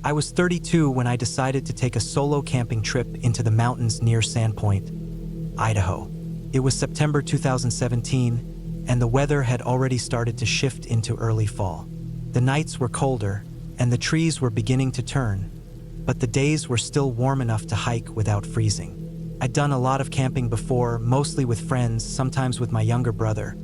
I was 32 when I decided to take a solo camping trip into the mountains near Sandpoint, Idaho. It was September 2017, and the weather had already started to shift into early fall. The nights were colder, and the trees were beginning to turn, but the days were still warm enough to hike without freezing. I'd done a lot of camping before, mostly with friends, sometimes with my younger brother,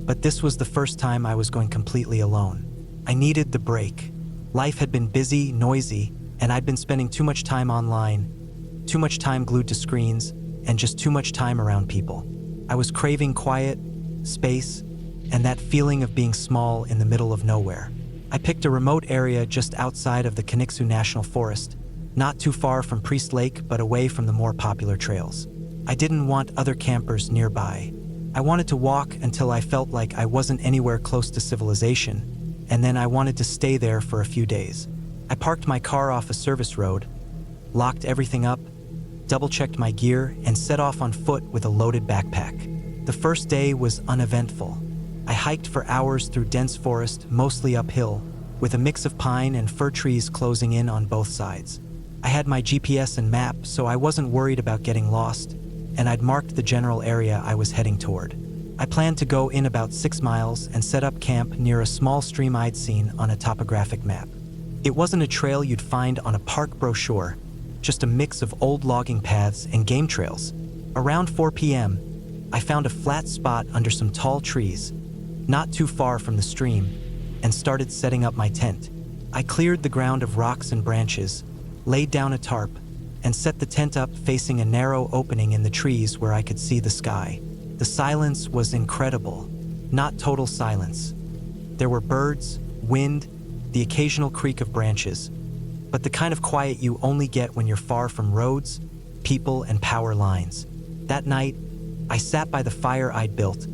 but this was the first time I was going completely alone. I needed the break. Life had been busy, noisy, and I'd been spending too much time online, too much time glued to screens, and just too much time around people. I was craving quiet, space, and that feeling of being small in the middle of nowhere. I picked a remote area just outside of the Canuxu National Forest, not too far from Priest Lake but away from the more popular trails. I didn't want other campers nearby. I wanted to walk until I felt like I wasn't anywhere close to civilization, and then I wanted to stay there for a few days. I parked my car off a service road, locked everything up, double-checked my gear, and set off on foot with a loaded backpack. The first day was uneventful. I hiked for hours through dense forest, mostly uphill, with a mix of pine and fir trees closing in on both sides. I had my GPS and map, so I wasn't worried about getting lost, and I'd marked the general area I was heading toward. I planned to go in about 6 miles and set up camp near a small stream I'd seen on a topographic map. It wasn't a trail you'd find on a park brochure, just a mix of old logging paths and game trails. Around 4 p.m., I found a flat spot under some tall trees, not too far from the stream, and started setting up my tent. I cleared the ground of rocks and branches, laid down a tarp, and set the tent up facing a narrow opening in the trees where I could see the sky. The silence was incredible, not total silence. There were birds, wind, the occasional creak of branches, but the kind of quiet you only get when you're far from roads, people, and power lines. That night, I sat by the fire I'd built,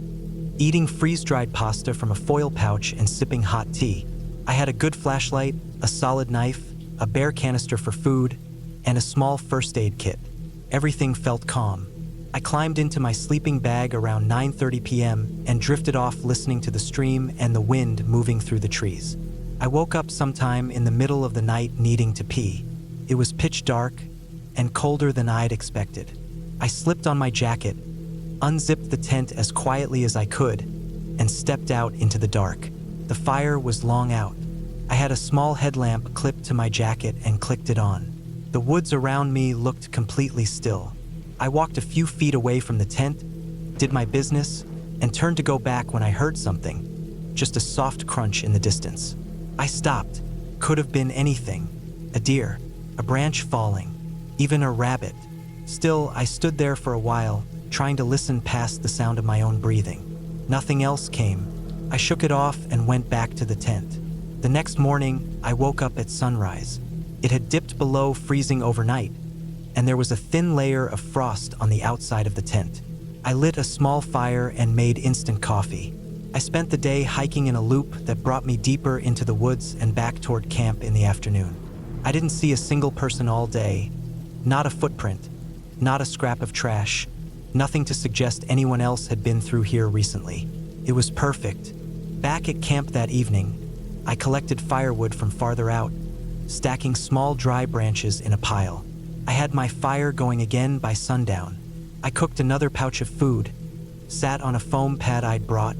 eating freeze-dried pasta from a foil pouch and sipping hot tea. I had a good flashlight, a solid knife, a bare canister for food, and a small first aid kit. Everything felt calm. I climbed into my sleeping bag around 9:30 p.m. and drifted off listening to the stream and the wind moving through the trees. I woke up sometime in the middle of the night needing to pee. It was pitch dark and colder than I'd expected. I slipped on my jacket, unzipped the tent as quietly as I could, and stepped out into the dark. The fire was long out. I had a small headlamp clipped to my jacket and clicked it on. The woods around me looked completely still. I walked a few feet away from the tent, did my business, and turned to go back when I heard something, just a soft crunch in the distance. I stopped. Could have been anything. A deer, a branch falling, even a rabbit. Still, I stood there for a while, trying to listen past the sound of my own breathing. Nothing else came. I shook it off and went back to the tent. The next morning, I woke up at sunrise. It had dipped below freezing overnight, and there was a thin layer of frost on the outside of the tent. I lit a small fire and made instant coffee. I spent the day hiking in a loop that brought me deeper into the woods and back toward camp in the afternoon. I didn't see a single person all day, not a footprint, not a scrap of trash, nothing to suggest anyone else had been through here recently. It was perfect. Back at camp that evening, I collected firewood from farther out, stacking small dry branches in a pile. I had my fire going again by sundown. I cooked another pouch of food, sat on a foam pad I'd brought,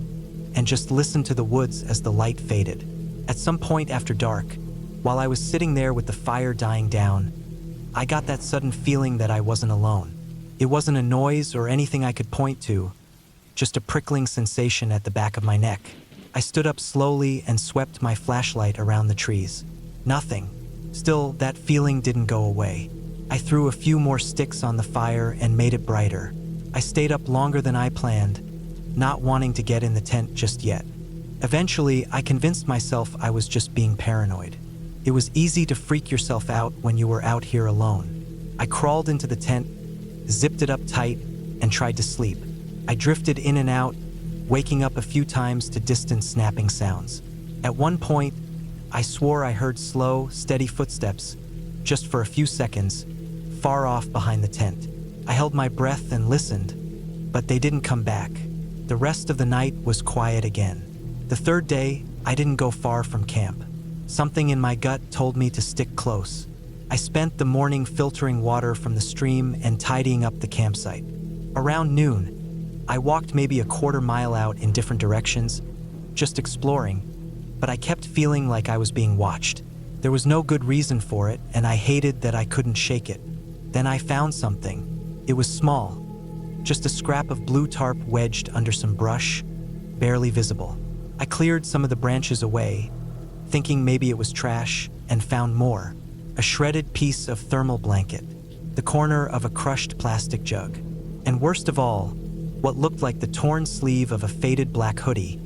and just listened to the woods as the light faded. At some point after dark, while I was sitting there with the fire dying down, I got that sudden feeling that I wasn't alone. It wasn't a noise or anything I could point to, just a prickling sensation at the back of my neck. I stood up slowly and swept my flashlight around the trees. Nothing. Still, that feeling didn't go away. I threw a few more sticks on the fire and made it brighter. I stayed up longer than I planned, not wanting to get in the tent just yet. Eventually, I convinced myself I was just being paranoid. It was easy to freak yourself out when you were out here alone. I crawled into the tent, zipped it up tight, and tried to sleep. I drifted in and out, waking up a few times to distant snapping sounds. At one point, I swore I heard slow, steady footsteps, just for a few seconds, far off behind the tent. I held my breath and listened, but they didn't come back. The rest of the night was quiet again. The third day, I didn't go far from camp. Something in my gut told me to stick close. I spent the morning filtering water from the stream and tidying up the campsite. Around noon, I walked maybe a quarter mile out in different directions, just exploring, but I kept feeling like I was being watched. There was no good reason for it, and I hated that I couldn't shake it. Then I found something. It was small, just a scrap of blue tarp wedged under some brush, barely visible. I cleared some of the branches away, thinking maybe it was trash, and found more. A shredded piece of thermal blanket, the corner of a crushed plastic jug, and worst of all, what looked like the torn sleeve of a faded black hoodie,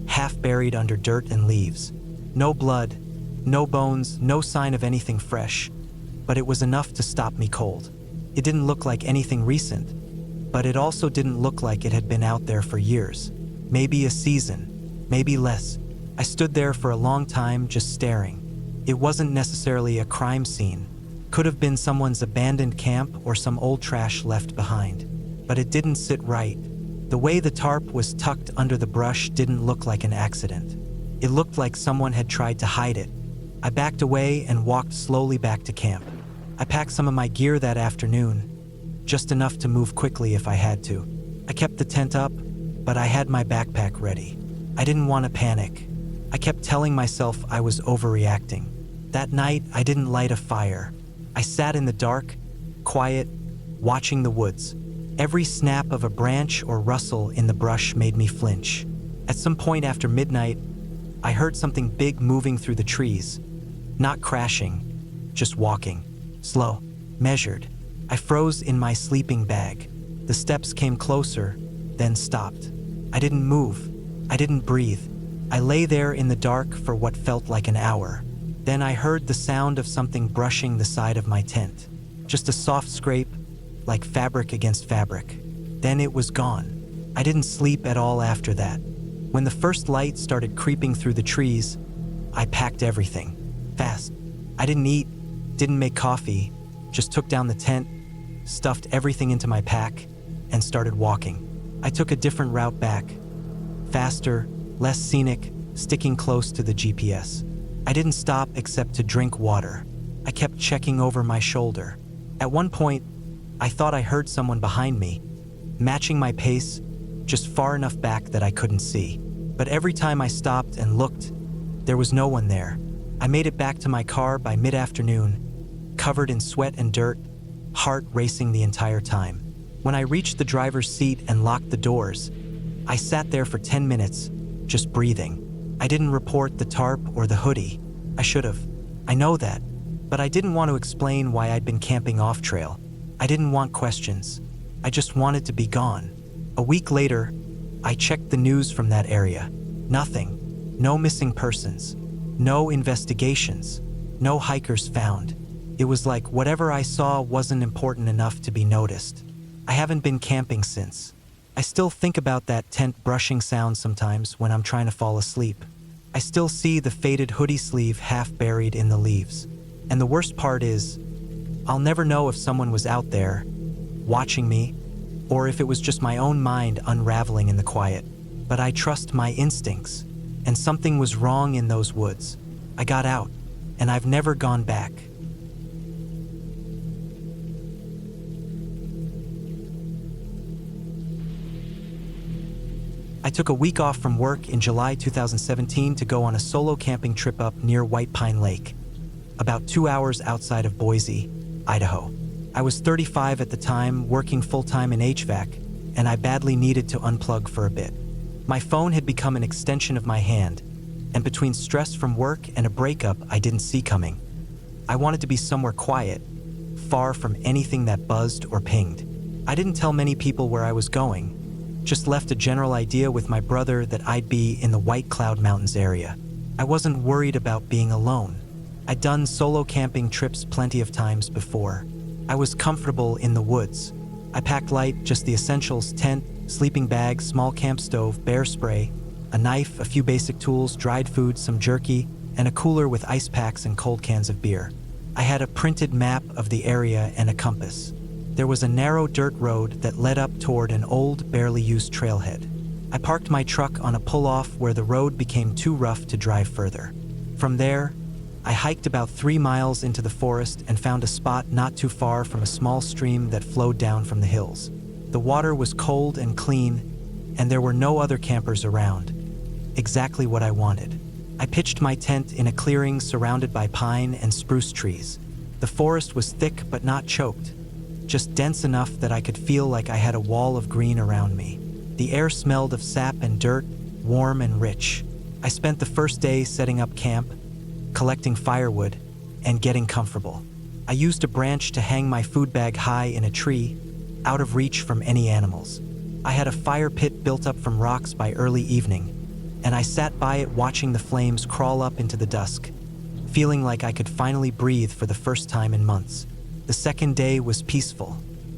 half buried under dirt and leaves. No blood, no bones, no sign of anything fresh, but it was enough to stop me cold. It didn't look like anything recent, but it also didn't look like it had been out there for years. Maybe a season, maybe less. I stood there for a long time just staring. It wasn't necessarily a crime scene. Could have been someone's abandoned camp or some old trash left behind. But it didn't sit right. The way the tarp was tucked under the brush didn't look like an accident. It looked like someone had tried to hide it. I backed away and walked slowly back to camp. I packed some of my gear that afternoon, just enough to move quickly if I had to. I kept the tent up, but I had my backpack ready. I didn't want to panic. I kept telling myself I was overreacting. That night, I didn't light a fire. I sat in the dark, quiet, watching the woods. Every snap of a branch or rustle in the brush made me flinch. At some point after midnight, I heard something big moving through the trees. Not crashing, just walking. Slow, measured. I froze in my sleeping bag. The steps came closer, then stopped. I didn't move. I didn't breathe. I lay there in the dark for what felt like an hour. Then I heard the sound of something brushing the side of my tent. Just a soft scrape, like fabric against fabric. Then it was gone. I didn't sleep at all after that. When the first light started creeping through the trees, I packed everything. Fast. I didn't eat, didn't make coffee, just took down the tent, stuffed everything into my pack, and started walking. I took a different route back. Faster, less scenic, sticking close to the GPS. I didn't stop except to drink water. I kept checking over my shoulder. At one point, I thought I heard someone behind me, matching my pace, just far enough back that I couldn't see. But every time I stopped and looked, there was no one there. I made it back to my car by mid-afternoon, covered in sweat and dirt, heart racing the entire time. When I reached the driver's seat and locked the doors, I sat there for 10 minutes, just breathing. I didn't report the tarp or the hoodie. I should have. I know that. But I didn't want to explain why I'd been camping off-trail. I didn't want questions. I just wanted to be gone. A week later, I checked the news from that area. Nothing. No missing persons. No investigations. No hikers found. It was like whatever I saw wasn't important enough to be noticed. I haven't been camping since. I still think about that tent brushing sound sometimes when I'm trying to fall asleep. I still see the faded hoodie sleeve half buried in the leaves. And the worst part is, I'll never know if someone was out there, watching me, or if it was just my own mind unraveling in the quiet. But I trust my instincts, and something was wrong in those woods. I got out, and I've never gone back. I took a week off from work in July 2017 to go on a solo camping trip up near White Pine Lake, about 2 hours outside of Boise, Idaho. I was 35 at the time, working full-time in HVAC, and I badly needed to unplug for a bit. My phone had become an extension of my hand, and between stress from work and a breakup I didn't see coming, I wanted to be somewhere quiet, far from anything that buzzed or pinged. I didn't tell many people where I was going, just left a general idea with my brother that I'd be in the White Cloud Mountains area. I wasn't worried about being alone. I'd done solo camping trips plenty of times before. I was comfortable in the woods. I packed light, just the essentials: tent, sleeping bag, small camp stove, bear spray, a knife, a few basic tools, dried food, some jerky, and a cooler with ice packs and cold cans of beer. I had a printed map of the area and a compass. There was a narrow dirt road that led up toward an old, barely used trailhead. I parked my truck on a pull-off where the road became too rough to drive further. From there, I hiked about 3 miles into the forest and found a spot not too far from a small stream that flowed down from the hills. The water was cold and clean, and there were no other campers around. Exactly what I wanted. I pitched my tent in a clearing surrounded by pine and spruce trees. The forest was thick but not choked, just dense enough that I could feel like I had a wall of green around me. The air smelled of sap and dirt, warm and rich. I spent the first day setting up camp, collecting firewood, and getting comfortable. I used a branch to hang my food bag high in a tree, out of reach from any animals. I had a fire pit built up from rocks by early evening, and I sat by it watching the flames crawl up into the dusk, feeling like I could finally breathe for the first time in months. The second day was peaceful.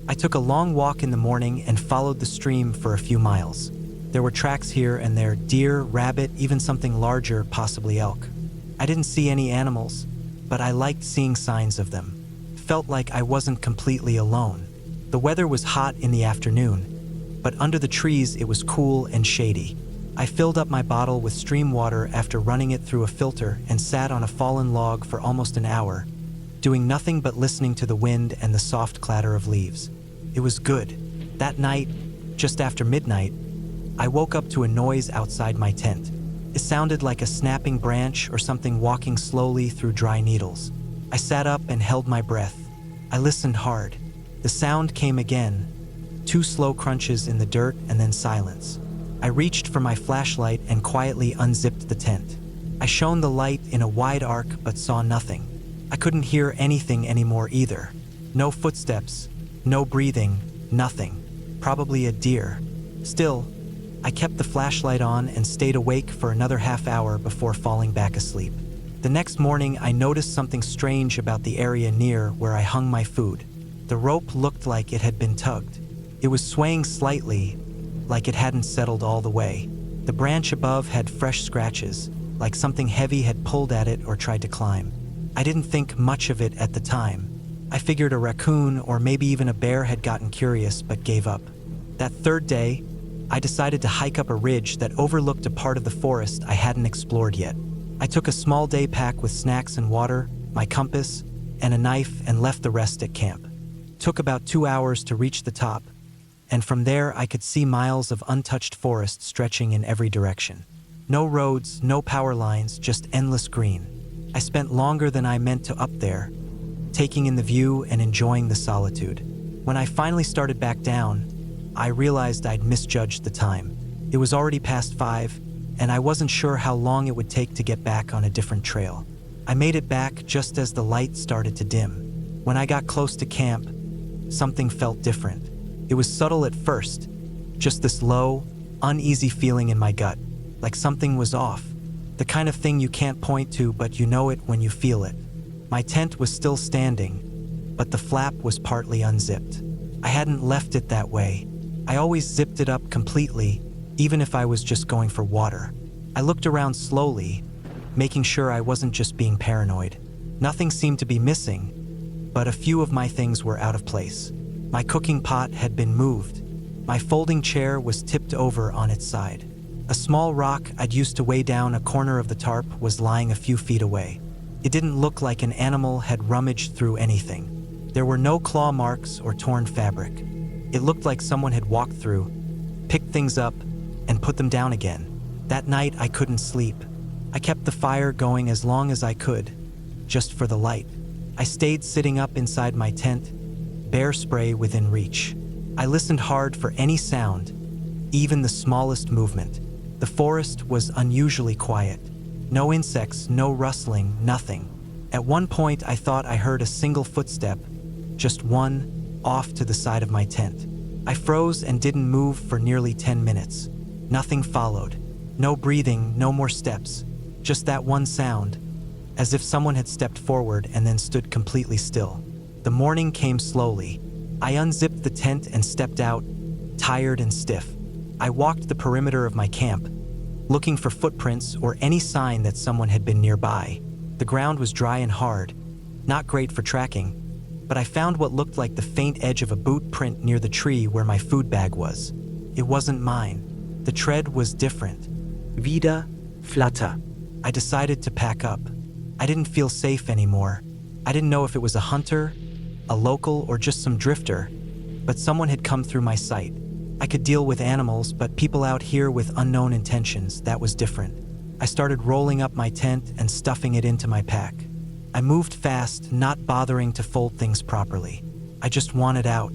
I took a long walk in the morning and followed the stream for a few miles. There were tracks here and there, deer, rabbit, even something larger, possibly elk. I didn't see any animals, but I liked seeing signs of them. Felt like I wasn't completely alone. The weather was hot in the afternoon, but under the trees it was cool and shady. I filled up my bottle with stream water after running it through a filter and sat on a fallen log for almost an hour, doing nothing but listening to the wind and the soft clatter of leaves. It was good. That night, just after midnight, I woke up to a noise outside my tent. It sounded like a snapping branch or something walking slowly through dry needles. I sat up and held my breath. I listened hard. The sound came again, 2 slow crunches in the dirt and then silence. I reached for my flashlight and quietly unzipped the tent. I shone the light in a wide arc but saw nothing. I couldn't hear anything anymore either. No footsteps, no breathing, nothing. Probably a deer. Still, I kept the flashlight on and stayed awake for another half hour before falling back asleep. The next morning, I noticed something strange about the area near where I hung my food. The rope looked like it had been tugged. It was swaying slightly, like it hadn't settled all the way. The branch above had fresh scratches, like something heavy had pulled at it or tried to climb. I didn't think much of it at the time. I figured a raccoon or maybe even a bear had gotten curious but gave up. That third day, I decided to hike up a ridge that overlooked a part of the forest I hadn't explored yet. I took a small day pack with snacks and water, my compass, and a knife and left the rest at camp. It took about 2 hours to reach the top, and from there I could see miles of untouched forest stretching in every direction. No roads, no power lines, just endless green. I spent longer than I meant to up there, taking in the view and enjoying the solitude. When I finally started back down, I realized I'd misjudged the time. It was already past 5, and I wasn't sure how long it would take to get back on a different trail. I made it back just as the light started to dim. When I got close to camp, something felt different. It was subtle at first, just this low, uneasy feeling in my gut, like something was off. The kind of thing you can't point to, but you know it when you feel it. My tent was still standing, but the flap was partly unzipped. I hadn't left it that way. I always zipped it up completely, even if I was just going for water. I looked around slowly, making sure I wasn't just being paranoid. Nothing seemed to be missing, but a few of my things were out of place. My cooking pot had been moved. My folding chair was tipped over on its side. A small rock I'd used to weigh down a corner of the tarp was lying a few feet away. It didn't look like an animal had rummaged through anything. There were no claw marks or torn fabric. It looked like someone had walked through, picked things up, and put them down again. That night I couldn't sleep. I kept the fire going as long as I could, just for the light. I stayed sitting up inside my tent, bear spray within reach. I listened hard for any sound, even the smallest movement. The forest was unusually quiet. No insects, no rustling, nothing. At one point I thought I heard a single footstep, just one, off to the side of my tent. I froze and didn't move for nearly 10 minutes. Nothing followed. No breathing, no more steps. Just that one sound, as if someone had stepped forward and then stood completely still. The morning came slowly. I unzipped the tent and stepped out, tired and stiff. I walked the perimeter of my camp, looking for footprints or any sign that someone had been nearby. The ground was dry and hard, not great for tracking, but I found what looked like the faint edge of a boot print near the tree where my food bag was. It wasn't mine. The tread was different. Wieder, flatter. I decided to pack up. I didn't feel safe anymore. I didn't know if it was a hunter, a local, or just some drifter, but someone had come through my sight. I could deal with animals, but people out here with unknown intentions, that was different. I started rolling up my tent and stuffing it into my pack. I moved fast, not bothering to fold things properly. I just wanted out.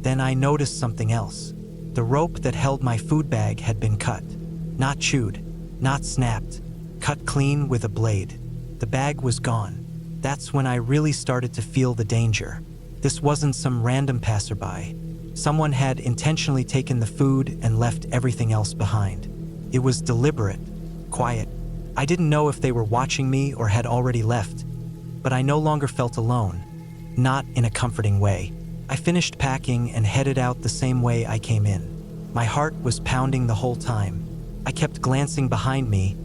Then I noticed something else. The rope that held my food bag had been cut. Not chewed, not snapped, cut clean with a blade. The bag was gone. That's when I really started to feel the danger. This wasn't some random passerby. Someone had intentionally taken the food and left everything else behind. It was deliberate, quiet. I didn't know if they were watching me or had already left, but I no longer felt alone, not in a comforting way. I finished packing and headed out the same way I came in. My heart was pounding the whole time. I kept glancing behind me,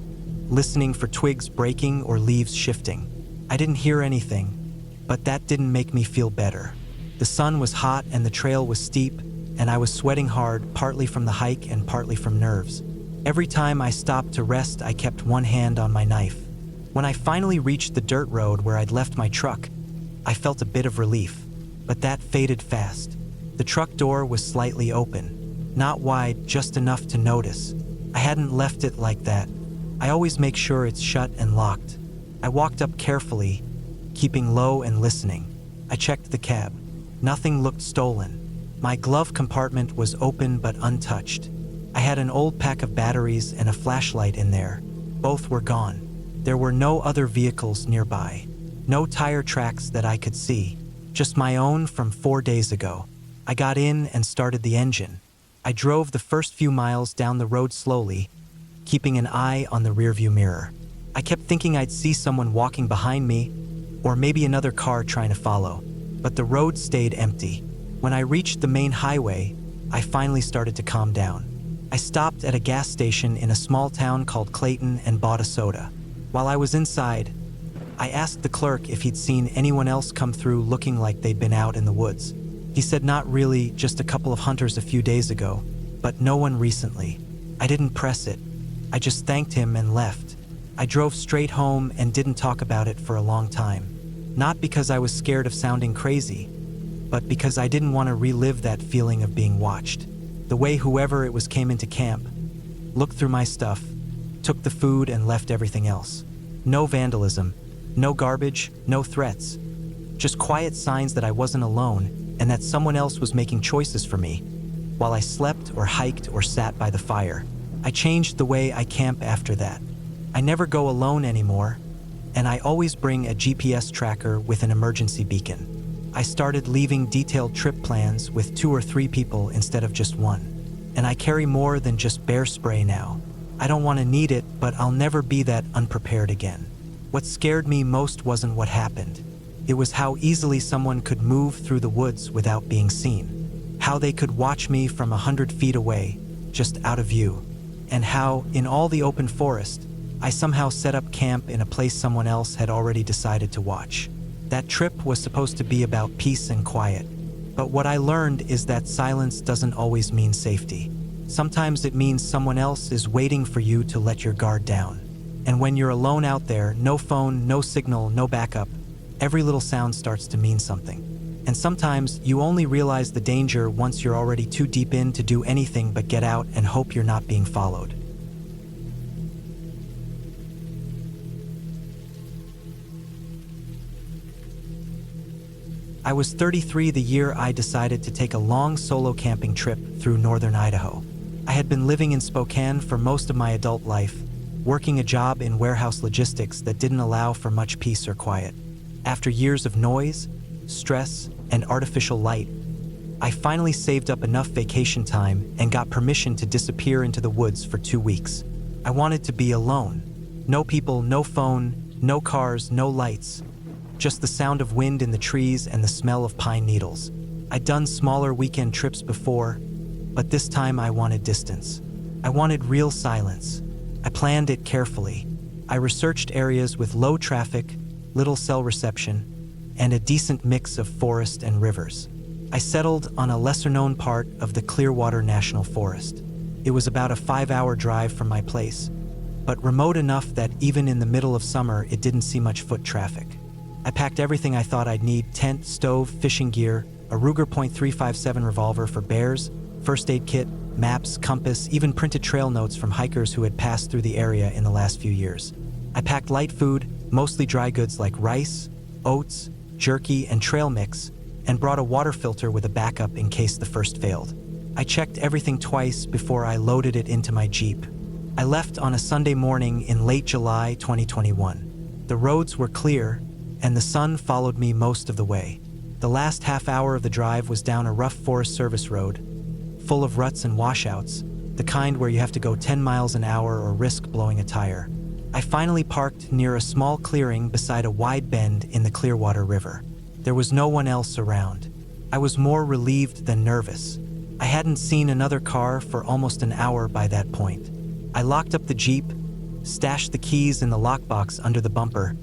listening for twigs breaking or leaves shifting. I didn't hear anything, but that didn't make me feel better. The sun was hot and the trail was steep, and I was sweating hard, partly from the hike and partly from nerves. Every time I stopped to rest, I kept one hand on my knife. When I finally reached the dirt road where I'd left my truck, I felt a bit of relief, but that faded fast. The truck door was slightly open, not wide, just enough to notice. I hadn't left it like that. I always make sure it's shut and locked. I walked up carefully, keeping low and listening. I checked the cab. Nothing looked stolen. My glove compartment was open but untouched. I had an old pack of batteries and a flashlight in there. Both were gone. There were no other vehicles nearby. No tire tracks that I could see. Just my own from 4 days ago. I got in and started the engine. I drove the first few miles down the road slowly, keeping an eye on the rearview mirror. I kept thinking I'd see someone walking behind me, or maybe another car trying to follow. But the road stayed empty. When I reached the main highway, I finally started to calm down. I stopped at a gas station in a small town called Clayton and bought a soda. While I was inside, I asked the clerk if he'd seen anyone else come through looking like they'd been out in the woods. He said not really, just a couple of hunters a few days ago, but no one recently. I didn't press it. I just thanked him and left. I drove straight home and didn't talk about it for a long time. Not because I was scared of sounding crazy, but because I didn't want to relive that feeling of being watched. The way whoever it was came into camp, looked through my stuff, took the food and left everything else. No vandalism, no garbage, no threats. Just quiet signs that I wasn't alone and that someone else was making choices for me. While I slept or hiked or sat by the fire, I changed the way I camp after that. I never go alone anymore, and I always bring a GPS tracker with an emergency beacon. I started leaving detailed trip plans with 2 or 3 people instead of just one. And I carry more than just bear spray now. I don't want to need it, but I'll never be that unprepared again. What scared me most wasn't what happened. It was how easily someone could move through the woods without being seen. How they could watch me from 100 feet away, just out of view. And how, in all the open forest, I somehow set up camp in a place someone else had already decided to watch. That trip was supposed to be about peace and quiet. But what I learned is that silence doesn't always mean safety. Sometimes it means someone else is waiting for you to let your guard down. And when you're alone out there, no phone, no signal, no backup, every little sound starts to mean something. And sometimes you only realize the danger once you're already too deep in to do anything but get out and hope you're not being followed. I was 33 the year I decided to take a long solo camping trip through northern Idaho. I had been living in Spokane for most of my adult life, working a job in warehouse logistics that didn't allow for much peace or quiet. After years of noise, stress, and artificial light, I finally saved up enough vacation time and got permission to disappear into the woods for 2 weeks. I wanted to be alone. No people, no phone, no cars, no lights. Just the sound of wind in the trees and the smell of pine needles. I'd done smaller weekend trips before, but this time I wanted distance. I wanted real silence. I planned it carefully. I researched areas with low traffic, little cell reception, and a decent mix of forest and rivers. I settled on a lesser-known part of the Clearwater National Forest. It was about a 5-hour drive from my place, but remote enough that even in the middle of summer, it didn't see much foot traffic. I packed everything I thought I'd need: tent, stove, fishing gear, a Ruger .357 revolver for bears, first aid kit, maps, compass, even printed trail notes from hikers who had passed through the area in the last few years. I packed light food, mostly dry goods like rice, oats, jerky, and trail mix, and brought a water filter with a backup in case the first failed. I checked everything twice before I loaded it into my Jeep. I left on a Sunday morning in late July 2021. The roads were clear, and the sun followed me most of the way. The last half hour of the drive was down a rough Forest Service road, full of ruts and washouts, the kind where you have to go 10 miles an hour or risk blowing a tire. I finally parked near a small clearing beside a wide bend in the Clearwater River. There was no one else around. I was more relieved than nervous. I hadn't seen another car for almost an hour by that point. I locked up the Jeep, stashed the keys in the lockbox under the bumper,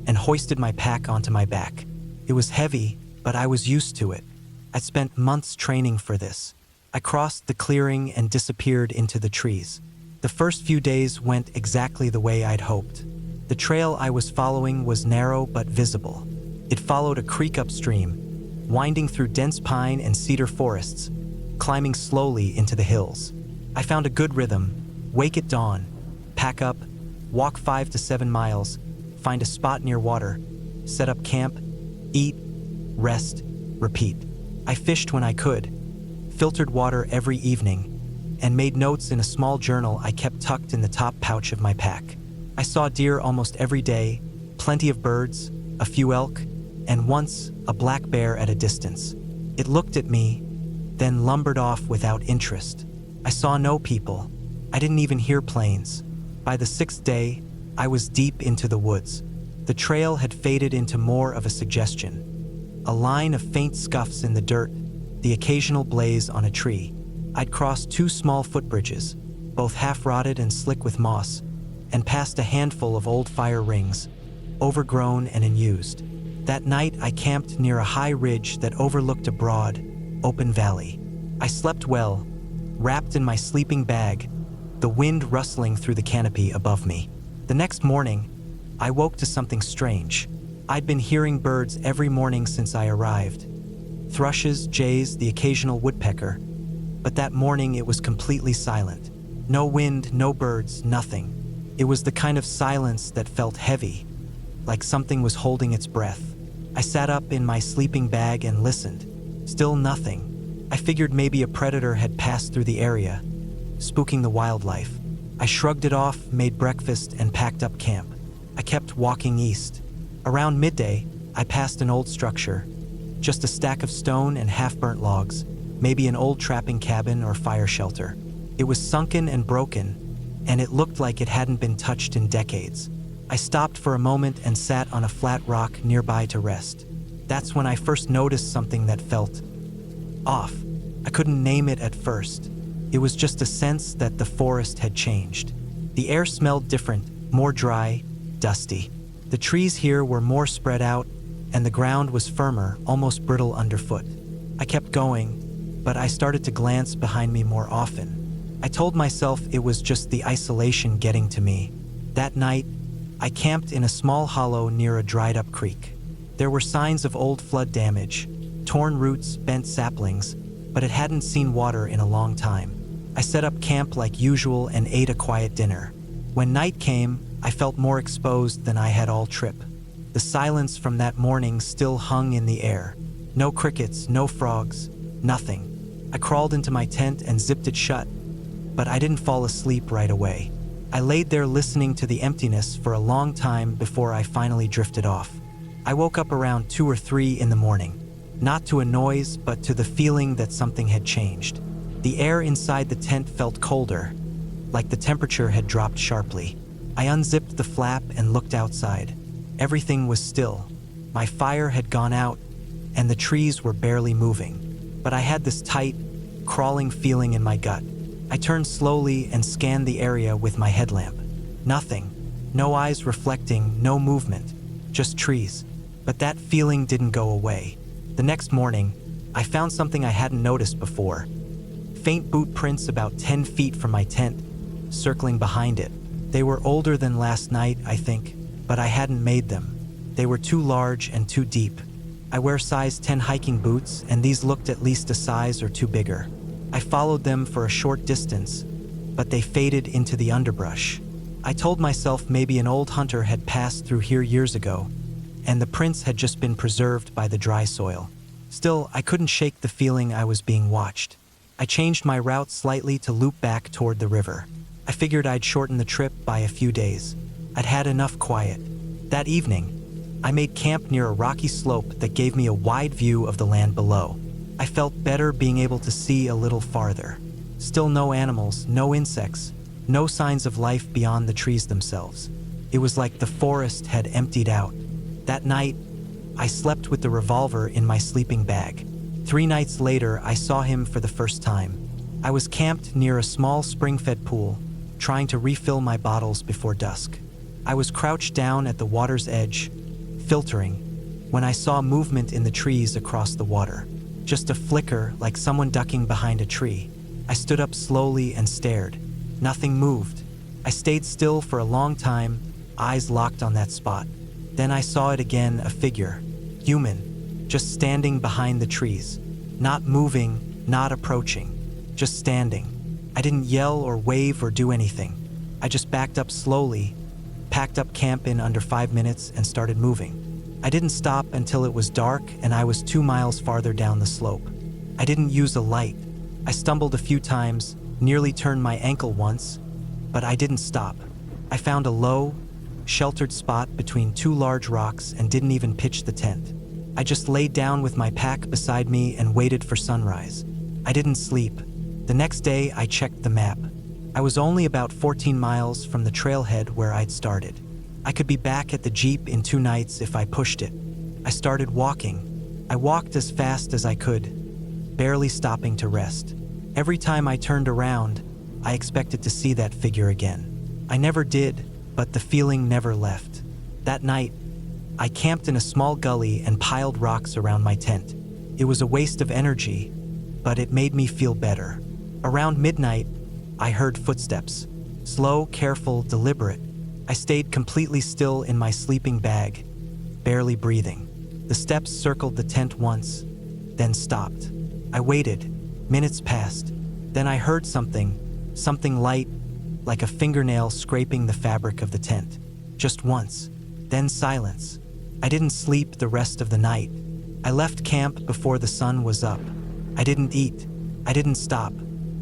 and hoisted my pack onto my back. It was heavy, but I was used to it. I'd spent months training for this. I crossed the clearing and disappeared into the trees. The first few days went exactly the way I'd hoped. The trail I was following was narrow but visible. It followed a creek upstream, winding through dense pine and cedar forests, climbing slowly into the hills. I found a good rhythm: wake at dawn, pack up, walk 5 to 7 miles, find a spot near water, set up camp, eat, rest, repeat. I fished when I could, filtered water every evening, and made notes in a small journal I kept tucked in the top pouch of my pack. I saw deer almost every day, plenty of birds, a few elk, and once a black bear at a distance. It looked at me, then lumbered off without interest. I saw no people. I didn't even hear planes. By the 6th day, I was deep into the woods. The trail had faded into more of a suggestion. A line of faint scuffs in the dirt, the occasional blaze on a tree. I'd crossed 2 small footbridges, both half-rotted and slick with moss, and passed a handful of old fire rings, overgrown and unused. That night, I camped near a high ridge that overlooked a broad, open valley. I slept well, wrapped in my sleeping bag, the wind rustling through the canopy above me. The next morning, I woke to something strange. I'd been hearing birds every morning since I arrived. Thrushes, jays, the occasional woodpecker. But that morning it was completely silent. No wind, no birds, nothing. It was the kind of silence that felt heavy, like something was holding its breath. I sat up in my sleeping bag and listened. Still nothing. I figured maybe a predator had passed through the area, spooking the wildlife. I shrugged it off, made breakfast, and packed up camp. I kept walking east. Around midday, I passed an old structure, just a stack of stone and half-burnt logs, maybe an old trapping cabin or fire shelter. It was sunken and broken, and it looked like it hadn't been touched in decades. I stopped for a moment and sat on a flat rock nearby to rest. That's when I first noticed something that felt off. I couldn't name it at first. It was just a sense that the forest had changed. The air smelled different, more dry, dusty. The trees here were more spread out, and the ground was firmer, almost brittle underfoot. I kept going, but I started to glance behind me more often. I told myself it was just the isolation getting to me. That night, I camped in a small hollow near a dried-up creek. There were signs of old flood damage, torn roots, bent saplings, but it hadn't seen water in a long time. I set up camp like usual and ate a quiet dinner. When night came, I felt more exposed than I had all trip. The silence from that morning still hung in the air. No crickets, no frogs, nothing. I crawled into my tent and zipped it shut, but I didn't fall asleep right away. I laid there listening to the emptiness for a long time before I finally drifted off. I woke up around 2 or 3 in the morning, not to a noise, but to the feeling that something had changed. The air inside the tent felt colder, like the temperature had dropped sharply. I unzipped the flap and looked outside. Everything was still. My fire had gone out, and the trees were barely moving. But I had this tight, crawling feeling in my gut. I turned slowly and scanned the area with my headlamp. Nothing. No eyes reflecting, no movement. Just trees. But that feeling didn't go away. The next morning, I found something I hadn't noticed before. Faint boot prints about 10 feet from my tent, circling behind it. They were older than last night, I think, but I hadn't made them. They were too large and too deep. I wear size 10 hiking boots, and these looked at least a size or two bigger. I followed them for a short distance, but they faded into the underbrush. I told myself maybe an old hunter had passed through here years ago, and the prints had just been preserved by the dry soil. Still, I couldn't shake the feeling I was being watched. I changed my route slightly to loop back toward the river. I figured I'd shorten the trip by a few days. I'd had enough quiet. That evening, I made camp near a rocky slope that gave me a wide view of the land below. I felt better being able to see a little farther. Still no animals, no insects, no signs of life beyond the trees themselves. It was like the forest had emptied out. That night, I slept with the revolver in my sleeping bag. 3 nights later, I saw him for the first time. I was camped near a small spring-fed pool, trying to refill my bottles before dusk. I was crouched down at the water's edge, filtering, when I saw movement in the trees across the water. Just a flicker, like someone ducking behind a tree. I stood up slowly and stared. Nothing moved. I stayed still for a long time, eyes locked on that spot. Then I saw it again, a figure, human, just standing behind the trees. Not moving, not approaching, just standing. I didn't yell or wave or do anything. I just backed up slowly, packed up camp in under 5 minutes, and started moving. I didn't stop until it was dark and I was 2 miles farther down the slope. I didn't use a light. I stumbled a few times, nearly turned my ankle once, but I didn't stop. I found a low, sheltered spot between 2 large rocks and didn't even pitch the tent. I just laid down with my pack beside me and waited for sunrise. I didn't sleep. The next day, I checked the map. I was only about 14 miles from the trailhead where I'd started. I could be back at the Jeep in 2 nights if I pushed it. I started walking. I walked as fast as I could, barely stopping to rest. Every time I turned around, I expected to see that figure again. I never did, but the feeling never left. That night, I camped in a small gully and piled rocks around my tent. It was a waste of energy, but it made me feel better. Around midnight, I heard footsteps. Slow, careful, deliberate. I stayed completely still in my sleeping bag, barely breathing. The steps circled the tent once, then stopped. I waited. Minutes passed. Then I heard something light, like a fingernail scraping the fabric of the tent. Just once. Then silence. I didn't sleep the rest of the night. I left camp before the sun was up. I didn't eat. I didn't stop.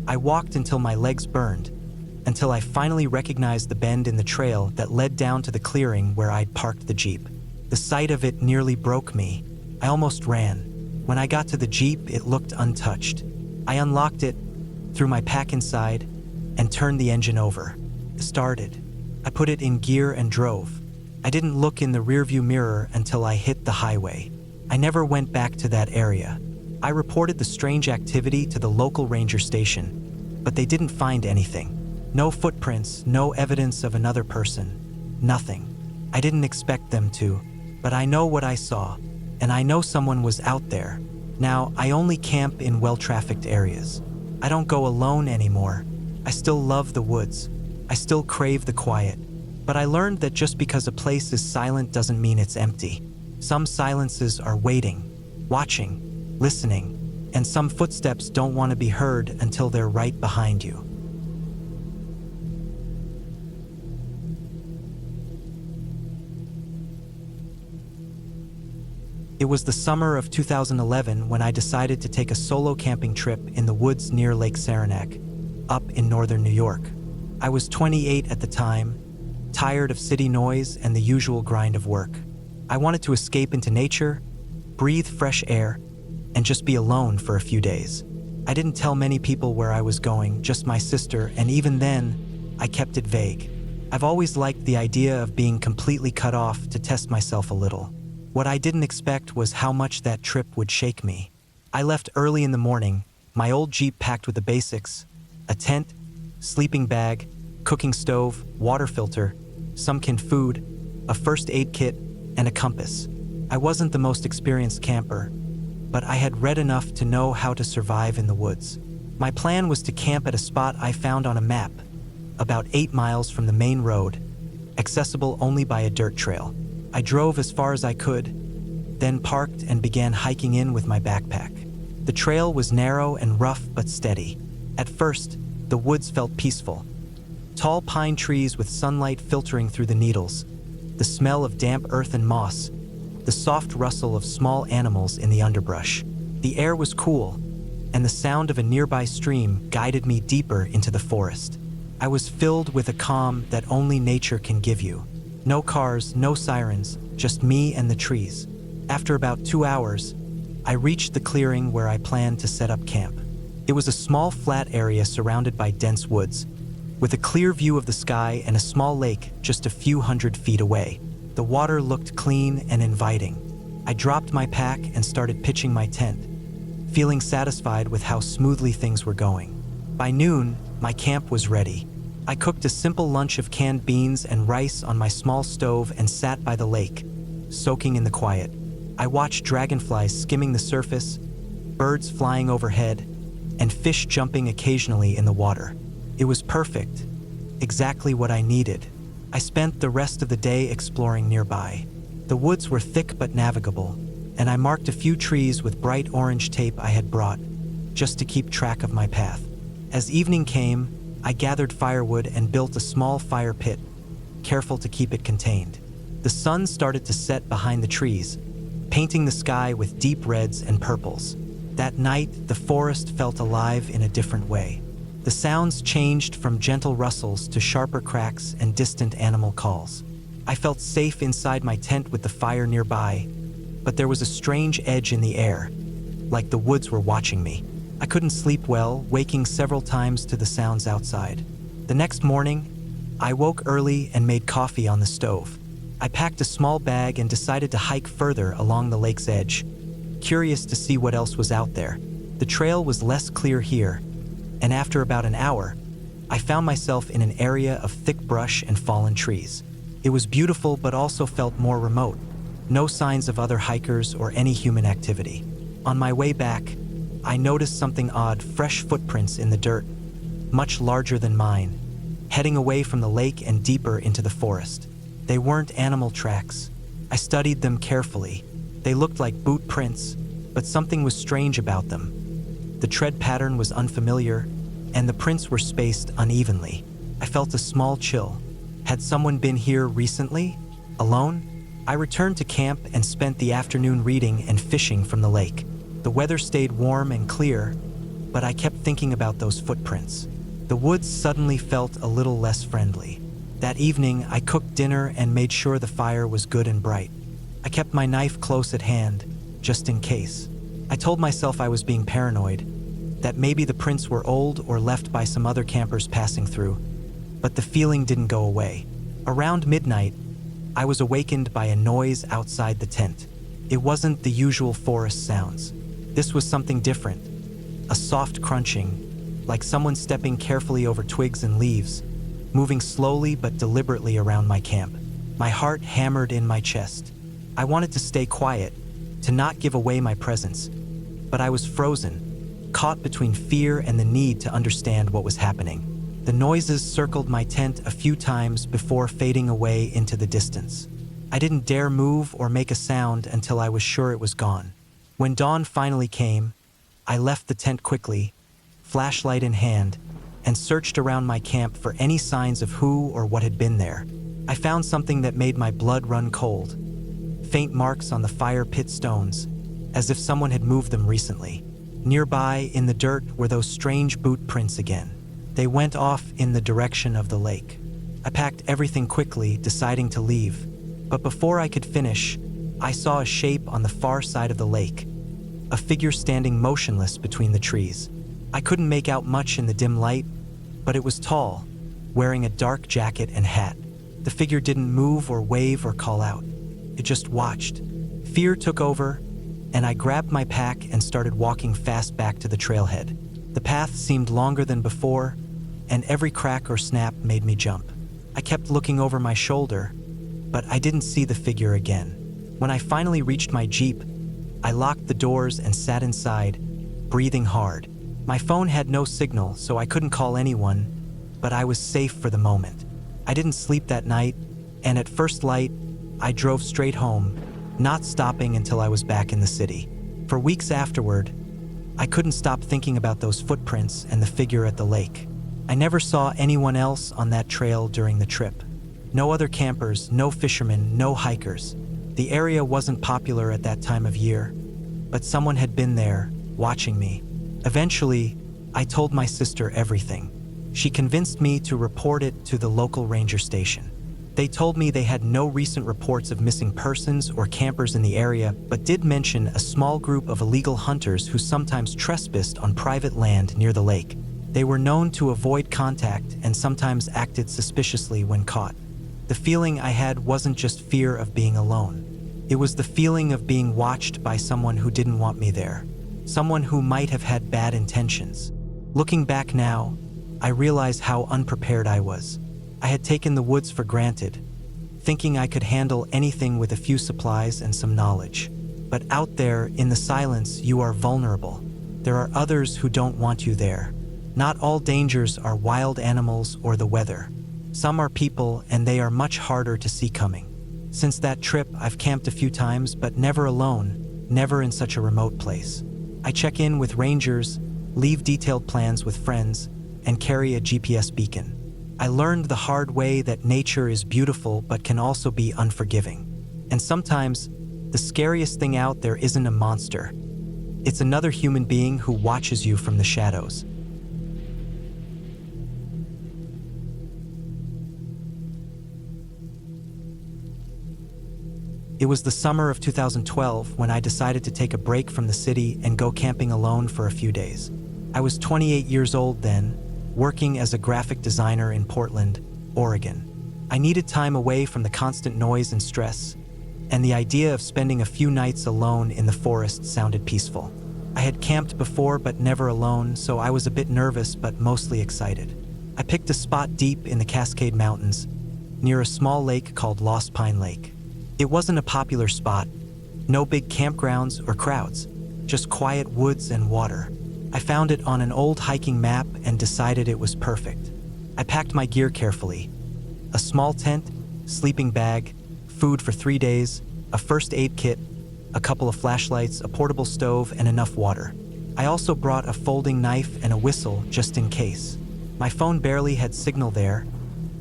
I walked until my legs burned, until I finally recognized the bend in the trail that led down to the clearing where I'd parked the Jeep. The sight of it nearly broke me. I almost ran. When I got to the Jeep, it looked untouched. I unlocked it, threw my pack inside, and turned the engine over. It started. I put it in gear and drove. I didn't look in the rearview mirror until I hit the highway. I never went back to that area. I reported the strange activity to the local ranger station, but they didn't find anything. No footprints, no evidence of another person. Nothing. I didn't expect them to, but I know what I saw, and I know someone was out there. Now, I only camp in well-trafficked areas. I don't go alone anymore. I still love the woods. I still crave the quiet. But I learned that just because a place is silent doesn't mean it's empty. Some silences are waiting, watching, listening, and some footsteps don't want to be heard until they're right behind you. It was the summer of 2011 when I decided to take a solo camping trip in the woods near Lake Saranac, up in northern New York. I was 28 at the time, tired of city noise and the usual grind of work. I wanted to escape into nature, breathe fresh air, and just be alone for a few days. I didn't tell many people where I was going, just my sister, and even then, I kept it vague. I've always liked the idea of being completely cut off to test myself a little. What I didn't expect was how much that trip would shake me. I left early in the morning, my old Jeep packed with the basics: a tent, sleeping bag, cooking stove, water filter, some canned food, a first aid kit, and a compass. I wasn't the most experienced camper, but I had read enough to know how to survive in the woods. My plan was to camp at a spot I found on a map, about 8 miles from the main road, accessible only by a dirt trail. I drove as far as I could, then parked and began hiking in with my backpack. The trail was narrow and rough but steady. At first, the woods felt peaceful. Tall pine trees with sunlight filtering through the needles, the smell of damp earth and moss, the soft rustle of small animals in the underbrush. The air was cool, and the sound of a nearby stream guided me deeper into the forest. I was filled with a calm that only nature can give you. No cars, no sirens, just me and the trees. After about 2 hours, I reached the clearing where I planned to set up camp. It was a small flat area surrounded by dense woods, with a clear view of the sky and a small lake just a few hundred feet away. The water looked clean and inviting. I dropped my pack and started pitching my tent, feeling satisfied with how smoothly things were going. By noon, my camp was ready. I cooked a simple lunch of canned beans and rice on my small stove and sat by the lake, soaking in the quiet. I watched dragonflies skimming the surface, birds flying overhead, and fish jumping occasionally in the water. It was perfect, exactly what I needed. I spent the rest of the day exploring nearby. The woods were thick but navigable, and I marked a few trees with bright orange tape I had brought, just to keep track of my path. As evening came, I gathered firewood and built a small fire pit, careful to keep it contained. The sun started to set behind the trees, painting the sky with deep reds and purples. That night, the forest felt alive in a different way. The sounds changed from gentle rustles to sharper cracks and distant animal calls. I felt safe inside my tent with the fire nearby, but there was a strange edge in the air, like the woods were watching me. I couldn't sleep well, waking several times to the sounds outside. The next morning, I woke early and made coffee on the stove. I packed a small bag and decided to hike further along the lake's edge, curious to see what else was out there. The trail was less clear here, and after about an hour, I found myself in an area of thick brush and fallen trees. It was beautiful but also felt more remote. No signs of other hikers or any human activity. On my way back, I noticed something odd, fresh footprints in the dirt, much larger than mine, heading away from the lake and deeper into the forest. They weren't animal tracks. I studied them carefully. They looked like boot prints, but something was strange about them. The tread pattern was unfamiliar, and the prints were spaced unevenly. I felt a small chill. Had someone been here recently? Alone? I returned to camp and spent the afternoon reading and fishing from the lake. The weather stayed warm and clear, but I kept thinking about those footprints. The woods suddenly felt a little less friendly. That evening, I cooked dinner and made sure the fire was good and bright. I kept my knife close at hand, just in case. I told myself I was being paranoid, that maybe the prints were old or left by some other campers passing through, but the feeling didn't go away. Around midnight, I was awakened by a noise outside the tent. It wasn't the usual forest sounds. This was something different, a soft crunching, like someone stepping carefully over twigs and leaves, moving slowly but deliberately around my camp. My heart hammered in my chest. I wanted to stay quiet, to not give away my presence, but I was frozen, caught between fear and the need to understand what was happening. The noises circled my tent a few times before fading away into the distance. I didn't dare move or make a sound until I was sure it was gone. When dawn finally came, I left the tent quickly, flashlight in hand, and searched around my camp for any signs of who or what had been there. I found something that made my blood run cold. Faint marks on the fire pit stones, as if someone had moved them recently. Nearby, in the dirt, were those strange boot prints again. They went off in the direction of the lake. I packed everything quickly, deciding to leave. But before I could finish, I saw a shape on the far side of the lake, a figure standing motionless between the trees. I couldn't make out much in the dim light, but it was tall, wearing a dark jacket and hat. The figure didn't move or wave or call out. It just watched. Fear took over, and I grabbed my pack and started walking fast back to the trailhead. The path seemed longer than before, and every crack or snap made me jump. I kept looking over my shoulder, but I didn't see the figure again. When I finally reached my Jeep, I locked the doors and sat inside, breathing hard. My phone had no signal, so I couldn't call anyone, but I was safe for the moment. I didn't sleep that night, and at first light, I drove straight home, not stopping until I was back in the city. For weeks afterward, I couldn't stop thinking about those footprints and the figure at the lake. I never saw anyone else on that trail during the trip. No other campers, no fishermen, no hikers. The area wasn't popular at that time of year, but someone had been there, watching me. Eventually, I told my sister everything. She convinced me to report it to the local ranger station. They told me they had no recent reports of missing persons or campers in the area, but did mention a small group of illegal hunters who sometimes trespassed on private land near the lake. They were known to avoid contact and sometimes acted suspiciously when caught. The feeling I had wasn't just fear of being alone. It was the feeling of being watched by someone who didn't want me there, someone who might have had bad intentions. Looking back now, I realize how unprepared I was. I had taken the woods for granted, thinking I could handle anything with a few supplies and some knowledge. But out there, in the silence, you are vulnerable. There are others who don't want you there. Not all dangers are wild animals or the weather. Some are people, and they are much harder to see coming. Since that trip, I've camped a few times, but never alone, never in such a remote place. I check in with rangers, leave detailed plans with friends, and carry a GPS beacon. I learned the hard way that nature is beautiful but can also be unforgiving. And sometimes, the scariest thing out there isn't a monster. It's another human being who watches you from the shadows. It was the summer of 2012 when I decided to take a break from the city and go camping alone for a few days. I was 28 years old then, working as a graphic designer in Portland, Oregon. I needed time away from the constant noise and stress, and the idea of spending a few nights alone in the forest sounded peaceful. I had camped before but never alone, so I was a bit nervous but mostly excited. I picked a spot deep in the Cascade Mountains, near a small lake called Lost Pine Lake. It wasn't a popular spot, no big campgrounds or crowds, just quiet woods and water. I found it on an old hiking map and decided it was perfect. I packed my gear carefully. A small tent, sleeping bag, food for 3 days, a first aid kit, a couple of flashlights, a portable stove, and enough water. I also brought a folding knife and a whistle just in case. My phone barely had signal there,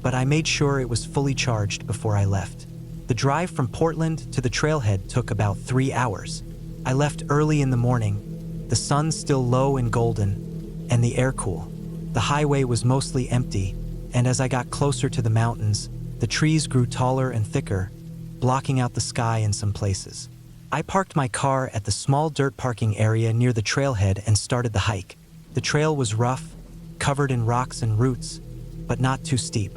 but I made sure it was fully charged before I left. The drive from Portland to the trailhead took about 3 hours. I left early in the morning, the sun still low and golden, and the air cool. The highway was mostly empty, and as I got closer to the mountains, the trees grew taller and thicker, blocking out the sky in some places. I parked my car at the small dirt parking area near the trailhead and started the hike. The trail was rough, covered in rocks and roots, but not too steep.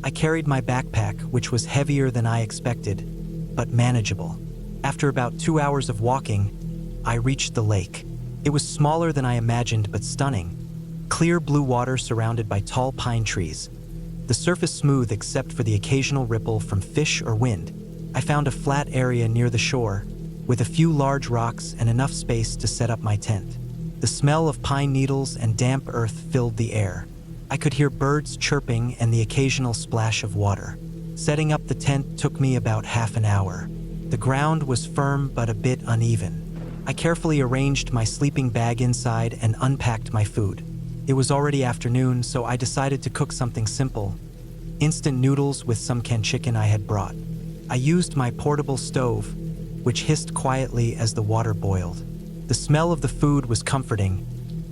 I carried my backpack, which was heavier than I expected, but manageable. After about 2 hours of walking, I reached the lake. It was smaller than I imagined, but stunning. Clear blue water surrounded by tall pine trees. The surface smooth except for the occasional ripple from fish or wind. I found a flat area near the shore, with a few large rocks and enough space to set up my tent. The smell of pine needles and damp earth filled the air. I could hear birds chirping and the occasional splash of water. Setting up the tent took me about half an hour. The ground was firm but a bit uneven. I carefully arranged my sleeping bag inside and unpacked my food. It was already afternoon, so I decided to cook something simple. Instant noodles with some canned chicken I had brought. I used my portable stove, which hissed quietly as the water boiled. The smell of the food was comforting,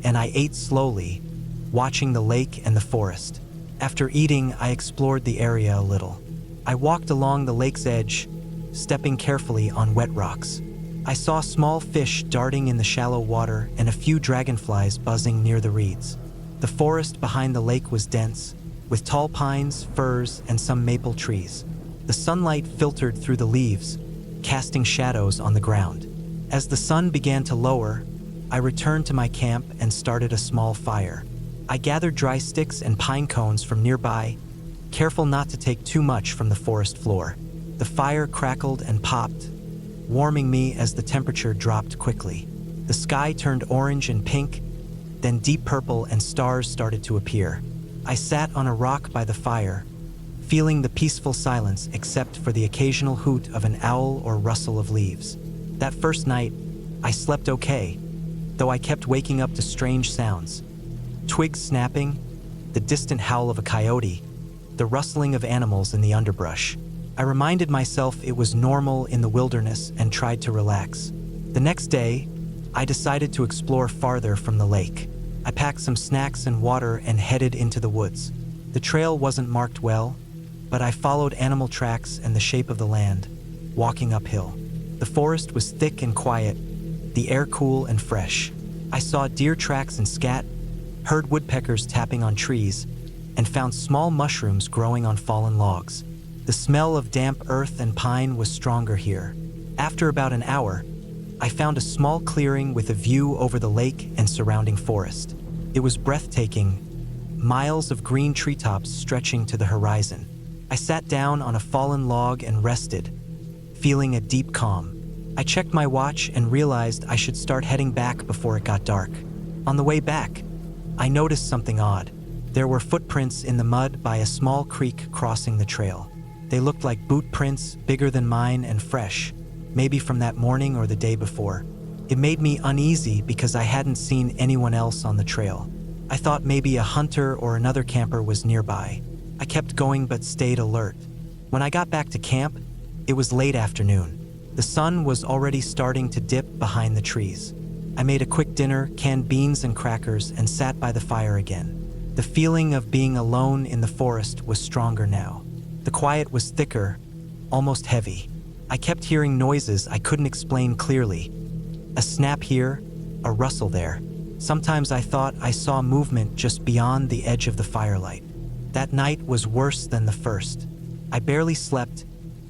and I ate slowly, watching the lake and the forest. After eating, I explored the area a little. I walked along the lake's edge, stepping carefully on wet rocks. I saw small fish darting in the shallow water and a few dragonflies buzzing near the reeds. The forest behind the lake was dense, with tall pines, firs, and some maple trees. The sunlight filtered through the leaves, casting shadows on the ground. As the sun began to lower, I returned to my camp and started a small fire. I gathered dry sticks and pine cones from nearby, careful not to take too much from the forest floor. The fire crackled and popped, warming me as the temperature dropped quickly. The sky turned orange and pink, then deep purple, and stars started to appear. I sat on a rock by the fire, feeling the peaceful silence except for the occasional hoot of an owl or rustle of leaves. That first night, I slept okay, though I kept waking up to strange sounds. Twigs snapping, the distant howl of a coyote, the rustling of animals in the underbrush. I reminded myself it was normal in the wilderness and tried to relax. The next day, I decided to explore farther from the lake. I packed some snacks and water and headed into the woods. The trail wasn't marked well, but I followed animal tracks and the shape of the land, walking uphill. The forest was thick and quiet, the air cool and fresh. I saw deer tracks and scat, heard woodpeckers tapping on trees, and found small mushrooms growing on fallen logs. The smell of damp earth and pine was stronger here. After about an hour, I found a small clearing with a view over the lake and surrounding forest. It was breathtaking, miles of green treetops stretching to the horizon. I sat down on a fallen log and rested, feeling a deep calm. I checked my watch and realized I should start heading back before it got dark. On the way back, I noticed something odd. There were footprints in the mud by a small creek crossing the trail. They looked like boot prints, bigger than mine and fresh, maybe from that morning or the day before. It made me uneasy because I hadn't seen anyone else on the trail. I thought maybe a hunter or another camper was nearby. I kept going but stayed alert. When I got back to camp, it was late afternoon. The sun was already starting to dip behind the trees. I made a quick dinner, canned beans and crackers, and sat by the fire again. The feeling of being alone in the forest was stronger now. The quiet was thicker, almost heavy. I kept hearing noises I couldn't explain clearly. A snap here, a rustle there. Sometimes I thought I saw movement just beyond the edge of the firelight. That night was worse than the first. I barely slept,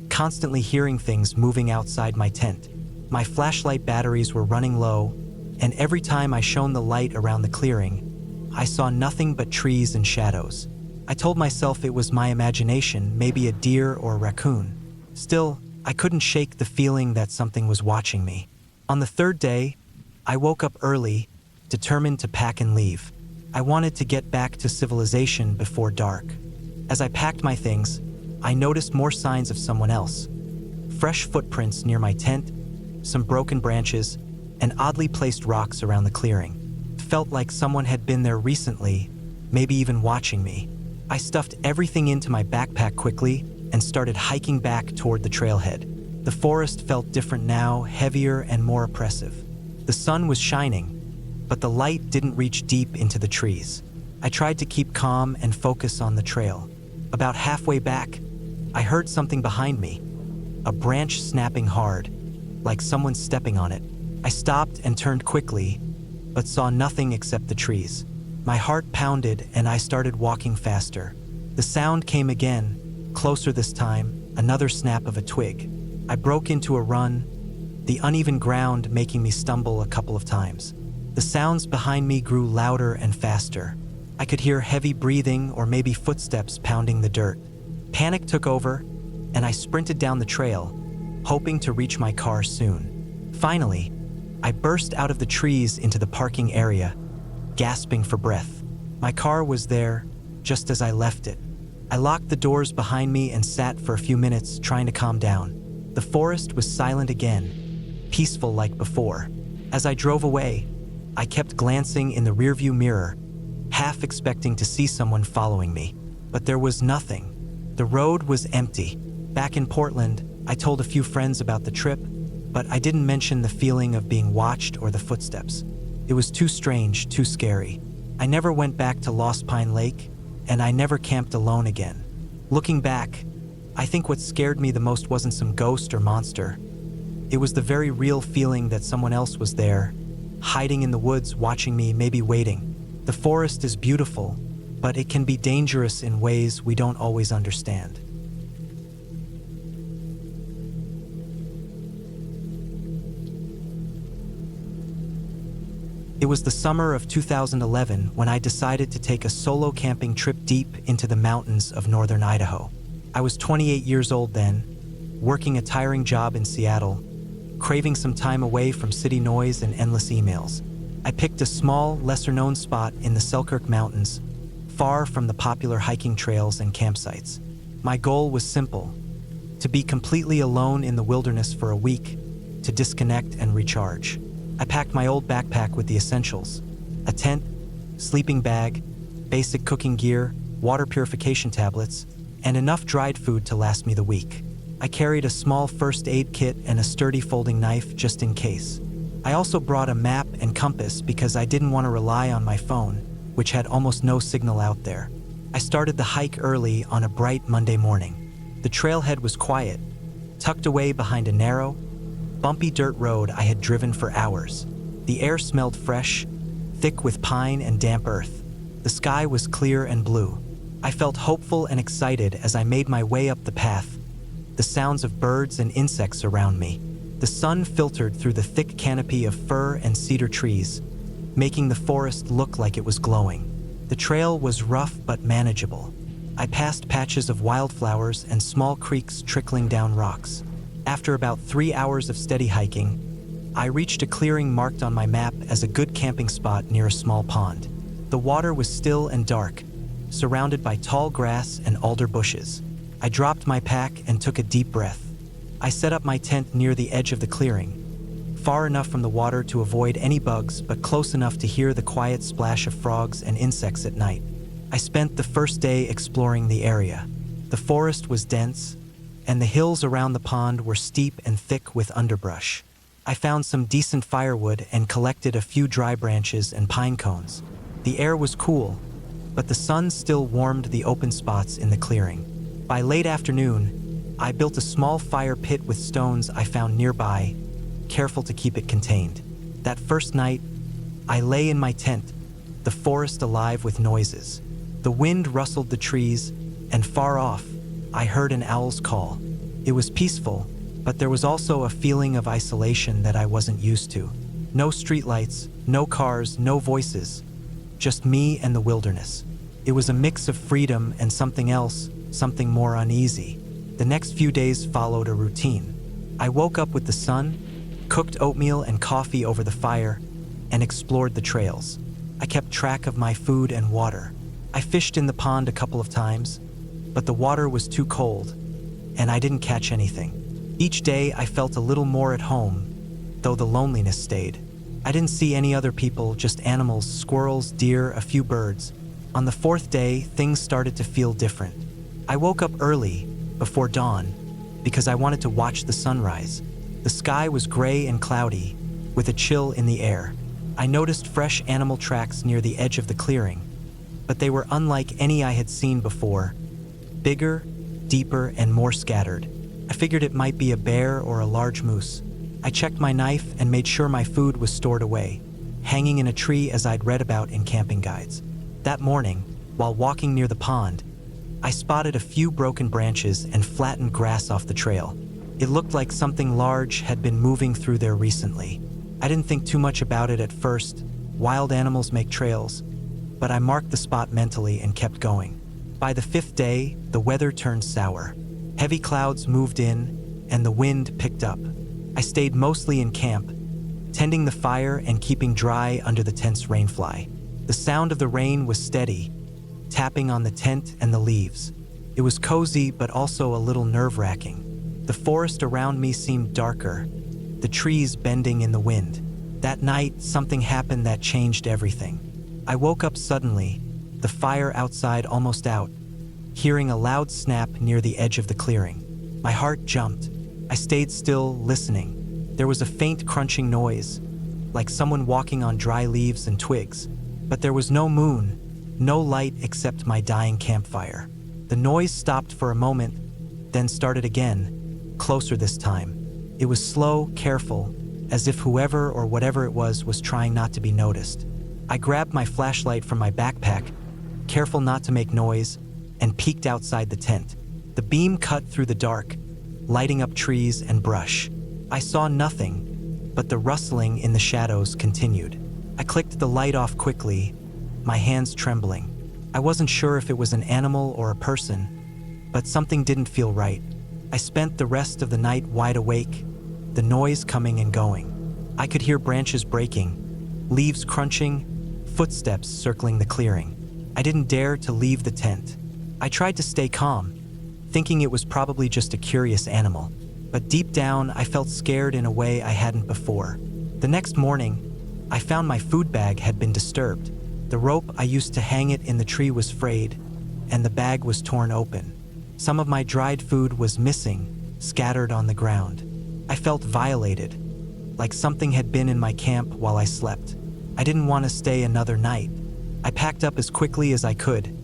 constantly hearing things moving outside my tent. My flashlight batteries were running low, and every time I shone the light around the clearing, I saw nothing but trees and shadows. I told myself it was my imagination, maybe a deer or a raccoon. Still, I couldn't shake the feeling that something was watching me. On the third day, I woke up early, determined to pack and leave. I wanted to get back to civilization before dark. As I packed my things, I noticed more signs of someone else. Fresh footprints near my tent, some broken branches, and oddly placed rocks around the clearing. It felt like someone had been there recently, maybe even watching me. I stuffed everything into my backpack quickly and started hiking back toward the trailhead. The forest felt different now, heavier and more oppressive. The sun was shining, but the light didn't reach deep into the trees. I tried to keep calm and focus on the trail. About halfway back, I heard something behind me, a branch snapping hard, like someone stepping on it. I stopped and turned quickly, but saw nothing except the trees. My heart pounded and I started walking faster. The sound came again, closer this time, another snap of a twig. I broke into a run, the uneven ground making me stumble a couple of times. The sounds behind me grew louder and faster. I could hear heavy breathing or maybe footsteps pounding the dirt. Panic took over, and I sprinted down the trail, hoping to reach my car soon. Finally, I burst out of the trees into the parking area, gasping for breath. My car was there, just as I left it. I locked the doors behind me and sat for a few minutes trying to calm down. The forest was silent again, peaceful like before. As I drove away, I kept glancing in the rearview mirror, half expecting to see someone following me. But there was nothing. The road was empty. Back in Portland, I told a few friends about the trip, but I didn't mention the feeling of being watched or the footsteps. It was too strange, too scary. I never went back to Lost Pine Lake, and I never camped alone again. Looking back, I think what scared me the most wasn't some ghost or monster. It was the very real feeling that someone else was there, hiding in the woods, watching me, maybe waiting. The forest is beautiful, but it can be dangerous in ways we don't always understand. It was the summer of 2011 when I decided to take a solo camping trip deep into the mountains of northern Idaho. I was 28 years old then, working a tiring job in Seattle, craving some time away from city noise and endless emails. I picked a small, lesser-known spot in the Selkirk Mountains, far from the popular hiking trails and campsites. My goal was simple: to be completely alone in the wilderness for a week, to disconnect and recharge. I packed my old backpack with the essentials: a tent, sleeping bag, basic cooking gear, water purification tablets, and enough dried food to last me the week. I carried a small first aid kit and a sturdy folding knife just in case. I also brought a map and compass because I didn't want to rely on my phone, which had almost no signal out there. I started the hike early on a bright Monday morning. The trailhead was quiet, tucked away behind a narrow, bumpy dirt road I had driven for hours. The air smelled fresh, thick with pine and damp earth. The sky was clear and blue. I felt hopeful and excited as I made my way up the path, the sounds of birds and insects around me. The sun filtered through the thick canopy of fir and cedar trees, making the forest look like it was glowing. The trail was rough but manageable. I passed patches of wildflowers and small creeks trickling down rocks. After about 3 hours of steady hiking, I reached a clearing marked on my map as a good camping spot near a small pond. The water was still and dark, surrounded by tall grass and alder bushes. I dropped my pack and took a deep breath. I set up my tent near the edge of the clearing, far enough from the water to avoid any bugs, but close enough to hear the quiet splash of frogs and insects at night. I spent the first day exploring the area. The forest was dense, and the hills around the pond were steep and thick with underbrush. I found some decent firewood and collected a few dry branches and pine cones. The air was cool, but the sun still warmed the open spots in the clearing. By late afternoon, I built a small fire pit with stones I found nearby, careful to keep it contained. That first night, I lay in my tent, the forest alive with noises. The wind rustled the trees, and far off, I heard an owl's call. It was peaceful, but there was also a feeling of isolation that I wasn't used to. No streetlights, no cars, no voices, just me and the wilderness. It was a mix of freedom and something else, something more uneasy. The next few days followed a routine. I woke up with the sun, cooked oatmeal and coffee over the fire, and explored the trails. I kept track of my food and water. I fished in the pond a couple of times, but the water was too cold, and I didn't catch anything. Each day I felt a little more at home, though the loneliness stayed. I didn't see any other people, just animals, squirrels, deer, a few birds. On the fourth day, things started to feel different. I woke up early, before dawn, because I wanted to watch the sunrise. The sky was gray and cloudy, with a chill in the air. I noticed fresh animal tracks near the edge of the clearing, but they were unlike any I had seen before. Bigger, deeper, and more scattered. I figured it might be a bear or a large moose. I checked my knife and made sure my food was stored away, hanging in a tree as I'd read about in camping guides. That morning, while walking near the pond, I spotted a few broken branches and flattened grass off the trail. It looked like something large had been moving through there recently. I didn't think too much about it at first. Wild animals make trails, but I marked the spot mentally and kept going. By the fifth day, the weather turned sour. Heavy clouds moved in, and the wind picked up. I stayed mostly in camp, tending the fire and keeping dry under the tent's rainfly. The sound of the rain was steady, tapping on the tent and the leaves. It was cozy, but also a little nerve-wracking. The forest around me seemed darker, the trees bending in the wind. That night, something happened that changed everything. I woke up suddenly, the fire outside almost out, hearing a loud snap near the edge of the clearing. My heart jumped. I stayed still, listening. There was a faint crunching noise, like someone walking on dry leaves and twigs. But there was no moon, no light except my dying campfire. The noise stopped for a moment, then started again, closer this time. It was slow, careful, as if whoever or whatever it was trying not to be noticed. I grabbed my flashlight from my backpack, careful not to make noise, and peeked outside the tent. The beam cut through the dark, lighting up trees and brush. I saw nothing, but the rustling in the shadows continued. I clicked the light off quickly, my hands trembling. I wasn't sure if it was an animal or a person, but something didn't feel right. I spent the rest of the night wide awake, the noise coming and going. I could hear branches breaking, leaves crunching, footsteps circling the clearing. I didn't dare to leave the tent. I tried to stay calm, thinking it was probably just a curious animal. But deep down, I felt scared in a way I hadn't before. The next morning, I found my food bag had been disturbed. The rope I used to hang it in the tree was frayed, and the bag was torn open. Some of my dried food was missing, scattered on the ground. I felt violated, like something had been in my camp while I slept. I didn't want to stay another night. I packed up as quickly as I could,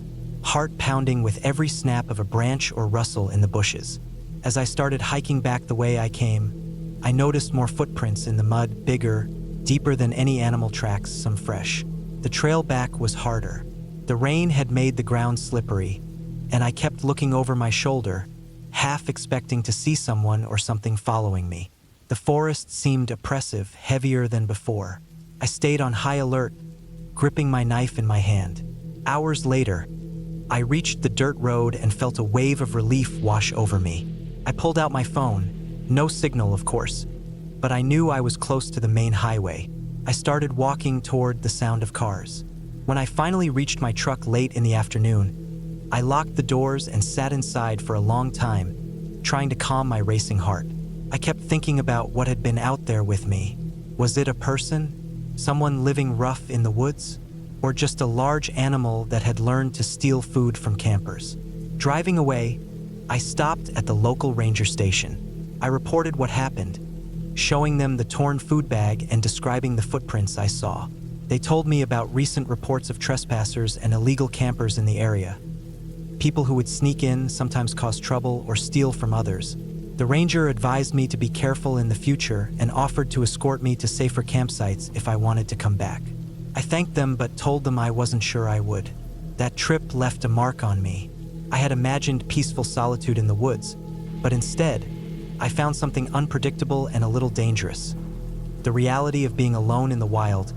heart pounding with every snap of a branch or rustle in the bushes. As I started hiking back the way I came, I noticed more footprints in the mud, bigger, deeper than any animal tracks, some fresh. The trail back was harder. The rain had made the ground slippery, and I kept looking over my shoulder, half expecting to see someone or something following me. The forest seemed oppressive, heavier than before. I stayed on high alert, gripping my knife in my hand. Hours later, I reached the dirt road and felt a wave of relief wash over me. I pulled out my phone, no signal of course, but I knew I was close to the main highway. I started walking toward the sound of cars. When I finally reached my truck late in the afternoon, I locked the doors and sat inside for a long time, trying to calm my racing heart. I kept thinking about what had been out there with me. Was it a person? Someone living rough in the woods? Or just a large animal that had learned to steal food from campers? Driving away, I stopped at the local ranger station. I reported what happened, showing them the torn food bag and describing the footprints I saw. They told me about recent reports of trespassers and illegal campers in the area. People who would sneak in, sometimes cause trouble, or steal from others. The ranger advised me to be careful in the future and offered to escort me to safer campsites if I wanted to come back. I thanked them but told them I wasn't sure I would. That trip left a mark on me. I had imagined peaceful solitude in the woods, but instead, I found something unpredictable and a little dangerous. The reality of being alone in the wild,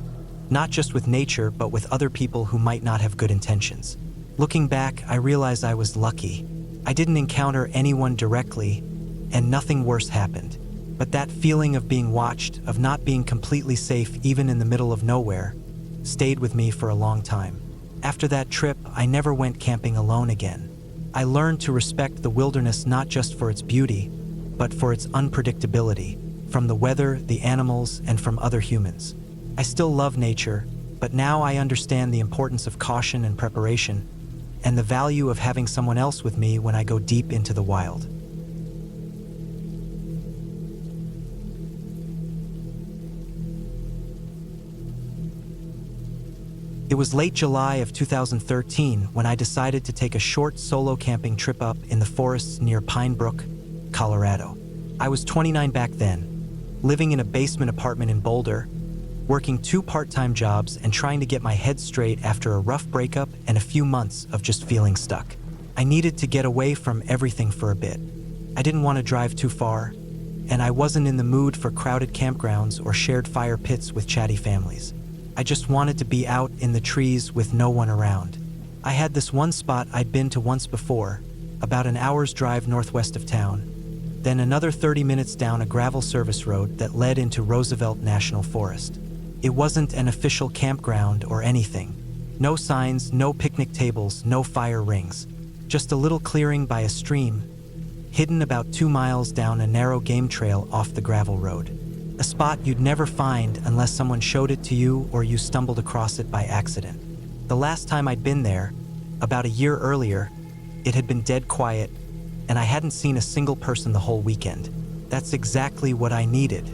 not just with nature, but with other people who might not have good intentions. Looking back, I realized I was lucky. I didn't encounter anyone directly, and nothing worse happened. But that feeling of being watched, of not being completely safe even in the middle of nowhere, stayed with me for a long time. After that trip, I never went camping alone again. I learned to respect the wilderness not just for its beauty, but for its unpredictability, from the weather, the animals, and from other humans. I still love nature, but now I understand the importance of caution and preparation, and the value of having someone else with me when I go deep into the wild. It was late July of 2013 when I decided to take a short solo camping trip up in the forests near Pinebrook, Colorado. I was 29 back then, living in a basement apartment in Boulder, working 2 part-time jobs and trying to get my head straight after a rough breakup and a few months of just feeling stuck. I needed to get away from everything for a bit. I didn't want to drive too far, and I wasn't in the mood for crowded campgrounds or shared fire pits with chatty families. I just wanted to be out in the trees with no one around. I had this one spot I'd been to once before, about an hour's drive northwest of town, then another 30 minutes down a gravel service road that led into Roosevelt National Forest. It wasn't an official campground or anything. No signs, no picnic tables, no fire rings. Just a little clearing by a stream, hidden about 2 miles down a narrow game trail off the gravel road. A spot you'd never find unless someone showed it to you or you stumbled across it by accident. The last time I'd been there, about a year earlier, it had been dead quiet, and I hadn't seen a single person the whole weekend. That's exactly what I needed.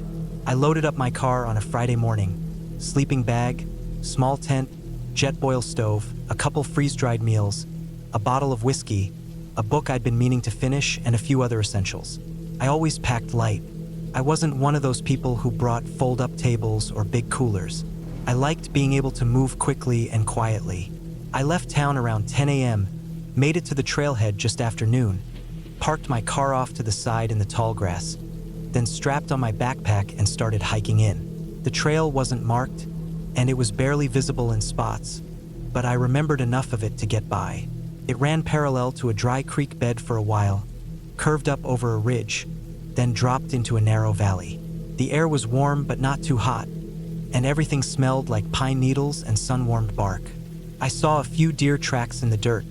I loaded up my car on a Friday morning. Sleeping bag, small tent, jet boil stove, a couple freeze-dried meals, a bottle of whiskey, a book I'd been meaning to finish, and a few other essentials. I always packed light. I wasn't one of those people who brought fold-up tables or big coolers. I liked being able to move quickly and quietly. I left town around 10 a.m., made it to the trailhead just after noon, parked my car off to the side in the tall grass, then strapped on my backpack and started hiking in. The trail wasn't marked, and it was barely visible in spots, but I remembered enough of it to get by. It ran parallel to a dry creek bed for a while, curved up over a ridge, then dropped into a narrow valley. The air was warm but not too hot, and everything smelled like pine needles and sun-warmed bark. I saw a few deer tracks in the dirt,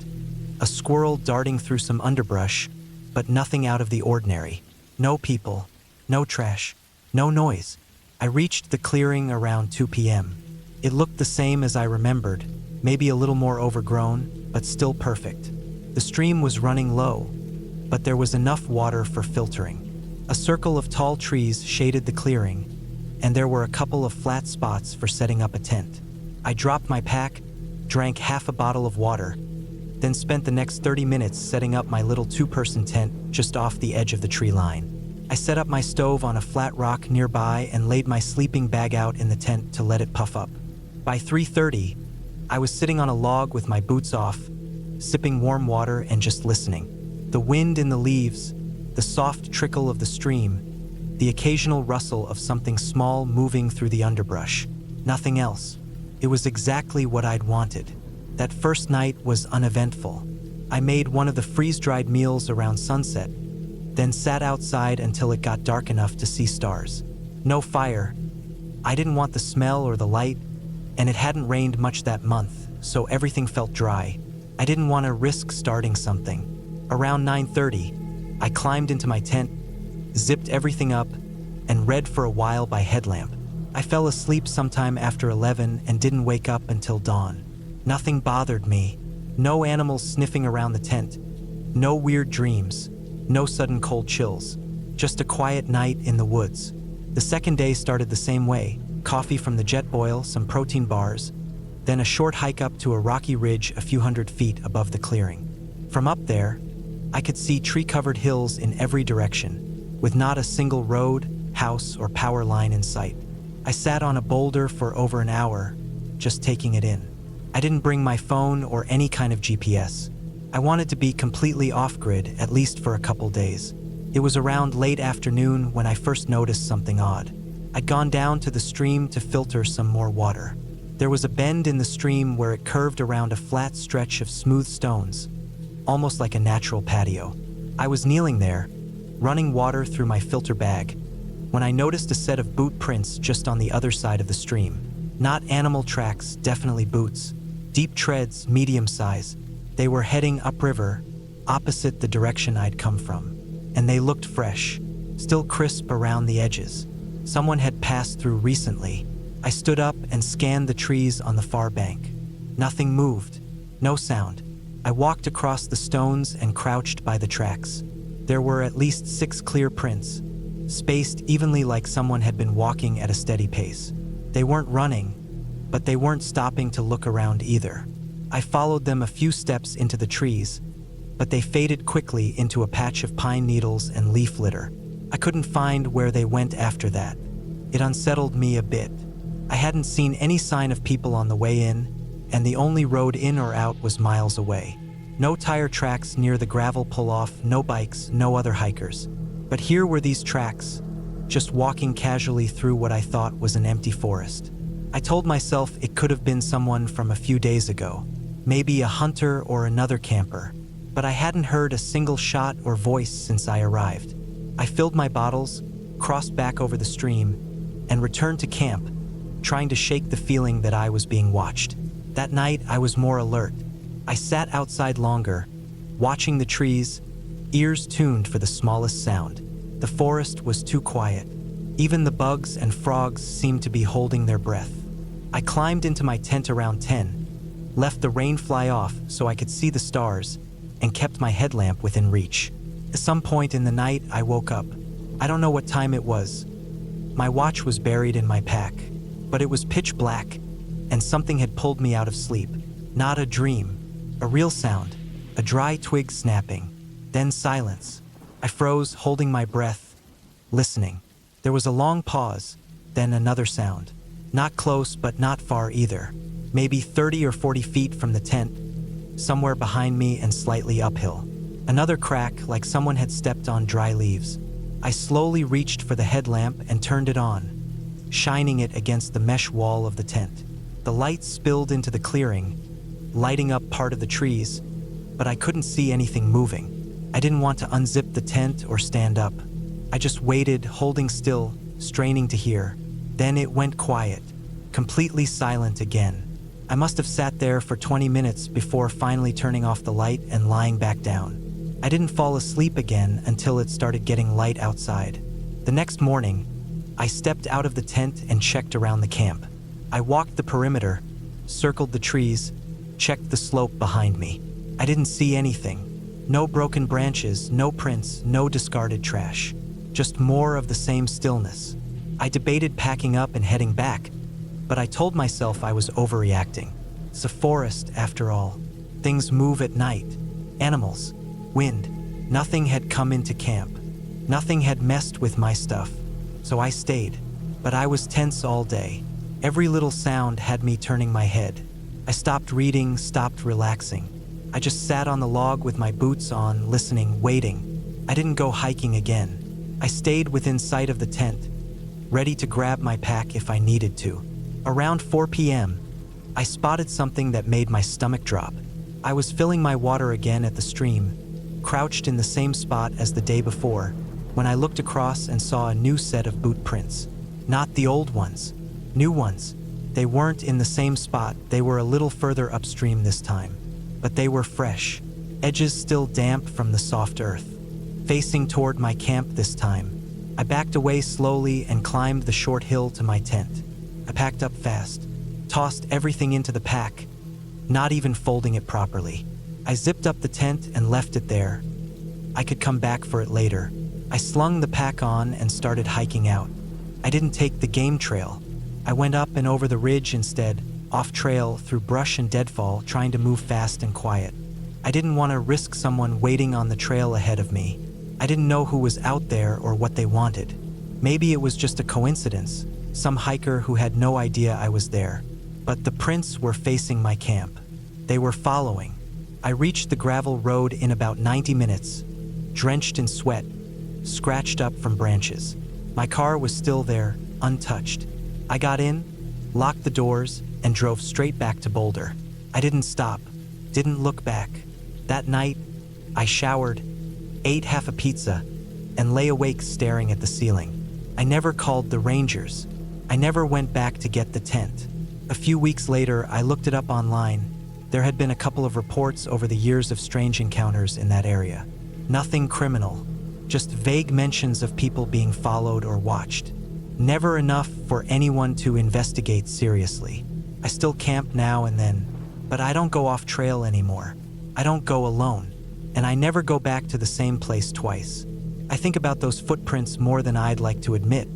a squirrel darting through some underbrush, but nothing out of the ordinary. No people, no trash, no noise. I reached the clearing around 2 p.m. It looked the same as I remembered, maybe a little more overgrown, but still perfect. The stream was running low, but there was enough water for filtering. A circle of tall trees shaded the clearing, and there were a couple of flat spots for setting up a tent. I dropped my pack, drank half a bottle of water, then spent the next 30 minutes setting up my little 2-person tent just off the edge of the tree line. I set up my stove on a flat rock nearby and laid my sleeping bag out in the tent to let it puff up. By 3:30, I was sitting on a log with my boots off, sipping warm water and just listening. The wind in the leaves, the soft trickle of the stream, the occasional rustle of something small moving through the underbrush. Nothing else. It was exactly what I'd wanted. That first night was uneventful. I made one of the freeze-dried meals around sunset, then sat outside until it got dark enough to see stars. No fire. I didn't want the smell or the light, and it hadn't rained much that month, so everything felt dry. I didn't want to risk starting something. Around 9:30, I climbed into my tent, zipped everything up, and read for a while by headlamp. I fell asleep sometime after 11 and didn't wake up until dawn. Nothing bothered me. No animals sniffing around the tent. No weird dreams. No sudden cold chills. Just a quiet night in the woods. The second day started the same way. Coffee from the jet boil, some protein bars, then a short hike up to a rocky ridge a few hundred feet above the clearing. From up there, I could see tree-covered hills in every direction, with not a single road, house, or power line in sight. I sat on a boulder for over an hour, just taking it in. I didn't bring my phone or any kind of GPS. I wanted to be completely off-grid, at least for a couple days. It was around late afternoon when I first noticed something odd. I'd gone down to the stream to filter some more water. There was a bend in the stream where it curved around a flat stretch of smooth stones, almost like a natural patio. I was kneeling there, running water through my filter bag, when I noticed a set of boot prints just on the other side of the stream. Not animal tracks, definitely boots. Deep treads, medium size. They were heading upriver, opposite the direction I'd come from. And they looked fresh, still crisp around the edges. Someone had passed through recently. I stood up and scanned the trees on the far bank. Nothing moved, no sound. I walked across the stones and crouched by the tracks. There were at least 6 clear prints, spaced evenly like someone had been walking at a steady pace. They weren't running, but they weren't stopping to look around either. I followed them a few steps into the trees, but they faded quickly into a patch of pine needles and leaf litter. I couldn't find where they went after that. It unsettled me a bit. I hadn't seen any sign of people on the way in, and the only road in or out was miles away. No tire tracks near the gravel pull-off, no bikes, no other hikers. But here were these tracks, just walking casually through what I thought was an empty forest. I told myself it could have been someone from a few days ago, maybe a hunter or another camper, but I hadn't heard a single shot or voice since I arrived. I filled my bottles, crossed back over the stream, and returned to camp, trying to shake the feeling that I was being watched. That night, I was more alert. I sat outside longer, watching the trees, ears tuned for the smallest sound. The forest was too quiet. Even the bugs and frogs seemed to be holding their breath. I climbed into my tent around 10, left the rain fly off so I could see the stars, and kept my headlamp within reach. At some point in the night, I woke up. I don't know what time it was. My watch was buried in my pack, but it was pitch black, and something had pulled me out of sleep. Not a dream, a real sound, a dry twig snapping, then silence. I froze, holding my breath, listening. There was a long pause, then another sound. Not close, but not far either. Maybe 30 or 40 feet from the tent, somewhere behind me and slightly uphill. Another crack, like someone had stepped on dry leaves. I slowly reached for the headlamp and turned it on, shining it against the mesh wall of the tent. The light spilled into the clearing, lighting up part of the trees, but I couldn't see anything moving. I didn't want to unzip the tent or stand up. I just waited, holding still, straining to hear. Then it went quiet, completely silent again. I must have sat there for 20 minutes before finally turning off the light and lying back down. I didn't fall asleep again until it started getting light outside. The next morning, I stepped out of the tent and checked around the camp. I walked the perimeter, circled the trees, checked the slope behind me. I didn't see anything. No broken branches, no prints, no discarded trash. Just more of the same stillness. I debated packing up and heading back, but I told myself I was overreacting. It's a forest, after all. Things move at night. Animals, wind. Nothing had come into camp. Nothing had messed with my stuff. So I stayed. But I was tense all day. Every little sound had me turning my head. I stopped reading, stopped relaxing. I just sat on the log with my boots on, listening, waiting. I didn't go hiking again. I stayed within sight of the tent, ready to grab my pack if I needed to. Around 4 p.m., I spotted something that made my stomach drop. I was filling my water again at the stream, crouched in the same spot as the day before, when I looked across and saw a new set of boot prints. Not the old ones, new ones. They weren't in the same spot, they were a little further upstream this time. But they were fresh, edges still damp from the soft earth. Facing toward my camp this time, I backed away slowly and climbed the short hill to my tent. I packed up fast, tossed everything into the pack, not even folding it properly. I zipped up the tent and left it there. I could come back for it later. I slung the pack on and started hiking out. I didn't take the game trail. I went up and over the ridge instead, off trail through brush and deadfall, trying to move fast and quiet. I didn't want to risk someone waiting on the trail ahead of me. I didn't know who was out there or what they wanted. Maybe it was just a coincidence, some hiker who had no idea I was there. But the prints were facing my camp. They were following. I reached the gravel road in about 90 minutes, drenched in sweat, scratched up from branches. My car was still there, untouched. I got in, locked the doors, and drove straight back to Boulder. I didn't stop, didn't look back. That night, I showered, ate half a pizza, and lay awake staring at the ceiling. I never called the Rangers. I never went back to get the tent. A few weeks later, I looked it up online. There had been a couple of reports over the years of strange encounters in that area. Nothing criminal, just vague mentions of people being followed or watched. Never enough for anyone to investigate seriously. I still camp now and then, but I don't go off trail anymore. I don't go alone, and I never go back to the same place twice. I think about those footprints more than I'd like to admit.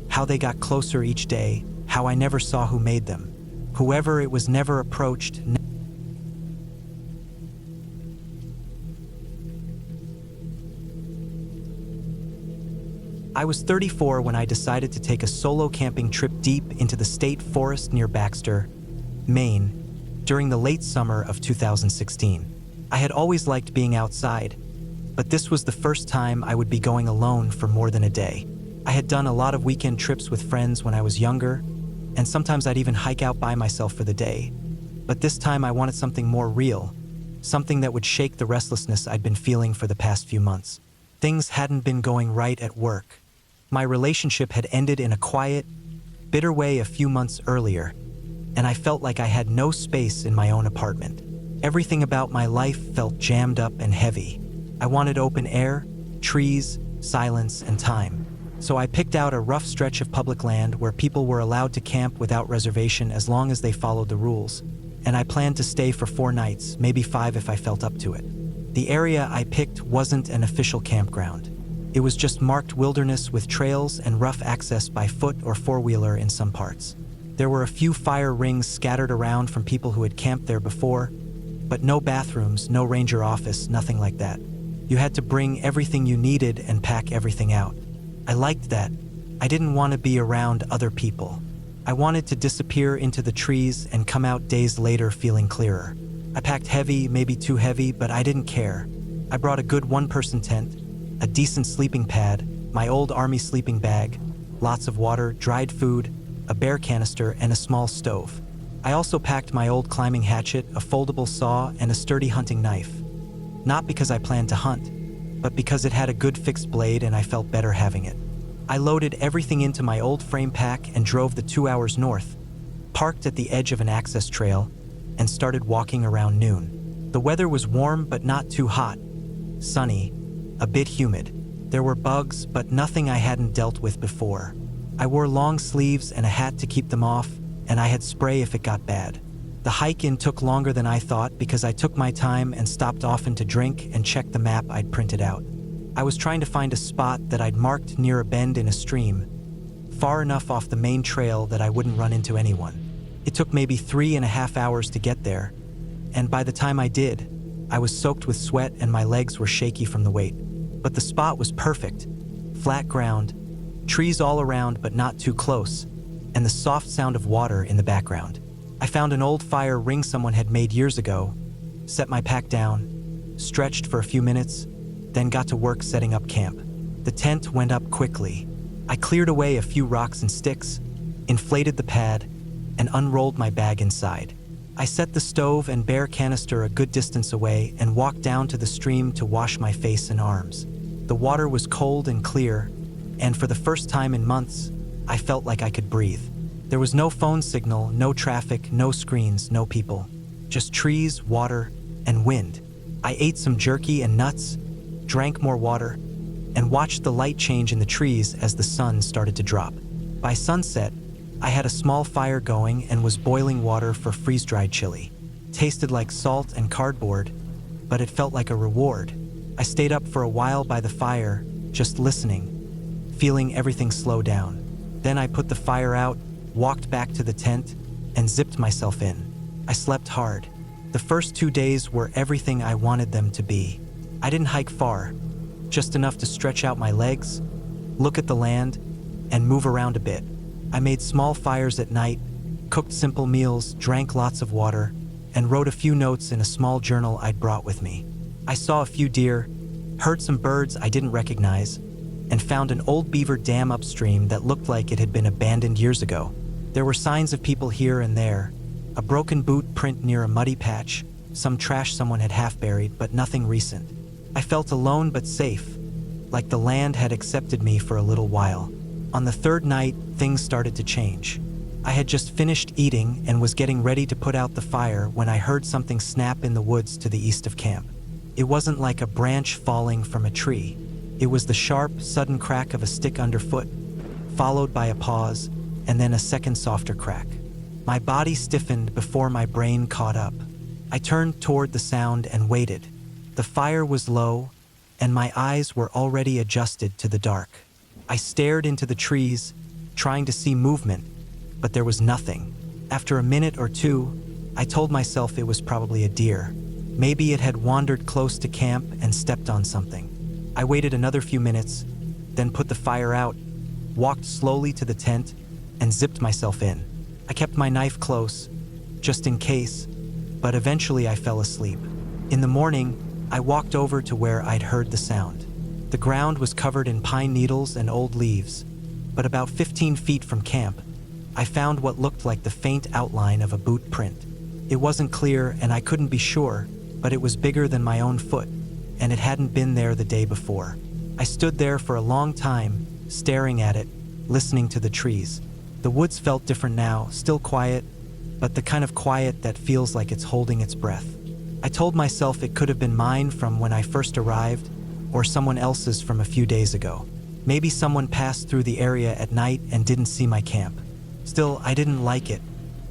How they got closer each day, how I never saw who made them. Whoever it was never approached. I was 34 when I decided to take a solo camping trip deep into the state forest near Baxter, Maine, during the late summer of 2016. I had always liked being outside, but this was the first time I would be going alone for more than a day. I had done a lot of weekend trips with friends when I was younger, and sometimes I'd even hike out by myself for the day. But this time I wanted something more real, something that would shake the restlessness I'd been feeling for the past few months. Things hadn't been going right at work. My relationship had ended in a quiet, bitter way a few months earlier, and I felt like I had no space in my own apartment. Everything about my life felt jammed up and heavy. I wanted open air, trees, silence, and time. So I picked out a rough stretch of public land where people were allowed to camp without reservation as long as they followed the rules. And I planned to stay for 4 nights, maybe 5 if I felt up to it. The area I picked wasn't an official campground. It was just marked wilderness with trails and rough access by foot or four-wheeler in some parts. There were a few fire rings scattered around from people who had camped there before, but no bathrooms, no ranger office, nothing like that. You had to bring everything you needed and pack everything out. I liked that. I didn't want to be around other people. I wanted to disappear into the trees and come out days later feeling clearer. I packed heavy, maybe too heavy, but I didn't care. I brought a good one-person tent, a decent sleeping pad, my old army sleeping bag, lots of water, dried food, a bear canister, and a small stove. I also packed my old climbing hatchet, a foldable saw, and a sturdy hunting knife. Not because I planned to hunt, but because it had a good fixed blade and I felt better having it. I loaded everything into my old frame pack and drove the 2 hours north, parked at the edge of an access trail, and started walking around noon. The weather was warm but not too hot, sunny, a bit humid. There were bugs, but nothing I hadn't dealt with before. I wore long sleeves and a hat to keep them off, and I had spray if it got bad. The hike-in took longer than I thought because I took my time and stopped often to drink and check the map I'd printed out. I was trying to find a spot that I'd marked near a bend in a stream, far enough off the main trail that I wouldn't run into anyone. It took maybe 3.5 hours to get there, and by the time I did, I was soaked with sweat and my legs were shaky from the weight. But the spot was perfect. Flat ground, trees all around but not too close, and the soft sound of water in the background. I found an old fire ring someone had made years ago, set my pack down, stretched for a few minutes, then got to work setting up camp. The tent went up quickly. I cleared away a few rocks and sticks, inflated the pad, and unrolled my bag inside. I set the stove and bare canister a good distance away and walked down to the stream to wash my face and arms. The water was cold and clear, and for the first time in months, I felt like I could breathe. There was no phone signal, no traffic, no screens, no people. Just trees, water, and wind. I ate some jerky and nuts, drank more water, and watched the light change in the trees as the sun started to drop. By sunset, I had a small fire going and was boiling water for freeze-dried chili. Tasted like salt and cardboard, but it felt like a reward. I stayed up for a while by the fire, just listening, feeling everything slow down. Then I put the fire out, walked back to the tent, and zipped myself in. I slept hard. The first 2 days were everything I wanted them to be. I didn't hike far, just enough to stretch out my legs, look at the land, and move around a bit. I made small fires at night, cooked simple meals, drank lots of water, and wrote a few notes in a small journal I'd brought with me. I saw a few deer, heard some birds I didn't recognize, and found an old beaver dam upstream that looked like it had been abandoned years ago. There were signs of people here and there, a broken boot print near a muddy patch, some trash someone had half buried, but nothing recent. I felt alone but safe, like the land had accepted me for a little while. On the third night, things started to change. I had just finished eating and was getting ready to put out the fire when I heard something snap in the woods to the east of camp. It wasn't like a branch falling from a tree. It was the sharp, sudden crack of a stick underfoot, followed by a pause, and then a second softer crack. My body stiffened before my brain caught up. I turned toward the sound and waited. The fire was low, and my eyes were already adjusted to the dark. I stared into the trees, trying to see movement, but there was nothing. After a minute or two, I told myself it was probably a deer. Maybe it had wandered close to camp and stepped on something. I waited another few minutes, then put the fire out, walked slowly to the tent, and zipped myself in. I kept my knife close, just in case, but eventually I fell asleep. In the morning, I walked over to where I'd heard the sound. The ground was covered in pine needles and old leaves, but about 15 feet from camp, I found what looked like the faint outline of a boot print. It wasn't clear and I couldn't be sure, but it was bigger than my own foot, and it hadn't been there the day before. I stood there for a long time, staring at it, listening to the trees. The woods felt different now, still quiet, but the kind of quiet that feels like it's holding its breath. I told myself it could have been mine from when I first arrived, or someone else's from a few days ago. Maybe someone passed through the area at night and didn't see my camp. Still, I didn't like it.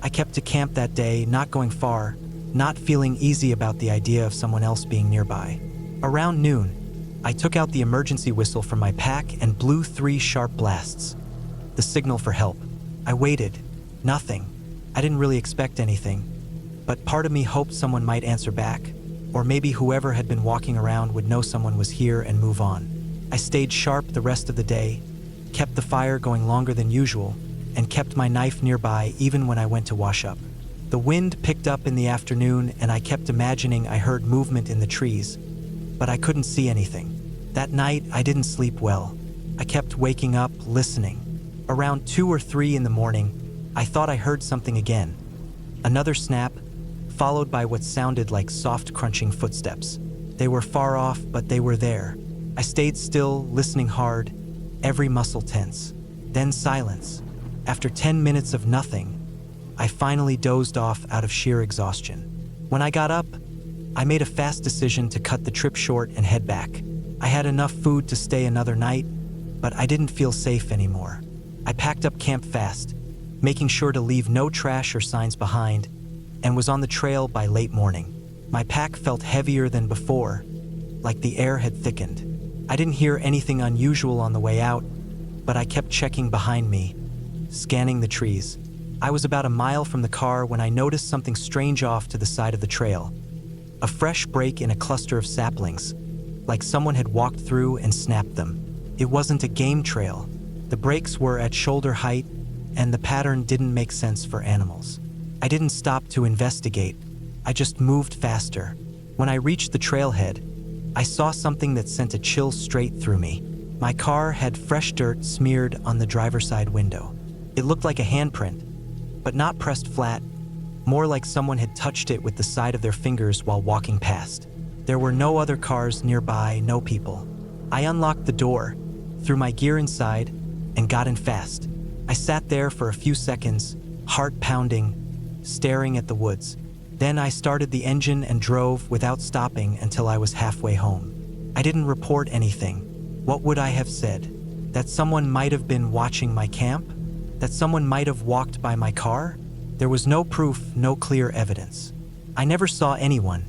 I kept to camp that day, not going far, not feeling easy about the idea of someone else being nearby. Around noon, I took out the emergency whistle from my pack and blew 3 sharp blasts. The signal for help. I waited. Nothing. I didn't really expect anything, but part of me hoped someone might answer back, or maybe whoever had been walking around would know someone was here and move on. I stayed sharp the rest of the day, kept the fire going longer than usual, and kept my knife nearby even when I went to wash up. The wind picked up in the afternoon and I kept imagining I heard movement in the trees, but I couldn't see anything. That night, I didn't sleep well. I kept waking up, listening. Around 2 or 3 in the morning, I thought I heard something again. Another snap, followed by what sounded like soft crunching footsteps. They were far off, but they were there. I stayed still, listening hard, every muscle tense. Then silence. After 10 minutes of nothing, I finally dozed off out of sheer exhaustion. When I got up, I made a fast decision to cut the trip short and head back. I had enough food to stay another night, but I didn't feel safe anymore. I packed up camp fast, making sure to leave no trash or signs behind, and was on the trail by late morning. My pack felt heavier than before, like the air had thickened. I didn't hear anything unusual on the way out, but I kept checking behind me, scanning the trees. I was about a mile from the car when I noticed something strange off to the side of the trail. A fresh break in a cluster of saplings, like someone had walked through and snapped them. It wasn't a game trail. The breaks were at shoulder height, and the pattern didn't make sense for animals. I didn't stop to investigate. I just moved faster. When I reached the trailhead, I saw something that sent a chill straight through me. My car had fresh dirt smeared on the driver's side window. It looked like a handprint, but not pressed flat, more like someone had touched it with the side of their fingers while walking past. There were no other cars nearby, no people. I unlocked the door, threw my gear inside, and got in fast. I sat there for a few seconds, heart pounding, staring at the woods. Then I started the engine and drove without stopping until I was halfway home. I didn't report anything. What would I have said? That someone might have been watching my camp? That someone might have walked by my car? There was no proof, no clear evidence. I never saw anyone,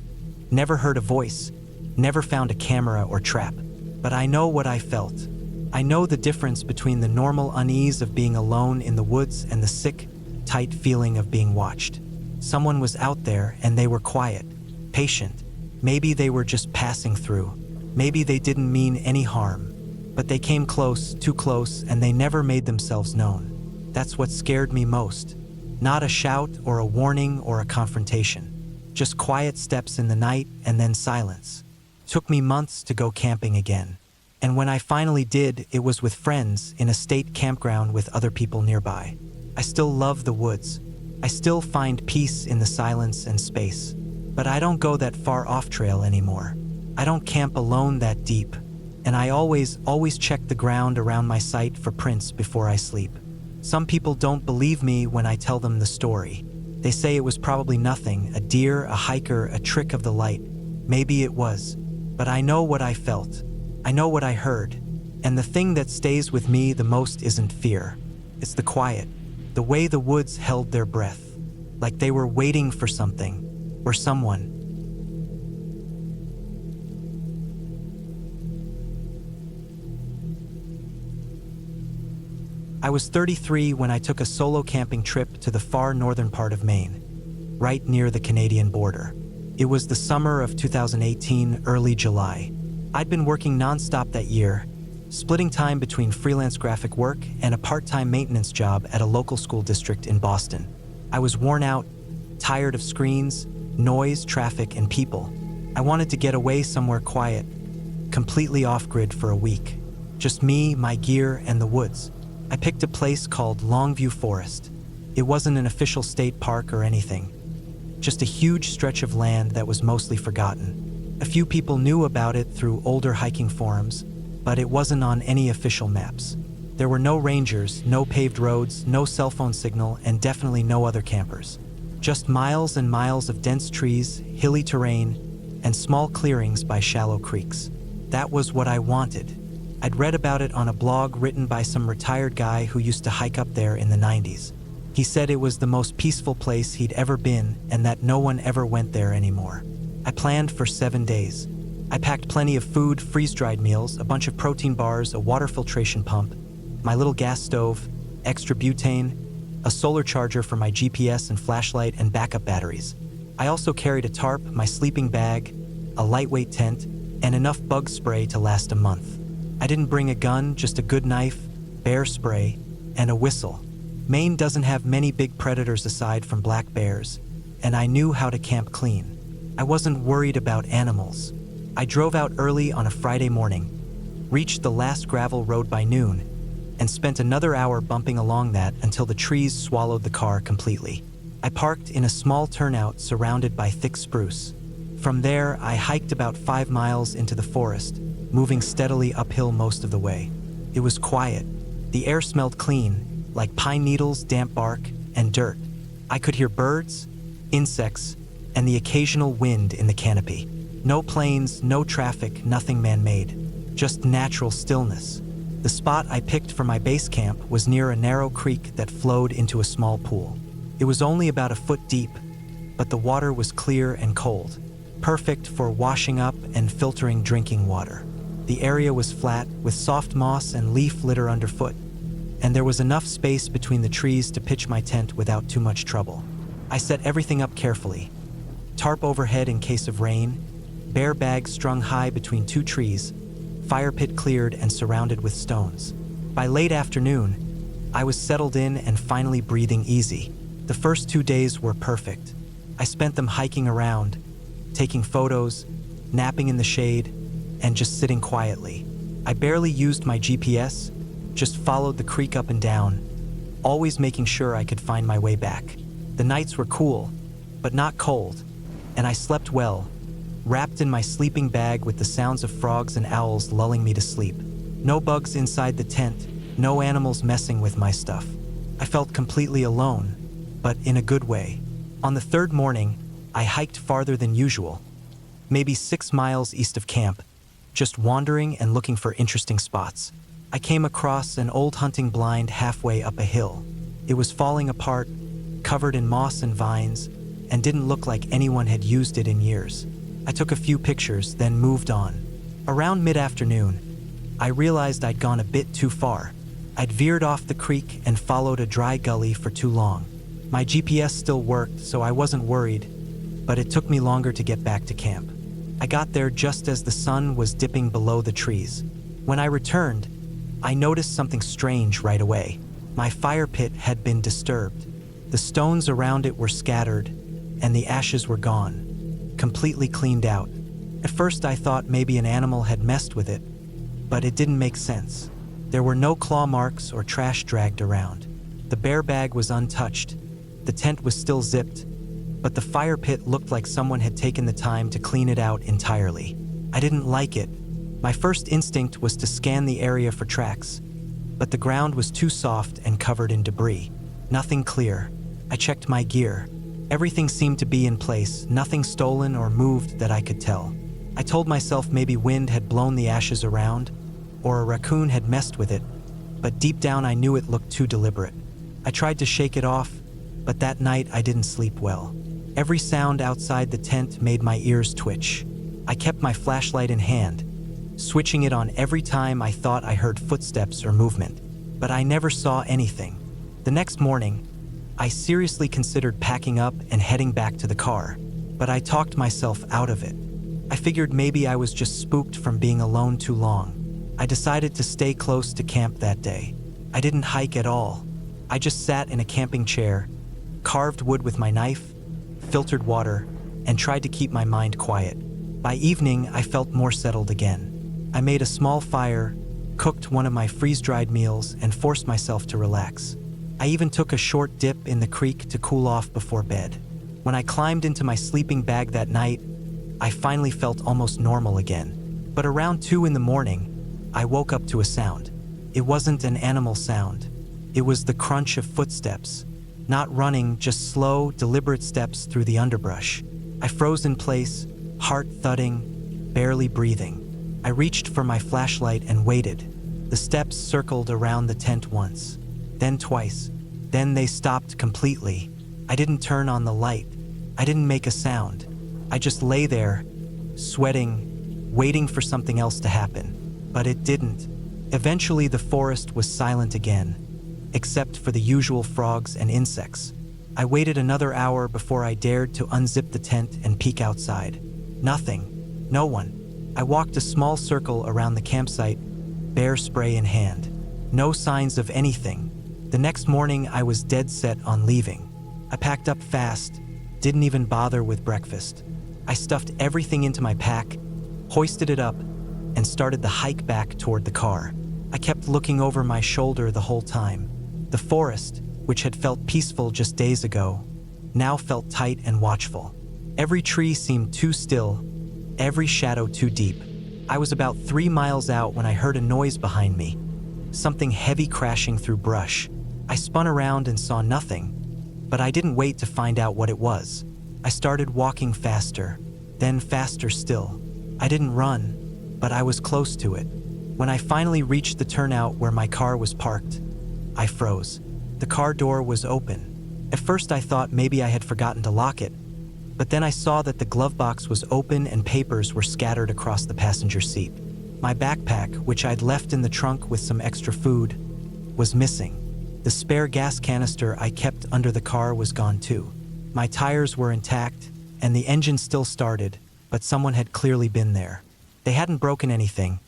never heard a voice, never found a camera or trap. But I know what I felt. I know the difference between the normal unease of being alone in the woods and the sick, tight feeling of being watched. Someone was out there and they were quiet, patient. Maybe they were just passing through. Maybe they didn't mean any harm. But they came close, too close, and they never made themselves known. That's what scared me most. Not a shout or a warning or a confrontation. Just quiet steps in the night and then silence. Took me months to go camping again. And when I finally did, it was with friends in a state campground with other people nearby. I still love the woods. I still find peace in the silence and space. But I don't go that far off trail anymore. I don't camp alone that deep. And I always check the ground around my site for prints before I sleep. Some people don't believe me when I tell them the story. They say it was probably nothing, a deer, a hiker, a trick of the light. Maybe it was. But I know what I felt. I know what I heard. And the thing that stays with me the most isn't fear. It's the quiet. The way the woods held their breath. Like they were waiting for something. Or someone. I was 33 when I took a solo camping trip to the far northern part of Maine, right near the Canadian border. It was the summer of 2018, early July. I'd been working nonstop that year, splitting time between freelance graphic work and a part-time maintenance job at a local school district in Boston. I was worn out, tired of screens, noise, traffic, and people. I wanted to get away somewhere quiet, completely off-grid for a week. Just me, my gear, and the woods. I picked a place called Longview Forest. It wasn't an official state park or anything. Just a huge stretch of land that was mostly forgotten. A few people knew about it through older hiking forums, but it wasn't on any official maps. There were no rangers, no paved roads, no cell phone signal, and definitely no other campers. Just miles and miles of dense trees, hilly terrain, and small clearings by shallow creeks. That was what I wanted. I'd read about it on a blog written by some retired guy who used to hike up there in the 90s. He said it was the most peaceful place he'd ever been and that no one ever went there anymore. I planned for 7 days. I packed plenty of food, freeze-dried meals, a bunch of protein bars, a water filtration pump, my little gas stove, extra butane, a solar charger for my GPS and flashlight, and backup batteries. I also carried a tarp, my sleeping bag, a lightweight tent, and enough bug spray to last a month. I didn't bring a gun, just a good knife, bear spray, and a whistle. Maine doesn't have many big predators aside from black bears, and I knew how to camp clean. I wasn't worried about animals. I drove out early on a Friday morning, reached the last gravel road by noon, and spent another hour bumping along that until the trees swallowed the car completely. I parked in a small turnout surrounded by thick spruce. From there, I hiked about 5 miles into the forest, moving steadily uphill most of the way. It was quiet. The air smelled clean, like pine needles, damp bark, and dirt. I could hear birds, insects, and the occasional wind in the canopy. No planes, no traffic, nothing man-made, just natural stillness. The spot I picked for my base camp was near a narrow creek that flowed into a small pool. It was only about a foot deep, but the water was clear and cold, perfect for washing up and filtering drinking water. The area was flat, with soft moss and leaf litter underfoot, and there was enough space between the trees to pitch my tent without too much trouble. I set everything up carefully. Tarp overhead in case of rain, bear bag strung high between two trees, fire pit cleared and surrounded with stones. By late afternoon, I was settled in and finally breathing easy. The first 2 days were perfect. I spent them hiking around, taking photos, napping in the shade, and just sitting quietly. I barely used my GPS, just followed the creek up and down, always making sure I could find my way back. The nights were cool, but not cold, and I slept well, wrapped in my sleeping bag with the sounds of frogs and owls lulling me to sleep. No bugs inside the tent, no animals messing with my stuff. I felt completely alone, but in a good way. On the third morning, I hiked farther than usual, maybe 6 miles east of camp, just wandering and looking for interesting spots. I came across an old hunting blind halfway up a hill. It was falling apart, covered in moss and vines, and didn't look like anyone had used it in years. I took a few pictures, then moved on. Around mid-afternoon, I realized I'd gone a bit too far. I'd veered off the creek and followed a dry gully for too long. My GPS still worked, so I wasn't worried, but it took me longer to get back to camp. I got there just as the sun was dipping below the trees. When I returned, I noticed something strange right away. My fire pit had been disturbed. The stones around it were scattered, and the ashes were gone, completely cleaned out. At first I thought maybe an animal had messed with it, but it didn't make sense. There were no claw marks or trash dragged around. The bear bag was untouched. The tent was still zipped, but the fire pit looked like someone had taken the time to clean it out entirely. I didn't like it. My first instinct was to scan the area for tracks, but the ground was too soft and covered in debris. Nothing clear. I checked my gear. Everything seemed to be in place, nothing stolen or moved that I could tell. I told myself maybe wind had blown the ashes around, or a raccoon had messed with it, but deep down I knew it looked too deliberate. I tried to shake it off, but that night I didn't sleep well. Every sound outside the tent made my ears twitch. I kept my flashlight in hand, switching it on every time I thought I heard footsteps or movement, but I never saw anything. The next morning, I seriously considered packing up and heading back to the car, but I talked myself out of it. I figured maybe I was just spooked from being alone too long. I decided to stay close to camp that day. I didn't hike at all. I just sat in a camping chair, carved wood with my knife, filtered water, and tried to keep my mind quiet. By evening, I felt more settled again. I made a small fire, cooked one of my freeze-dried meals, and forced myself to relax. I even took a short dip in the creek to cool off before bed. When I climbed into my sleeping bag that night, I finally felt almost normal again. But around 2 in the morning, I woke up to a sound. It wasn't an animal sound. It was the crunch of footsteps. Not running, just slow, deliberate steps through the underbrush. I froze in place, heart thudding, barely breathing. I reached for my flashlight and waited. The steps circled around the tent once, then twice. Then they stopped completely. I didn't turn on the light. I didn't make a sound. I just lay there, sweating, waiting for something else to happen. But it didn't. Eventually, the forest was silent again, except for the usual frogs and insects. I waited another hour before I dared to unzip the tent and peek outside. Nothing. No one. I walked a small circle around the campsite, bear spray in hand. No signs of anything. The next morning, I was dead set on leaving. I packed up fast, didn't even bother with breakfast. I stuffed everything into my pack, hoisted it up, and started the hike back toward the car. I kept looking over my shoulder the whole time. The forest, which had felt peaceful just days ago, now felt tight and watchful. Every tree seemed too still, every shadow too deep. I was about 3 miles out when I heard a noise behind me, something heavy crashing through brush. I spun around and saw nothing, But I didn't wait to find out what it was. I started walking faster, then faster still. I didn't run, but I was close to it. When I finally reached the turnout where my car was parked, I froze. The car door was open. At first I thought maybe I had forgotten to lock it, but then I saw that the glove box was open and papers were scattered across the passenger seat. My backpack, which I'd left in the trunk with some extra food, was missing. The spare gas canister I kept under the car was gone too. My tires were intact, and the engine still started, but someone had clearly been there. They hadn't broken anything,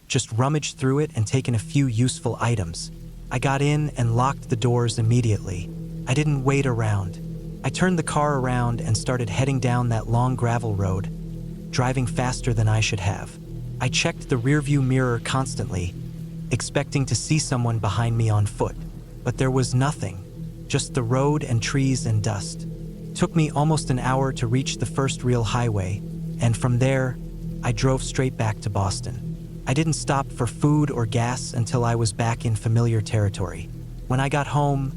just rummaged through it and taken a few useful items. I got in and locked the doors immediately. I didn't wait around. I turned the car around and started heading down that long gravel road, driving faster than I should have. I checked the rearview mirror constantly, expecting to see someone behind me on foot, but there was nothing, just the road and trees and dust. It took me almost an hour to reach the first real highway, and from there, I drove straight back to Boston. I didn't stop for food or gas until I was back in familiar territory. When I got home,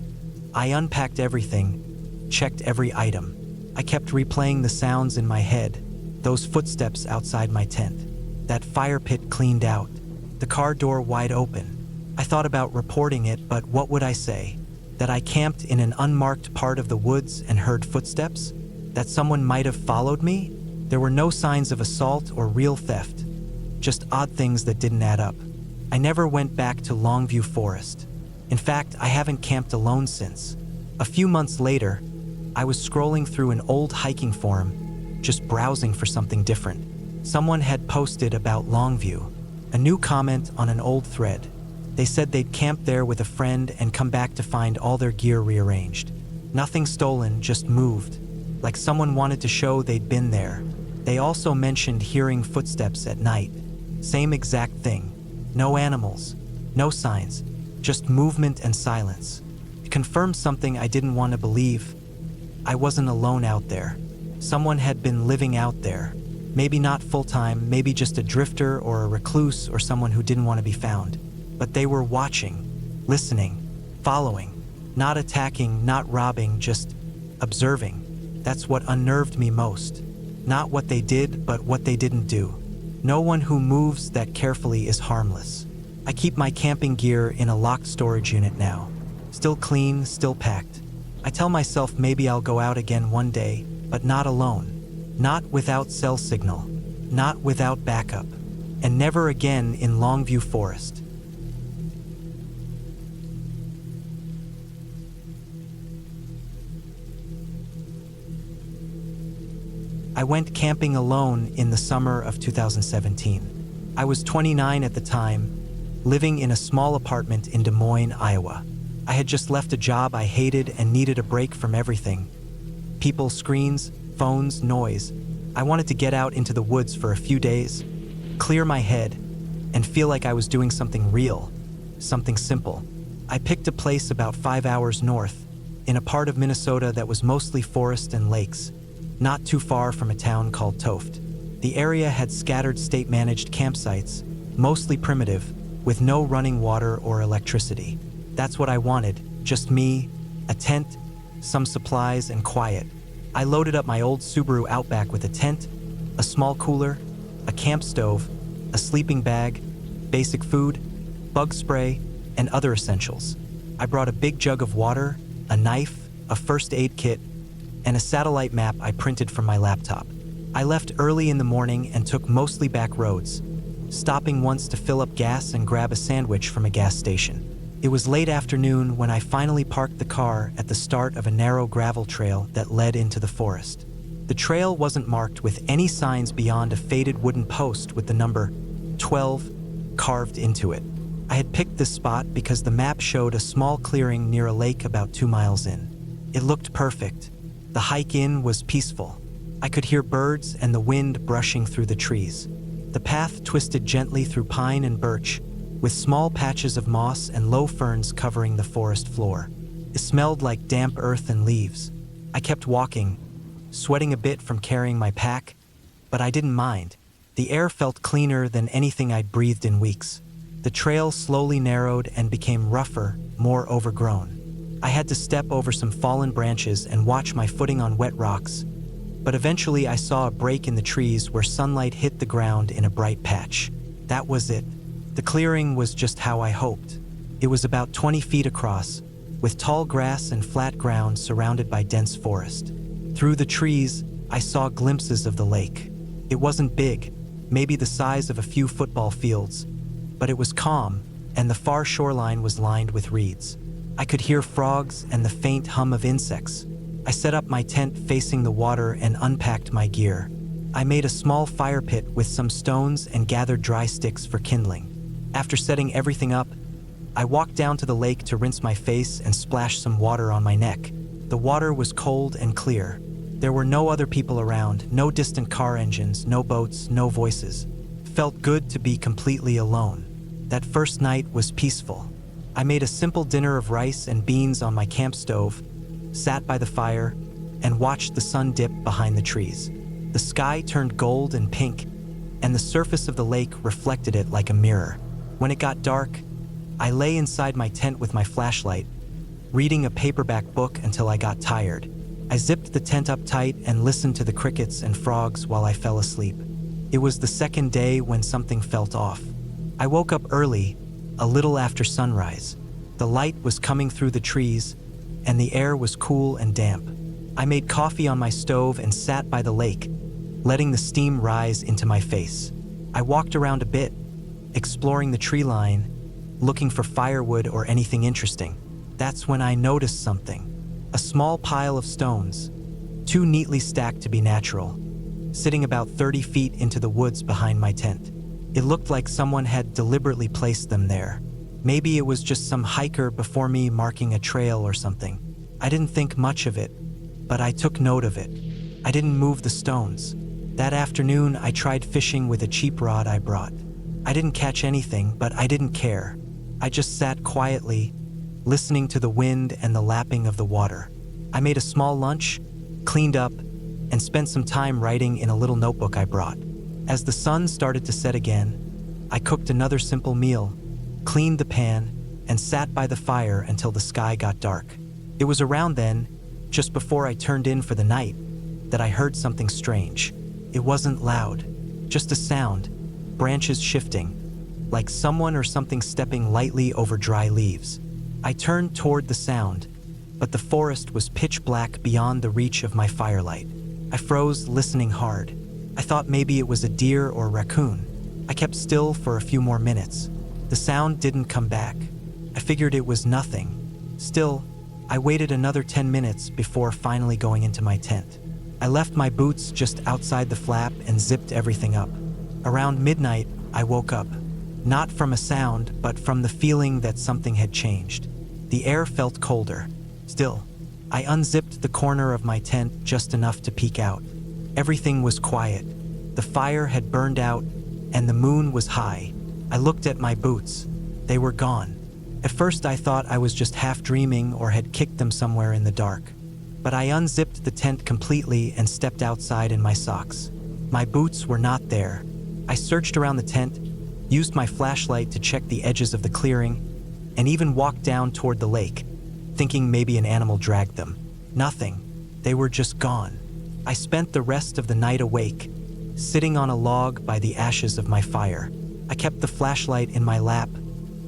I unpacked everything, checked every item. I kept replaying the sounds in my head, those footsteps outside my tent, that fire pit cleaned out, the car door wide open. I thought about reporting it, but what would I say? That I camped in an unmarked part of the woods and heard footsteps? That someone might have followed me? There were no signs of assault or real theft, just odd things that didn't add up. I never went back to Longview Forest. In fact, I haven't camped alone since. A few months later, I was scrolling through an old hiking forum, just browsing for something different. Someone had posted about Longview, a new comment on an old thread. They said they'd camped there with a friend and come back to find all their gear rearranged. Nothing stolen, just moved, like someone wanted to show they'd been there. They also mentioned hearing footsteps at night. Same exact thing. No animals, no signs, just movement and silence. It confirmed something I didn't want to believe. I wasn't alone out there. Someone had been living out there. Maybe not full-time, maybe just a drifter or a recluse or someone who didn't want to be found. But they were watching, listening, following, not attacking, not robbing, just observing. That's what unnerved me most. Not what they did, but what they didn't do. No one who moves that carefully is harmless. I keep my camping gear in a locked storage unit now. Still clean, still packed. I tell myself maybe I'll go out again one day, but not alone. Not without cell signal. Not without backup. And never again in Longview Forest. I went camping alone in the summer of 2017. I was 29 at the time, living in a small apartment in Des Moines, Iowa. I had just left a job I hated and needed a break from everything. People, screens, phones, noise. I wanted to get out into the woods for a few days, clear my head, and feel like I was doing something real, something simple. I picked a place about 5 hours north, in a part of Minnesota that was mostly forest and lakes, not too far from a town called Toft. The area had scattered state-managed campsites, mostly primitive, with no running water or electricity. That's what I wanted, just me, a tent, some supplies, and quiet. I loaded up my old Subaru Outback with a tent, a small cooler, a camp stove, a sleeping bag, basic food, bug spray, and other essentials. I brought a big jug of water, a knife, a first aid kit, and a satellite map I printed from my laptop. I left early in the morning and took mostly back roads, stopping once to fill up gas and grab a sandwich from a gas station. It was late afternoon when I finally parked the car at the start of a narrow gravel trail that led into the forest. The trail wasn't marked with any signs beyond a faded wooden post with the number 12 carved into it. I had picked this spot because the map showed a small clearing near a lake about 2 miles in. It looked perfect. The hike in was peaceful. I could hear birds and the wind brushing through the trees. The path twisted gently through pine and birch, with small patches of moss and low ferns covering the forest floor. It smelled like damp earth and leaves. I kept walking, sweating a bit from carrying my pack, but I didn't mind. The air felt cleaner than anything I'd breathed in weeks. The trail slowly narrowed and became rougher, more overgrown. I had to step over some fallen branches and watch my footing on wet rocks, but eventually I saw a break in the trees where sunlight hit the ground in a bright patch. That was it. The clearing was just how I hoped. It was about 20 feet across, with tall grass and flat ground surrounded by dense forest. Through the trees, I saw glimpses of the lake. It wasn't big, maybe the size of a few football fields, but it was calm, and the far shoreline was lined with reeds. I could hear frogs and the faint hum of insects. I set up my tent facing the water and unpacked my gear. I made a small fire pit with some stones and gathered dry sticks for kindling. After setting everything up, I walked down to the lake to rinse my face and splash some water on my neck. The water was cold and clear. There were no other people around, no distant car engines, no boats, no voices. It felt good to be completely alone. That first night was peaceful. I made a simple dinner of rice and beans on my camp stove, sat by the fire, and watched the sun dip behind the trees. The sky turned gold and pink, and the surface of the lake reflected it like a mirror. When it got dark, I lay inside my tent with my flashlight, reading a paperback book until I got tired. I zipped the tent up tight and listened to the crickets and frogs while I fell asleep. It was the second day when something felt off. I woke up early, a little after sunrise. The light was coming through the trees, and the air was cool and damp. I made coffee on my stove and sat by the lake, letting the steam rise into my face. I walked around a bit, exploring the tree line, looking for firewood or anything interesting. That's when I noticed something. A small pile of stones, too neatly stacked to be natural, sitting about 30 feet into the woods behind my tent. It looked like someone had deliberately placed them there. Maybe it was just some hiker before me marking a trail or something. I didn't think much of it, but I took note of it. I didn't move the stones. That afternoon, I tried fishing with a cheap rod I brought. I didn't catch anything, but I didn't care. I just sat quietly, listening to the wind and the lapping of the water. I made a small lunch, cleaned up, and spent some time writing in a little notebook I brought. As the sun started to set again, I cooked another simple meal, cleaned the pan, and sat by the fire until the sky got dark. It was around then, just before I turned in for the night, that I heard something strange. It wasn't loud, just a sound, branches shifting, like someone or something stepping lightly over dry leaves. I turned toward the sound, but the forest was pitch black beyond the reach of my firelight. I froze, listening hard. I thought maybe it was a deer or raccoon. I kept still for a few more minutes. The sound didn't come back. I figured it was nothing. Still, I waited another 10 minutes before finally going into my tent. I left my boots just outside the flap and zipped everything up. Around midnight, I woke up. Not from a sound, but from the feeling that something had changed. The air felt colder. Still, I unzipped the corner of my tent just enough to peek out. Everything was quiet. The fire had burned out, and the moon was high. I looked at my boots. They were gone. At first I thought I was just half dreaming or had kicked them somewhere in the dark. But I unzipped the tent completely and stepped outside in my socks. My boots were not there. I searched around the tent, used my flashlight to check the edges of the clearing, and even walked down toward the lake, thinking maybe an animal dragged them. Nothing. They were just gone. I spent the rest of the night awake, sitting on a log by the ashes of my fire. I kept the flashlight in my lap,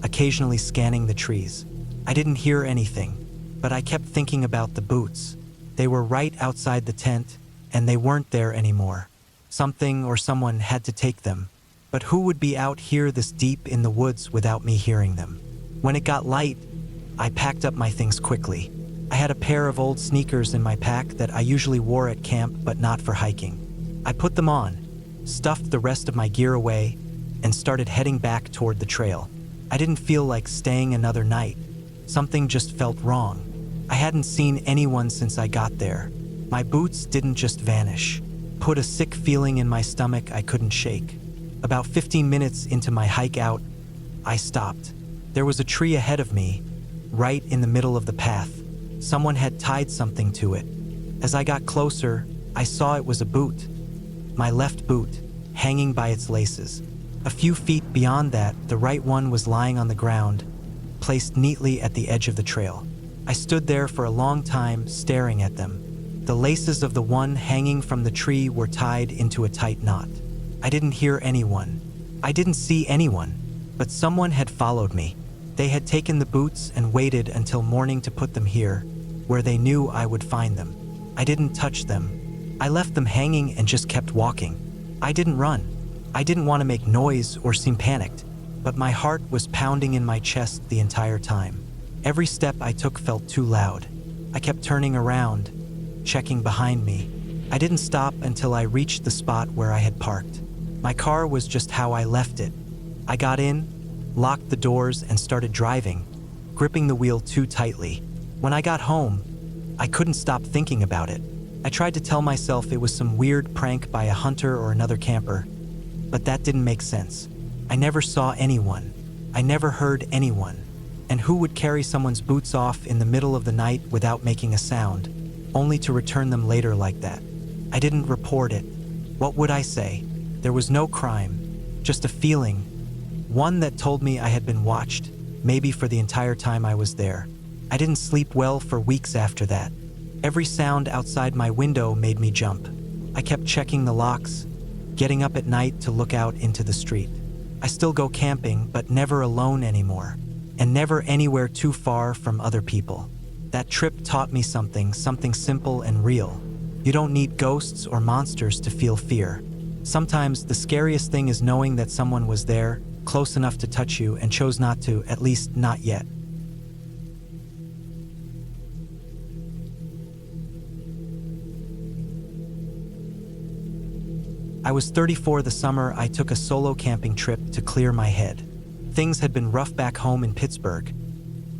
occasionally scanning the trees. I didn't hear anything, but I kept thinking about the boots. They were right outside the tent, and they weren't there anymore. Something or someone had to take them. But who would be out here this deep in the woods without me hearing them? When it got light, I packed up my things quickly. I had a pair of old sneakers in my pack that I usually wore at camp but not for hiking. I put them on, stuffed the rest of my gear away, and started heading back toward the trail. I didn't feel like staying another night. Something just felt wrong. I hadn't seen anyone since I got there. My boots didn't just vanish. Put a sick feeling in my stomach I couldn't shake. About 15 minutes into my hike out, I stopped. There was a tree ahead of me, right in the middle of the path. Someone had tied something to it. As I got closer, I saw it was a boot. My left boot, hanging by its laces. A few feet beyond that, the right one was lying on the ground, placed neatly at the edge of the trail. I stood there for a long time, staring at them. The laces of the one hanging from the tree were tied into a tight knot. I didn't hear anyone. I didn't see anyone, but someone had followed me. They had taken the boots and waited until morning to put them here, where they knew I would find them. I didn't touch them. I left them hanging and just kept walking. I didn't run. I didn't want to make noise or seem panicked, but my heart was pounding in my chest the entire time. Every step I took felt too loud. I kept turning around, checking behind me. I didn't stop until I reached the spot where I had parked. My car was just how I left it. I got in, locked the doors, and started driving, gripping the wheel too tightly. When I got home, I couldn't stop thinking about it. I tried to tell myself it was some weird prank by a hunter or another camper, but that didn't make sense. I never saw anyone. I never heard anyone. And who would carry someone's boots off in the middle of the night without making a sound, only to return them later like that? I didn't report it. What would I say? There was no crime, just a feeling, one that told me I had been watched, maybe for the entire time I was there. I didn't sleep well for weeks after that. Every sound outside my window made me jump. I kept checking the locks, getting up at night to look out into the street. I still go camping, but never alone anymore, and never anywhere too far from other people. That trip taught me something simple and real. You don't need ghosts or monsters to feel fear. Sometimes the scariest thing is knowing that someone was there, close enough to touch you, and chose not to, at least not yet. I was 34 the summer I took a solo camping trip to clear my head. Things had been rough back home in Pittsburgh.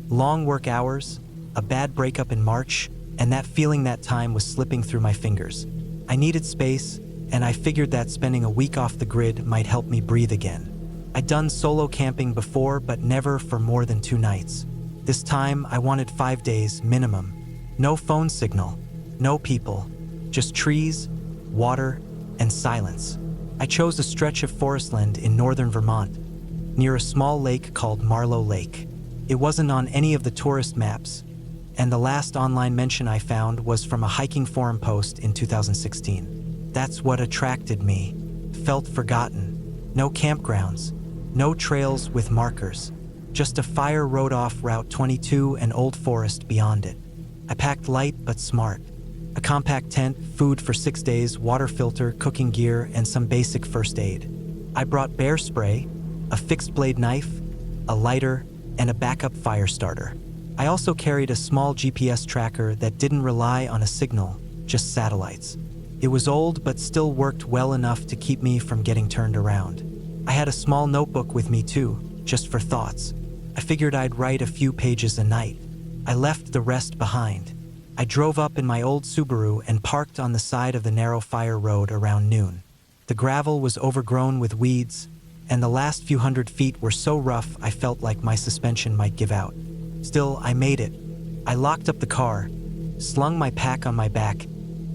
Long work hours, a bad breakup in March, and that feeling that time was slipping through my fingers. I needed space, and I figured that spending a week off the grid might help me breathe again. I'd done solo camping before, but never for more than 2 nights. This time, I wanted 5 days minimum. No phone signal, no people, just trees, water, and silence. I chose a stretch of forestland in northern Vermont, near a small lake called Marlow Lake. It wasn't on any of the tourist maps, and the last online mention I found was from a hiking forum post in 2016. That's what attracted me. Felt forgotten. No campgrounds, no trails with markers, just a fire road off Route 22 and old forest beyond it. I packed light but smart. A compact tent, food for 6 days, water filter, cooking gear, and some basic first aid. I brought bear spray, a fixed blade knife, a lighter, and a backup fire starter. I also carried a small GPS tracker that didn't rely on a signal, just satellites. It was old but still worked well enough to keep me from getting turned around. I had a small notebook with me too, just for thoughts. I figured I'd write a few pages a night. I left the rest behind. I drove up in my old Subaru and parked on the side of the narrow fire road around noon. The gravel was overgrown with weeds, and the last few hundred feet were so rough I felt like my suspension might give out. Still, I made it. I locked up the car, slung my pack on my back,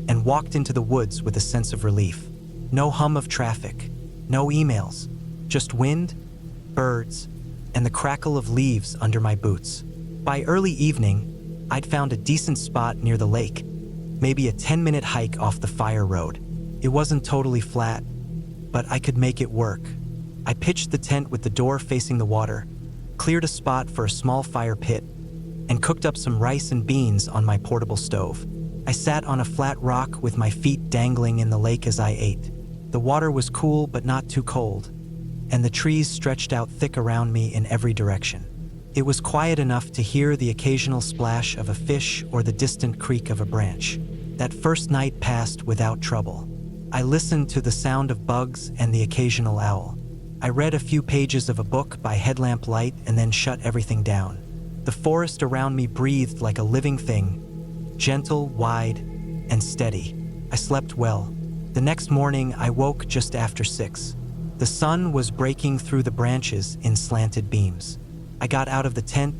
and walked into the woods with a sense of relief. No hum of traffic, no emails, just wind, birds, and the crackle of leaves under my boots. By early evening, I'd found a decent spot near the lake, maybe a 10-minute hike off the fire road. It wasn't totally flat, but I could make it work. I pitched the tent with the door facing the water, cleared a spot for a small fire pit, and cooked up some rice and beans on my portable stove. I sat on a flat rock with my feet dangling in the lake as I ate. The water was cool but not too cold, and the trees stretched out thick around me in every direction. It was quiet enough to hear the occasional splash of a fish or the distant creak of a branch. That first night passed without trouble. I listened to the sound of bugs and the occasional owl. I read a few pages of a book by headlamp light and then shut everything down. The forest around me breathed like a living thing, gentle, wide, and steady. I slept well. The next morning, I woke just after 6. The sun was breaking through the branches in slanted beams. I got out of the tent,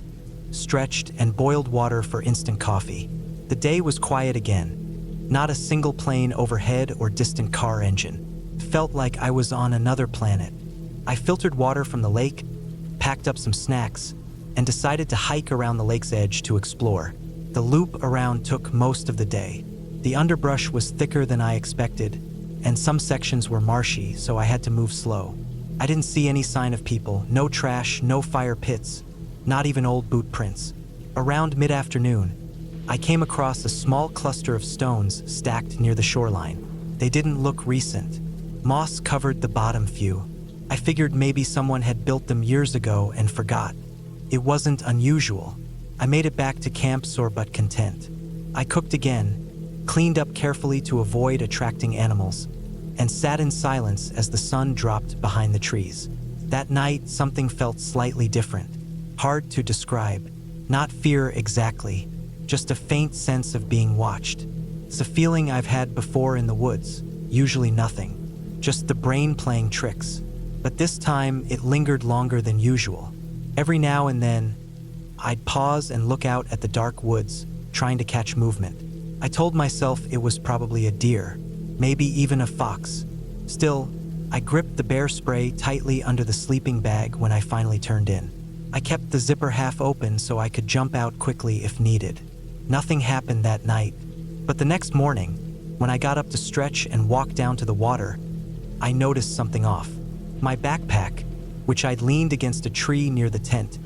stretched, and boiled water for instant coffee. The day was quiet again. Not a single plane overhead or distant car engine. Felt like I was on another planet. I filtered water from the lake, packed up some snacks, and decided to hike around the lake's edge to explore. The loop around took most of the day. The underbrush was thicker than I expected, and some sections were marshy, so I had to move slow. I didn't see any sign of people, no trash, no fire pits, not even old boot prints. Around mid-afternoon, I came across a small cluster of stones stacked near the shoreline. They didn't look recent. Moss covered the bottom few. I figured maybe someone had built them years ago and forgot. It wasn't unusual. I made it back to camp sore but content. I cooked again, cleaned up carefully to avoid attracting animals, and sat in silence as the sun dropped behind the trees. That night, something felt slightly different. Hard to describe. Not fear exactly, just a faint sense of being watched. It's a feeling I've had before in the woods, usually nothing, just the brain playing tricks. But this time, it lingered longer than usual. Every now and then, I'd pause and look out at the dark woods, trying to catch movement. I told myself it was probably a deer, maybe even a fox. Still, I gripped the bear spray tightly under the sleeping bag when I finally turned in. I kept the zipper half open so I could jump out quickly if needed. Nothing happened that night, but the next morning, when I got up to stretch and walk down to the water, I noticed something off. My backpack, which I'd leaned against a tree near the tent,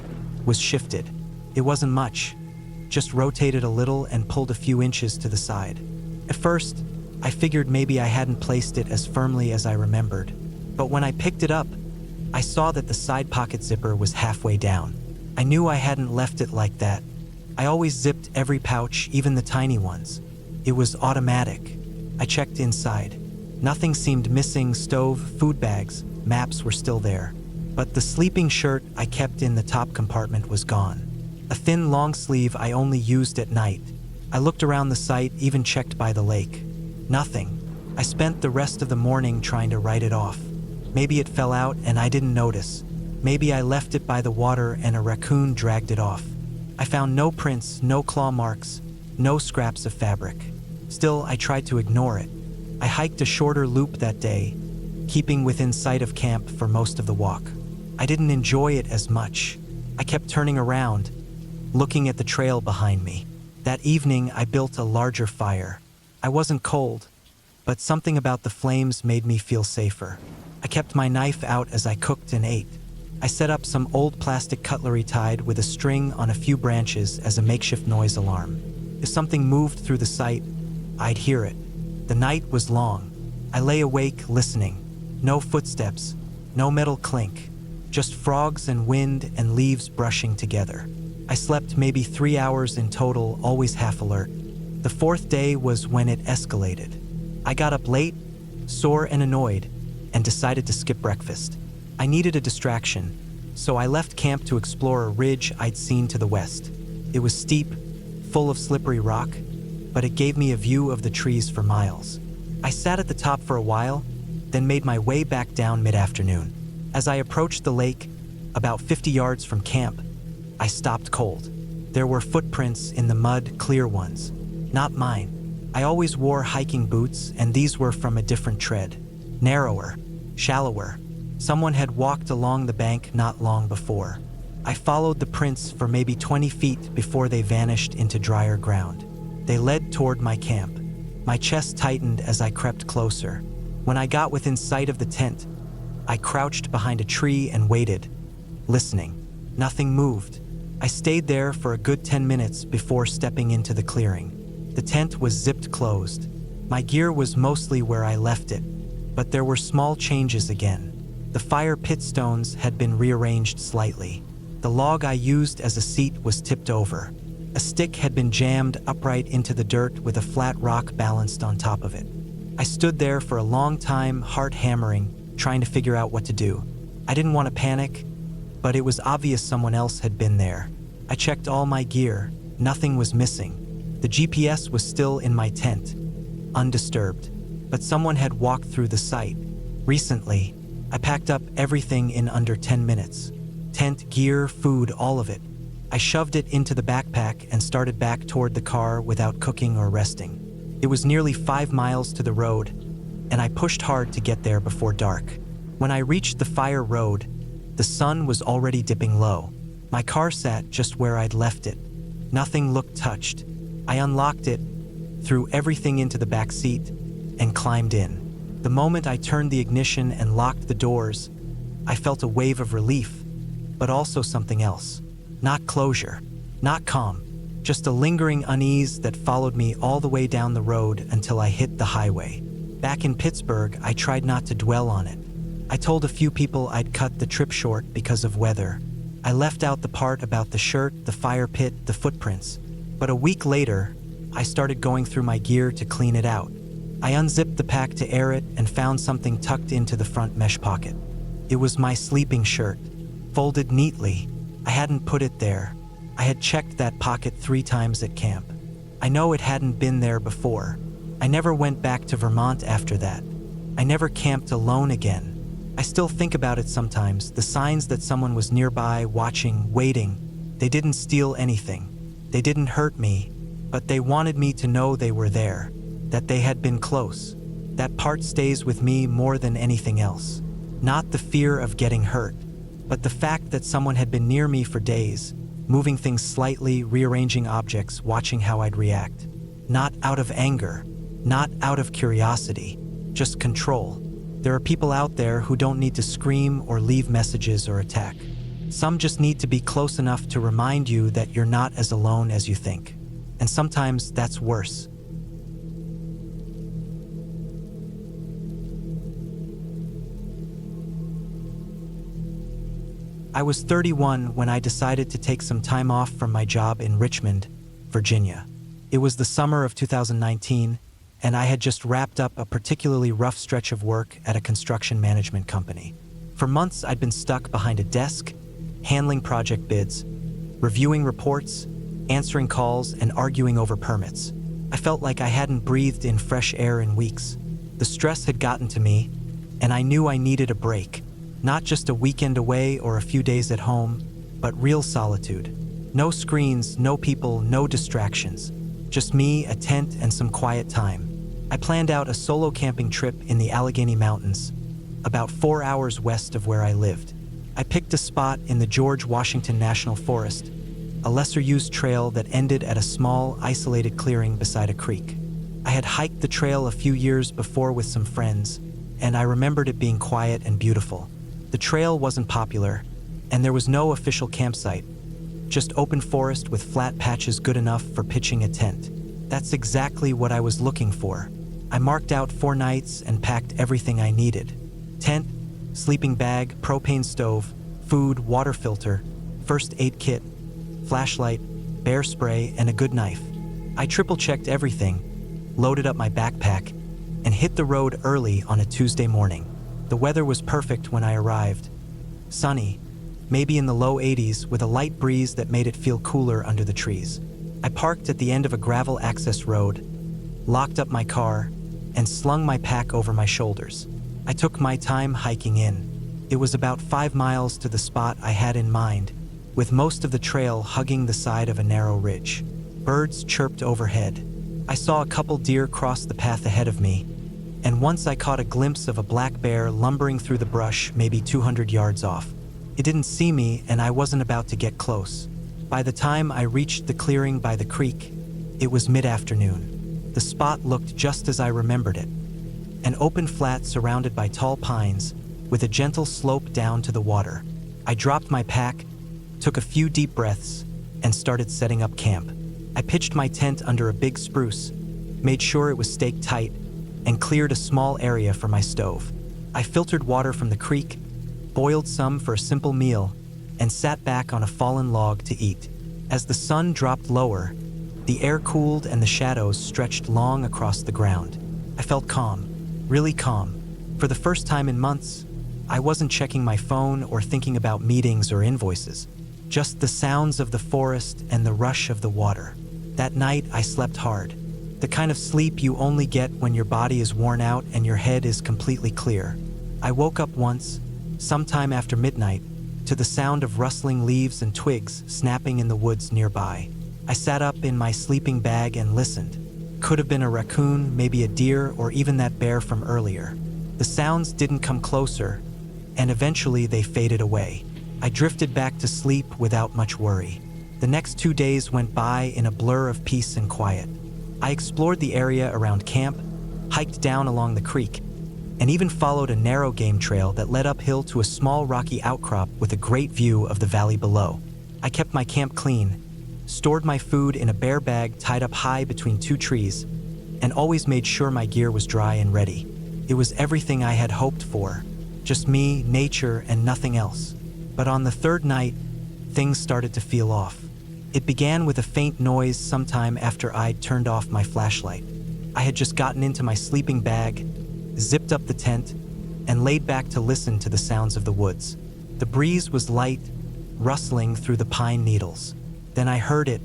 was shifted. It wasn't much, just rotated a little and pulled a few inches to the side. At first, I figured maybe I hadn't placed it as firmly as I remembered, but when I picked it up, I saw that the side pocket zipper was halfway down. I knew I hadn't left it like that. I always zipped every pouch, even the tiny ones. It was automatic. I checked inside. Nothing seemed missing. Stove, food bags, maps were still there. But the sleeping shirt I kept in the top compartment was gone. A thin long sleeve I only used at night. I looked around the site, even checked by the lake. Nothing. I spent the rest of the morning trying to write it off. Maybe it fell out and I didn't notice. Maybe I left it by the water and a raccoon dragged it off. I found no prints, no claw marks, no scraps of fabric. Still, I tried to ignore it. I hiked a shorter loop that day, keeping within sight of camp for most of the walk. I didn't enjoy it as much. I kept turning around, looking at the trail behind me. That evening, I built a larger fire. I wasn't cold, but something about the flames made me feel safer. I kept my knife out as I cooked and ate. I set up some old plastic cutlery tied with a string on a few branches as a makeshift noise alarm. If something moved through the site, I'd hear it. The night was long. I lay awake, listening. No footsteps, no metal clink, just frogs and wind and leaves brushing together. I slept maybe 3 hours in total, always half alert. The fourth day was when it escalated. I got up late, sore and annoyed, and decided to skip breakfast. I needed a distraction, so I left camp to explore a ridge I'd seen to the west. It was steep, full of slippery rock, but it gave me a view of the trees for miles. I sat at the top for a while, then made my way back down mid-afternoon. As I approached the lake, about 50 yards from camp, I stopped cold. There were footprints in the mud, clear ones. Not mine. I always wore hiking boots, and these were from a different tread. Narrower, shallower. Someone had walked along the bank not long before. I followed the prints for maybe 20 feet before they vanished into drier ground. They led toward my camp. My chest tightened as I crept closer. When I got within sight of the tent, I crouched behind a tree and waited, listening. Nothing moved. I stayed there for a good 10 minutes before stepping into the clearing. The tent was zipped closed. My gear was mostly where I left it, but there were small changes again. The fire pit stones had been rearranged slightly. The log I used as a seat was tipped over. A stick had been jammed upright into the dirt with a flat rock balanced on top of it. I stood there for a long time, heart hammering, trying to figure out what to do. I didn't want to panic, but it was obvious someone else had been there. I checked all my gear. Nothing was missing. The GPS was still in my tent, undisturbed, but someone had walked through the site. Recently, I packed up everything in under 10 minutes. Tent, gear, food, all of it. I shoved it into the backpack and started back toward the car without cooking or resting. It was nearly 5 miles to the road, and I pushed hard to get there before dark. When I reached the fire road, the sun was already dipping low. My car sat just where I'd left it. Nothing looked touched. I unlocked it, threw everything into the back seat, and climbed in. The moment I turned the ignition and locked the doors, I felt a wave of relief, but also something else. Not closure, not calm, just a lingering unease that followed me all the way down the road until I hit the highway. Back in Pittsburgh, I tried not to dwell on it. I told a few people I'd cut the trip short because of weather. I left out the part about the shirt, the fire pit, the footprints. But a week later, I started going through my gear to clean it out. I unzipped the pack to air it and found something tucked into the front mesh pocket. It was my sleeping shirt, folded neatly. I hadn't put it there. I had checked that pocket 3 times at camp. I know it hadn't been there before. I never went back to Vermont after that. I never camped alone again. I still think about it sometimes, the signs that someone was nearby, watching, waiting. They didn't steal anything. They didn't hurt me, but they wanted me to know they were there, that they had been close. That part stays with me more than anything else. Not the fear of getting hurt, but the fact that someone had been near me for days, moving things slightly, rearranging objects, watching how I'd react. Not out of anger, not out of curiosity, just control. There are people out there who don't need to scream or leave messages or attack. Some just need to be close enough to remind you that you're not as alone as you think. And sometimes that's worse. I was 31 when I decided to take some time off from my job in Richmond, Virginia. It was the summer of 2019, and I had just wrapped up a particularly rough stretch of work at a construction management company. For months, I'd been stuck behind a desk, handling project bids, reviewing reports, answering calls, and arguing over permits. I felt like I hadn't breathed in fresh air in weeks. The stress had gotten to me, and I knew I needed a break. Not just a weekend away or a few days at home, but real solitude. No screens, no people, no distractions. Just me, a tent, and some quiet time. I planned out a solo camping trip in the Allegheny Mountains, about 4 hours west of where I lived. I picked a spot in the George Washington National Forest, a lesser-used trail that ended at a small, isolated clearing beside a creek. I had hiked the trail a few years before with some friends, and I remembered it being quiet and beautiful. The trail wasn't popular, and there was no official campsite, just open forest with flat patches good enough for pitching a tent. That's exactly what I was looking for. I marked out 4 nights and packed everything I needed. Tent, sleeping bag, propane stove, food, water filter, first aid kit, flashlight, bear spray, and a good knife. I triple-checked everything, loaded up my backpack, and hit the road early on a Tuesday morning. The weather was perfect when I arrived. Sunny, maybe in the low 80s, with a light breeze that made it feel cooler under the trees. I parked at the end of a gravel access road, locked up my car, and slung my pack over my shoulders. I took my time hiking in. It was about 5 miles to the spot I had in mind, with most of the trail hugging the side of a narrow ridge. Birds chirped overhead. I saw a couple deer cross the path ahead of me, and once I caught a glimpse of a black bear lumbering through the brush maybe 200 yards off. It didn't see me, and I wasn't about to get close. By the time I reached the clearing by the creek, it was mid-afternoon. The spot looked just as I remembered it. An open flat surrounded by tall pines, with a gentle slope down to the water. I dropped my pack, took a few deep breaths, and started setting up camp. I pitched my tent under a big spruce, made sure it was staked tight, and cleared a small area for my stove. I filtered water from the creek, boiled some for a simple meal, and sat back on a fallen log to eat. As the sun dropped lower, the air cooled and the shadows stretched long across the ground. I felt calm, really calm. For the first time in months, I wasn't checking my phone or thinking about meetings or invoices. Just the sounds of the forest and the rush of the water. That night, I slept hard. The kind of sleep you only get when your body is worn out and your head is completely clear. I woke up once, sometime after midnight, to the sound of rustling leaves and twigs snapping in the woods nearby. I sat up in my sleeping bag and listened. Could have been a raccoon, maybe a deer, or even that bear from earlier. The sounds didn't come closer, and eventually they faded away. I drifted back to sleep without much worry. The next 2 days went by in a blur of peace and quiet. I explored the area around camp, hiked down along the creek, and even followed a narrow game trail that led uphill to a small rocky outcrop with a great view of the valley below. I kept my camp clean, stored my food in a bear bag tied up high between 2 trees, and always made sure my gear was dry and ready. It was everything I had hoped for, just me, nature, and nothing else. But on the 3rd night, things started to feel off. It began with a faint noise sometime after I'd turned off my flashlight. I had just gotten into my sleeping bag, zipped up the tent, and laid back to listen to the sounds of the woods. The breeze was light, rustling through the pine needles. Then I heard it,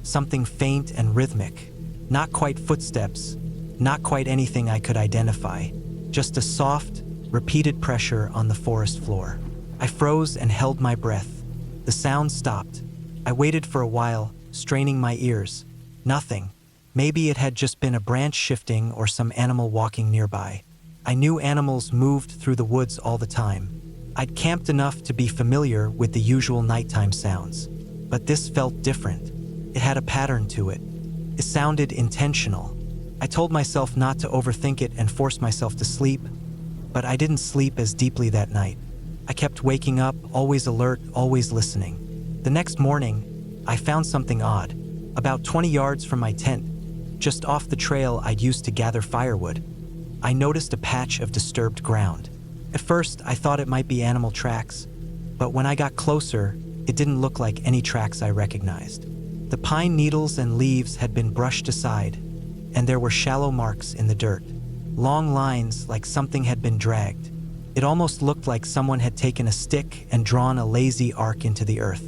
something faint and rhythmic. Not quite footsteps, not quite anything I could identify, just a soft, repeated pressure on the forest floor. I froze and held my breath. The sound stopped. I waited for a while, straining my ears. Nothing. Maybe it had just been a branch shifting or some animal walking nearby. I knew animals moved through the woods all the time. I'd camped enough to be familiar with the usual nighttime sounds. But this felt different. It had a pattern to it. It sounded intentional. I told myself not to overthink it and force myself to sleep, but I didn't sleep as deeply that night. I kept waking up, always alert, always listening. The next morning, I found something odd. About 20 yards from my tent, just off the trail I'd used to gather firewood, I noticed a patch of disturbed ground. At first, I thought it might be animal tracks, but when I got closer, it didn't look like any tracks I recognized. The pine needles and leaves had been brushed aside, and there were shallow marks in the dirt. Long lines like something had been dragged. It almost looked like someone had taken a stick and drawn a lazy arc into the earth.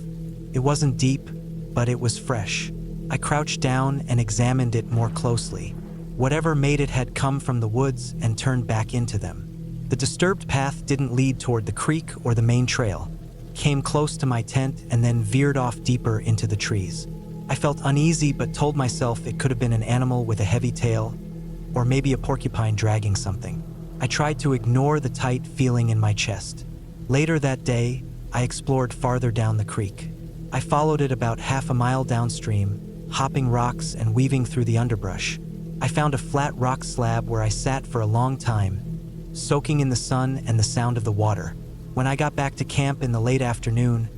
It wasn't deep, but it was fresh. I crouched down and examined it more closely. Whatever made it had come from the woods and turned back into them. The disturbed path didn't lead toward the creek or the main trail, came close to my tent and then veered off deeper into the trees. I felt uneasy but told myself it could have been an animal with a heavy tail, or maybe a porcupine dragging something. I tried to ignore the tight feeling in my chest. Later that day, I explored farther down the creek. I followed it about half a mile downstream, hopping rocks and weaving through the underbrush. I found a flat rock slab where I sat for a long time, soaking in the sun and the sound of the water. When I got back to camp in the late afternoon,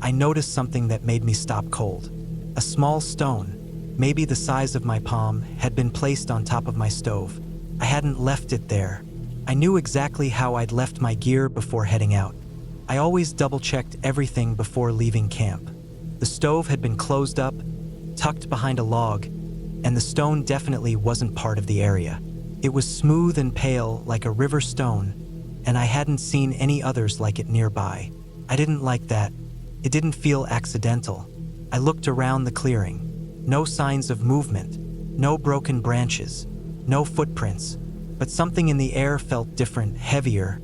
I noticed something that made me stop cold. A small stone, maybe the size of my palm, had been placed on top of my stove. I hadn't left it there. I knew exactly how I'd left my gear before heading out. I always double-checked everything before leaving camp. The stove had been closed up, tucked behind a log, and the stone definitely wasn't part of the area. It was smooth and pale like a river stone, and I hadn't seen any others like it nearby. I didn't like that. It didn't feel accidental. I looked around the clearing. No signs of movement, no broken branches, no footprints, but something in the air felt different, heavier,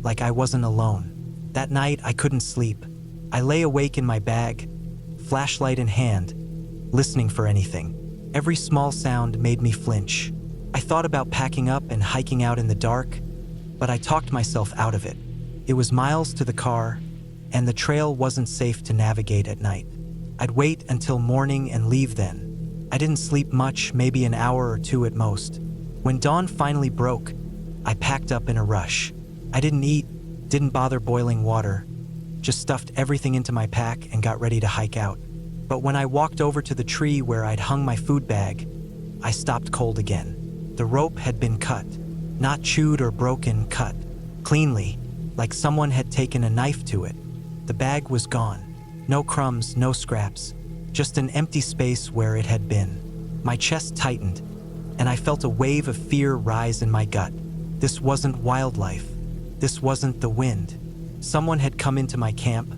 like I wasn't alone. That night, I couldn't sleep. I lay awake in my bag, flashlight in hand, listening for anything. Every small sound made me flinch. I thought about packing up and hiking out in the dark, but I talked myself out of it. It was miles to the car, and the trail wasn't safe to navigate at night. I'd wait until morning and leave then. I didn't sleep much, maybe an hour or two at most. When dawn finally broke, I packed up in a rush. I didn't eat, didn't bother boiling water, just stuffed everything into my pack and got ready to hike out. But when I walked over to the tree where I'd hung my food bag, I stopped cold again. The rope had been cut, not chewed or broken, cut, cleanly, like someone had taken a knife to it. The bag was gone. No crumbs, no scraps, just an empty space where it had been. My chest tightened, and I felt a wave of fear rise in my gut. This wasn't wildlife. This wasn't the wind. Someone had come into my camp,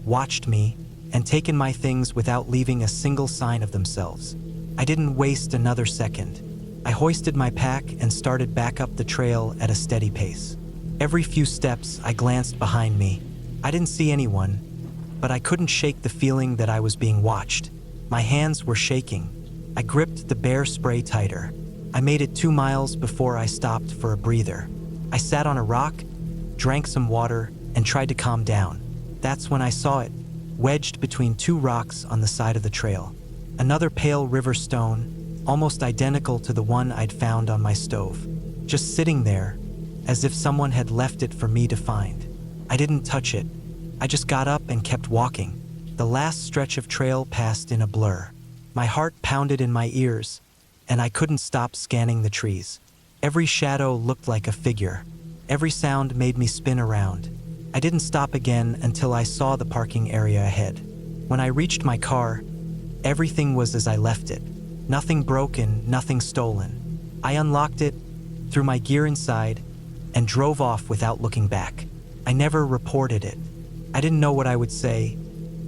watched me, and taken my things without leaving a single sign of themselves. I didn't waste another second. I hoisted my pack and started back up the trail at a steady pace. Every few steps, I glanced behind me. I didn't see anyone, but I couldn't shake the feeling that I was being watched. My hands were shaking. I gripped the bear spray tighter. I made it 2 miles before I stopped for a breather. I sat on a rock, drank some water, and tried to calm down. That's when I saw it, wedged between two rocks on the side of the trail. Another pale river stone, almost identical to the one I'd found on my stove, just sitting there, as if someone had left it for me to find. I didn't touch it. I just got up and kept walking. The last stretch of trail passed in a blur. My heart pounded in my ears, and I couldn't stop scanning the trees. Every shadow looked like a figure. Every sound made me spin around. I didn't stop again until I saw the parking area ahead. When I reached my car, everything was as I left it. Nothing broken, nothing stolen. I unlocked it, threw my gear inside, and drove off without looking back. I never reported it. I didn't know what I would say,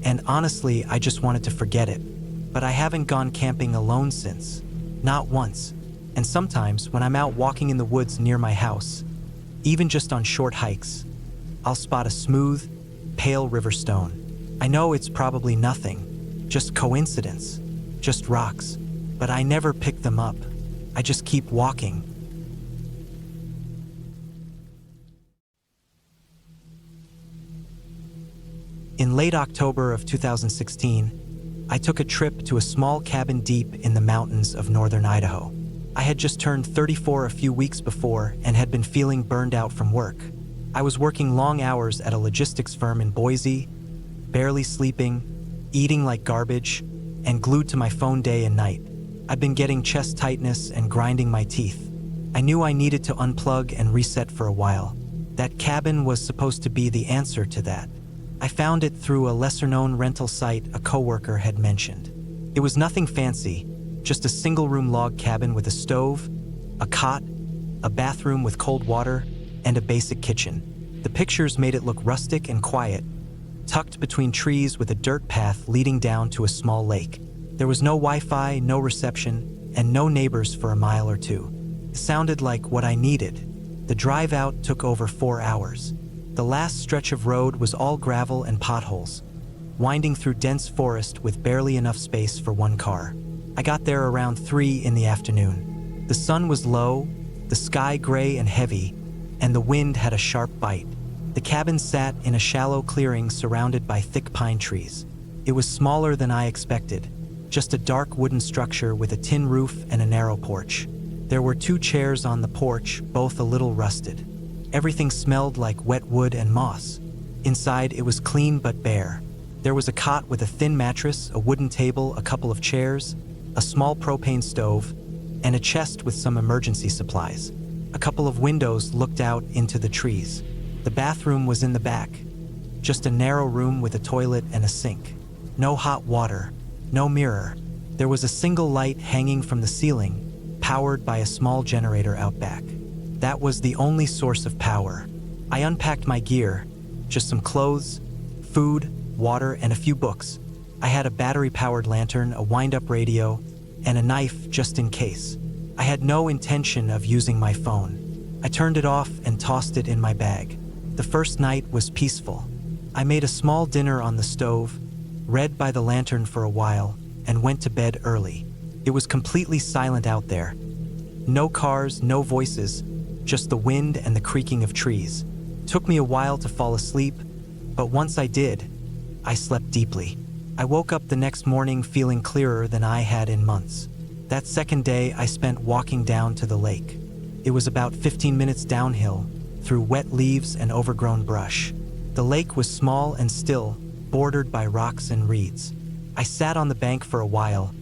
and honestly, I just wanted to forget it. But I haven't gone camping alone since. Not once. And sometimes, when I'm out walking in the woods near my house, even just on short hikes, I'll spot a smooth, pale river stone. I know it's probably nothing, just coincidence, just rocks, but I never pick them up. I just keep walking. In late October of 2016, I took a trip to a small cabin deep in the mountains of northern Idaho. I had just turned 34 a few weeks before and had been feeling burned out from work. I was working long hours at a logistics firm in Boise, barely sleeping, eating like garbage, and glued to my phone day and night. I'd been getting chest tightness and grinding my teeth. I knew I needed to unplug and reset for a while. That cabin was supposed to be the answer to that. I found it through a lesser-known rental site a coworker had mentioned. It was nothing fancy, just a single-room log cabin with a stove, a cot, a bathroom with cold water, and a basic kitchen. The pictures made it look rustic and quiet, tucked between trees with a dirt path leading down to a small lake. There was no Wi-Fi, no reception, and no neighbors for a mile or two. It sounded like what I needed. The drive out took over 4 hours. The last stretch of road was all gravel and potholes, winding through dense forest with barely enough space for one car. I got there around 3 in the afternoon. The sun was low, the sky gray and heavy, and the wind had a sharp bite. The cabin sat in a shallow clearing surrounded by thick pine trees. It was smaller than I expected, just a dark wooden structure with a tin roof and a narrow porch. There were 2 chairs on the porch, both a little rusted. Everything smelled like wet wood and moss. Inside, it was clean but bare. There was a cot with a thin mattress, a wooden table, a couple of chairs, a small propane stove, and a chest with some emergency supplies. A couple of windows looked out into the trees. The bathroom was in the back, just a narrow room with a toilet and a sink. No hot water, no mirror. There was a single light hanging from the ceiling, powered by a small generator out back. That was the only source of power. I unpacked my gear, just some clothes, food, water, and a few books. I had a battery-powered lantern, a wind-up radio, and a knife just in case. I had no intention of using my phone. I turned it off and tossed it in my bag. The first night was peaceful. I made a small dinner on the stove, read by the lantern for a while, and went to bed early. It was completely silent out there. No cars, no voices, just the wind and the creaking of trees. Took me a while to fall asleep, but once I did, I slept deeply. I woke up the next morning feeling clearer than I had in months. That second day, I spent walking down to the lake. It was about 15 minutes downhill, through wet leaves and overgrown brush. The lake was small and still, bordered by rocks and reeds. I sat on the bank for a while,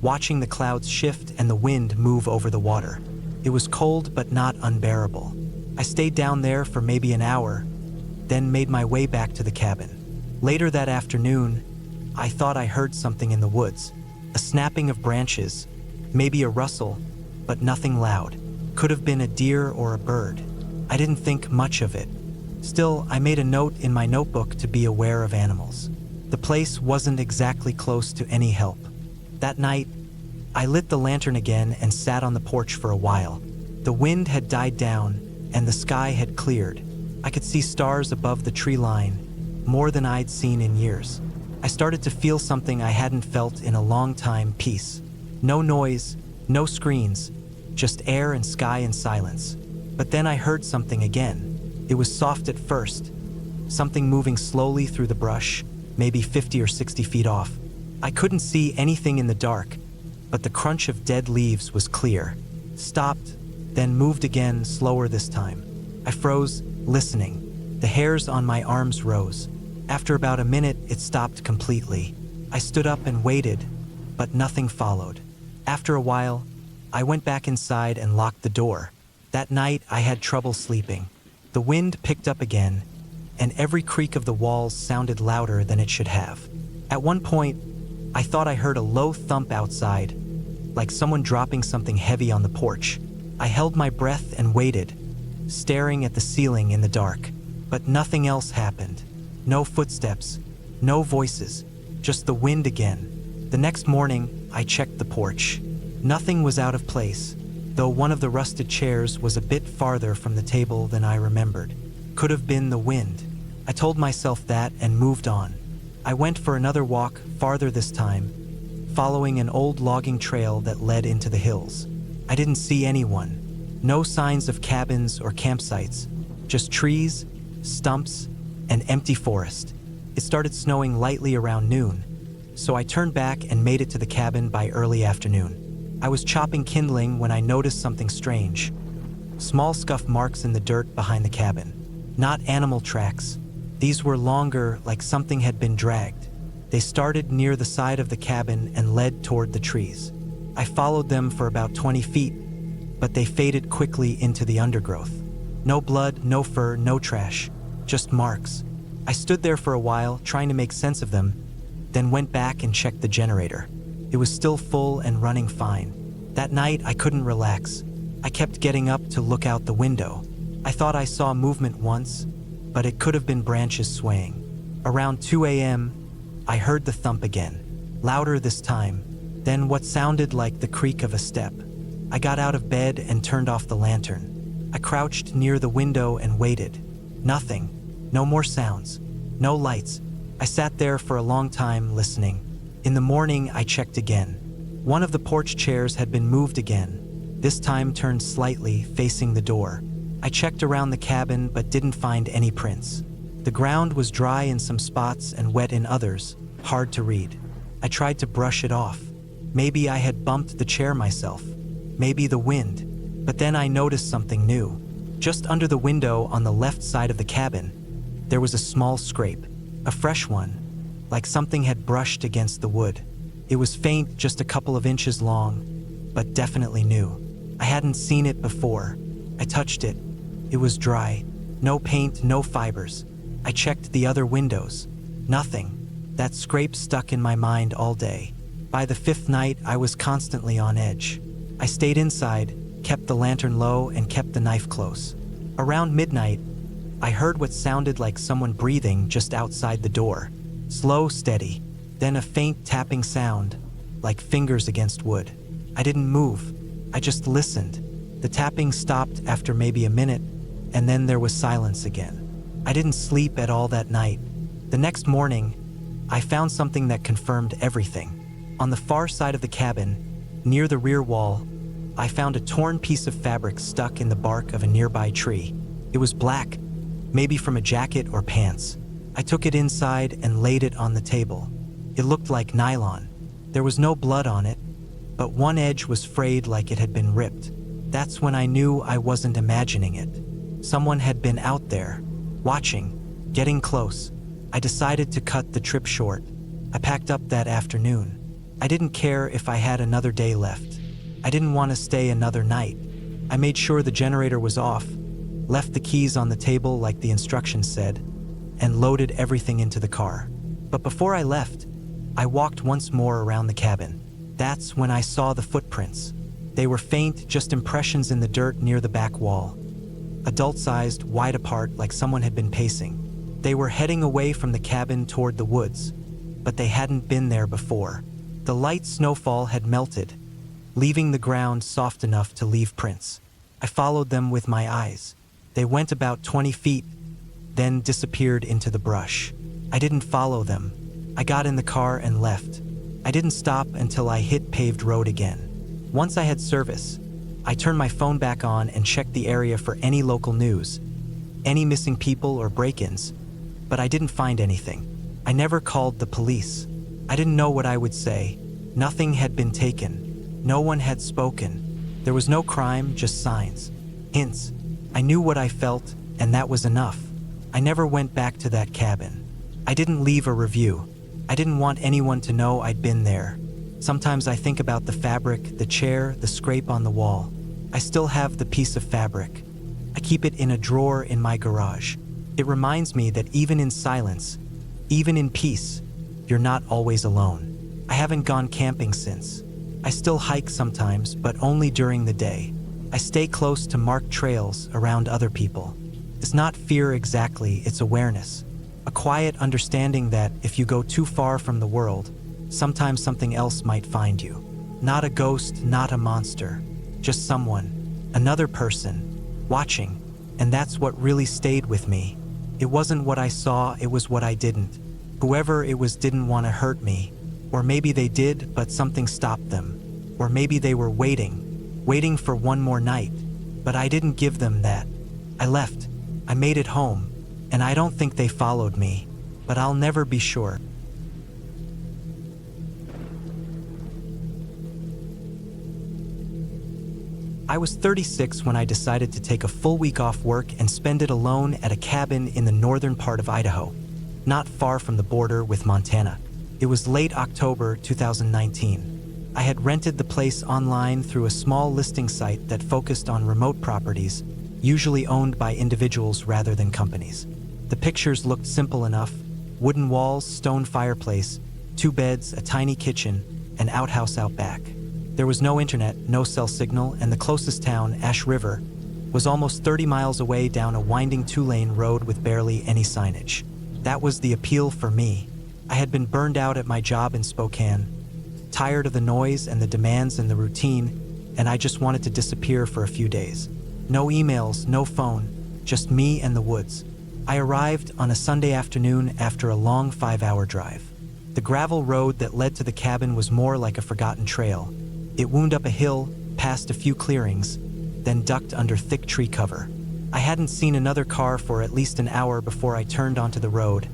watching the clouds shift and the wind move over the water. It was cold but not unbearable. I stayed down there for maybe an hour, then made my way back to the cabin. Later that afternoon, I thought I heard something in the woods. A snapping of branches, maybe a rustle, but nothing loud. Could have been a deer or a bird. I didn't think much of it. Still, I made a note in my notebook to be aware of animals. The place wasn't exactly close to any help. That night, I lit the lantern again and sat on the porch for a while. The wind had died down and the sky had cleared. I could see stars above the tree line, more than I'd seen in years. I started to feel something I hadn't felt in a long time: peace. No noise, no screens, just air and sky and silence. But then I heard something again. It was soft at first, something moving slowly through the brush, maybe 50 or 60 feet off. I couldn't see anything in the dark, but the crunch of dead leaves was clear. Stopped, then moved again, slower this time. I froze, listening. The hairs on my arms rose. After about a minute, it stopped completely. I stood up and waited, but nothing followed. After a while, I went back inside and locked the door. That night, I had trouble sleeping. The wind picked up again, and every creak of the walls sounded louder than it should have. At one point, I thought I heard a low thump outside, like someone dropping something heavy on the porch. I held my breath and waited, staring at the ceiling in the dark. But nothing else happened. No footsteps, no voices, just the wind again. The next morning, I checked the porch. Nothing was out of place, though one of the rusted chairs was a bit farther from the table than I remembered. Could have been the wind. I told myself that and moved on. I went for another walk, farther this time, following an old logging trail that led into the hills. I didn't see anyone. No signs of cabins or campsites, just trees, stumps, and empty forest. It started snowing lightly around noon, so I turned back and made it to the cabin by early afternoon. I was chopping kindling when I noticed something strange. Small scuff marks in the dirt behind the cabin. Not animal tracks. These were longer, like something had been dragged. They started near the side of the cabin and led toward the trees. I followed them for about 20 feet, but they faded quickly into the undergrowth. No blood, no fur, no trash, just marks. I stood there for a while, trying to make sense of them, then went back and checked the generator. It was still full and running fine. That night, I couldn't relax. I kept getting up to look out the window. I thought I saw movement once, but it could have been branches swaying. Around 2 a.m., I heard the thump again, louder this time, then what sounded like the creak of a step. I got out of bed and turned off the lantern. I crouched near the window and waited. Nothing. No more sounds. No lights. I sat there for a long time, listening. In the morning, I checked again. One of the porch chairs had been moved again, this time turned slightly, facing the door. I checked around the cabin but didn't find any prints. The ground was dry in some spots and wet in others, hard to read. I tried to brush it off. Maybe I had bumped the chair myself. Maybe the wind. But then I noticed something new. Just under the window on the left side of the cabin, there was a small scrape, a fresh one, like something had brushed against the wood. It was faint, just a couple of inches long, but definitely new. I hadn't seen it before. I touched it. It was dry. No paint, no fibers. I checked the other windows. Nothing. That scrape stuck in my mind all day. By the fifth night, I was constantly on edge. I stayed inside, kept the lantern low, and kept the knife close. Around midnight, I heard what sounded like someone breathing just outside the door. Slow, steady. Then a faint tapping sound, like fingers against wood. I didn't move. I just listened. The tapping stopped after maybe a minute, and then there was silence again. I didn't sleep at all that night. The next morning, I found something that confirmed everything. On the far side of the cabin, near the rear wall, I found a torn piece of fabric stuck in the bark of a nearby tree. It was black, maybe from a jacket or pants. I took it inside and laid it on the table. It looked like nylon. There was no blood on it, but one edge was frayed like it had been ripped. That's when I knew I wasn't imagining it. Someone had been out there, watching, getting close. I decided to cut the trip short. I packed up that afternoon. I didn't care if I had another day left. I didn't want to stay another night. I made sure the generator was off, left the keys on the table like the instructions said, and loaded everything into the car. But before I left, I walked once more around the cabin. That's when I saw the footprints. They were faint, just impressions in the dirt near the back wall. Adult-sized, wide apart, like someone had been pacing. They were heading away from the cabin toward the woods, but they hadn't been there before. The light snowfall had melted, leaving the ground soft enough to leave prints. I followed them with my eyes. They went about 20 feet, then disappeared into the brush. I didn't follow them. I got in the car and left. I didn't stop until I hit paved road again. Once I had service, I turned my phone back on and checked the area for any local news, any missing people or break-ins. but I didn't find anything. I never called the police. I didn't know what I would say. Nothing had been taken. No one had spoken. There was no crime, just signs. Hints. I knew what I felt, and that was enough. I never went back to that cabin. I didn't leave a review. I didn't want anyone to know I'd been there. Sometimes I think about the fabric, the chair, the scrape on the wall. I still have the piece of fabric. I keep it in a drawer in my garage. It reminds me that even in silence, even in peace, you're not always alone. I haven't gone camping since. I still hike sometimes, but only during the day. I stay close to marked trails around other people. It's not fear exactly, it's awareness. A quiet understanding that if you go too far from the world, sometimes something else might find you. Not a ghost, not a monster, just someone, another person, watching. And that's what really stayed with me. It wasn't what I saw, it was what I didn't. Whoever it was didn't want to hurt me. Or maybe they did, but something stopped them. Or maybe they were waiting for one more night. But I didn't give them that. I left. I made it home. And I don't think they followed me. But I'll never be sure. I was 36 when I decided to take a full week off work and spend it alone at a cabin in the northern part of Idaho, not far from the border with Montana. It was late October 2019. I had rented the place online through a small listing site that focused on remote properties, usually owned by individuals rather than companies. The pictures looked simple enough: wooden walls, stone fireplace, 2 beds, a tiny kitchen, an outhouse out back. There was no internet, no cell signal, and the closest town, Ash River, was almost 30 miles away down a winding 2-lane road with barely any signage. That was the appeal for me. I had been burned out at my job in Spokane, tired of the noise and the demands and the routine, and I just wanted to disappear for a few days. No emails, no phone, just me and the woods. I arrived on a Sunday afternoon after a long 5-hour drive. The gravel road that led to the cabin was more like a forgotten trail. It wound up a hill, past a few clearings, then ducked under thick tree cover. I hadn't seen another car for at least an hour before I turned onto the road,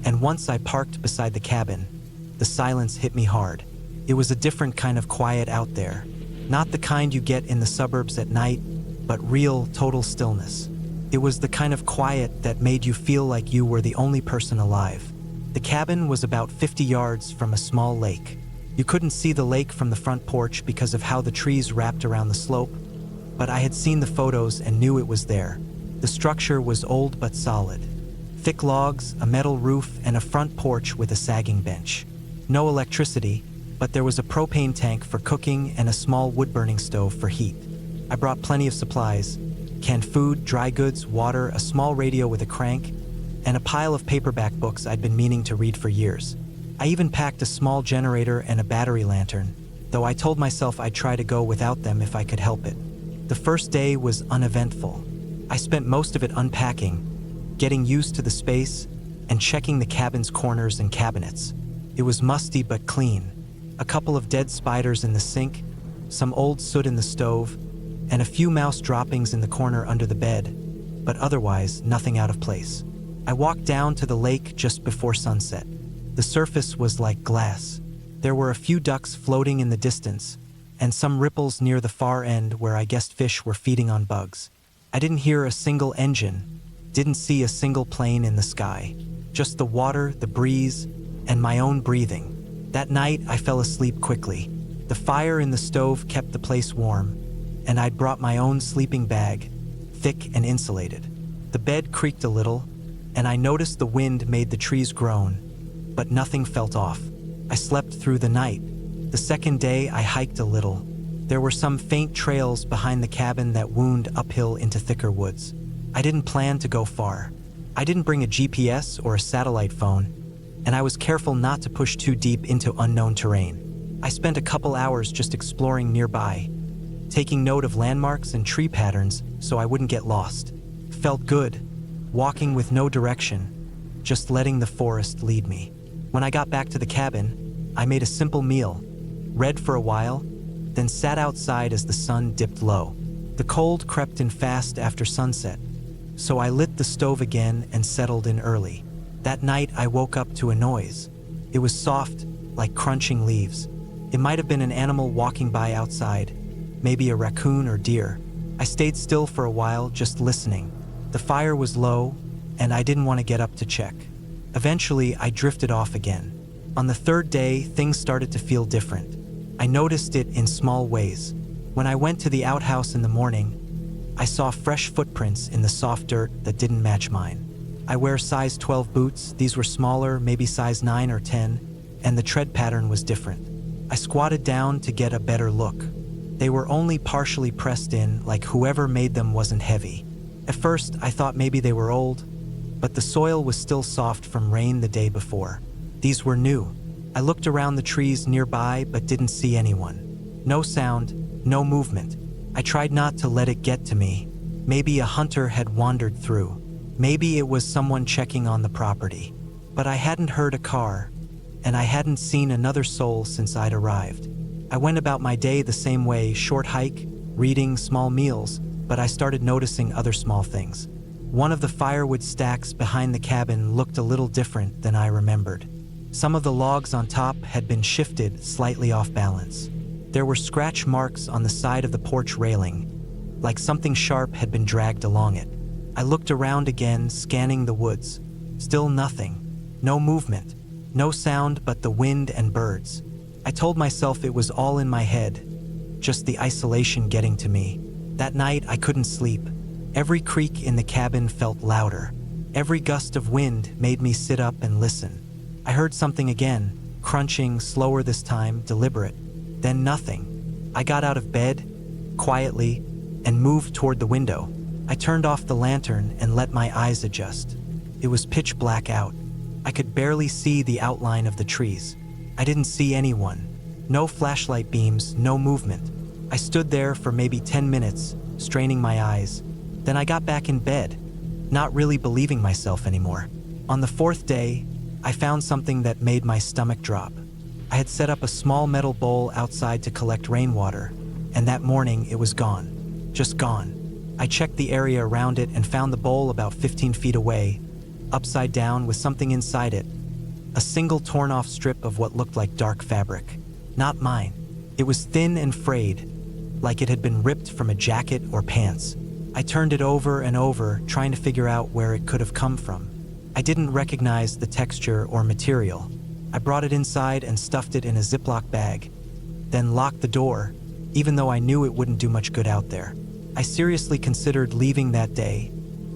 and once I parked beside the cabin, the silence hit me hard. It was a different kind of quiet out there, not the kind you get in the suburbs at night, but real, total stillness. It was the kind of quiet that made you feel like you were the only person alive. The cabin was about 50 yards from a small lake. You couldn't see the lake from the front porch because of how the trees wrapped around the slope, but I had seen the photos and knew it was there. The structure was old but solid. Thick logs, a metal roof, and a front porch with a sagging bench. No electricity, but there was a propane tank for cooking and a small wood-burning stove for heat. I brought plenty of supplies: canned food, dry goods, water, a small radio with a crank, and a pile of paperback books I'd been meaning to read for years. I even packed a small generator and a battery lantern, though I told myself I'd try to go without them if I could help it. The first day was uneventful. I spent most of it unpacking, getting used to the space, and checking the cabin's corners and cabinets. It was musty but clean. A couple of dead spiders in the sink, some old soot in the stove, and a few mouse droppings in the corner under the bed, but otherwise nothing out of place. I walked down to the lake just before sunset. The surface was like glass. There were a few ducks floating in the distance, and some ripples near the far end where I guessed fish were feeding on bugs. I didn't hear a single engine, didn't see a single plane in the sky. Just the water, the breeze, and my own breathing. That night, I fell asleep quickly. The fire in the stove kept the place warm, and I'd brought my own sleeping bag, thick and insulated. The bed creaked a little, and I noticed the wind made the trees groan, but nothing felt off. I slept through the night. The second day, I hiked a little. There were some faint trails behind the cabin that wound uphill into thicker woods. I didn't plan to go far. I didn't bring a GPS or a satellite phone, and I was careful not to push too deep into unknown terrain. I spent a couple hours just exploring nearby, taking note of landmarks and tree patterns so I wouldn't get lost. Felt good, walking with no direction, just letting the forest lead me. When I got back to the cabin, I made a simple meal, read for a while, then sat outside as the sun dipped low. The cold crept in fast after sunset, so I lit the stove again and settled in early. That night, I woke up to a noise. It was soft, like crunching leaves. It might have been an animal walking by outside, maybe a raccoon or deer. I stayed still for a while, just listening. The fire was low, and I didn't want to get up to check. Eventually, I drifted off again. On the third day, things started to feel different. I noticed it in small ways. When I went to the outhouse in the morning, I saw fresh footprints in the soft dirt that didn't match mine. I wear size 12 boots. These were smaller, maybe size 9 or 10, and the tread pattern was different. I squatted down to get a better look. They were only partially pressed in, like whoever made them wasn't heavy. At first, I thought maybe they were old, but the soil was still soft from rain the day before. These were new. I looked around the trees nearby but didn't see anyone. No sound, no movement. I tried not to let it get to me. Maybe a hunter had wandered through. Maybe it was someone checking on the property. But I hadn't heard a car, and I hadn't seen another soul since I'd arrived. I went about my day the same way, short hike, reading, small meals, but I started noticing other small things. One of the firewood stacks behind the cabin looked a little different than I remembered. Some of the logs on top had been shifted slightly off balance. There were scratch marks on the side of the porch railing, like something sharp had been dragged along it. I looked around again, scanning the woods. Still nothing. No movement. No sound but the wind and birds. I told myself it was all in my head, just the isolation getting to me. That night, I couldn't sleep. Every creak in the cabin felt louder. Every gust of wind made me sit up and listen. I heard something again, crunching, slower this time, deliberate. Then nothing. I got out of bed, quietly, and moved toward the window. I turned off the lantern and let my eyes adjust. It was pitch black out. I could barely see the outline of the trees. I didn't see anyone. No flashlight beams, no movement. I stood there for maybe 10 minutes, straining my eyes. Then I got back in bed, not really believing myself anymore. On the fourth day, I found something that made my stomach drop. I had set up a small metal bowl outside to collect rainwater, and that morning it was gone. Just gone. I checked the area around it and found the bowl about 15 feet away, upside down with something inside it. A single torn-off strip of what looked like dark fabric. Not mine. It was thin and frayed, like it had been ripped from a jacket or pants. I turned it over and over, trying to figure out where it could have come from. I didn't recognize the texture or material. I brought it inside and stuffed it in a Ziploc bag, then locked the door, even though I knew it wouldn't do much good out there. I seriously considered leaving that day,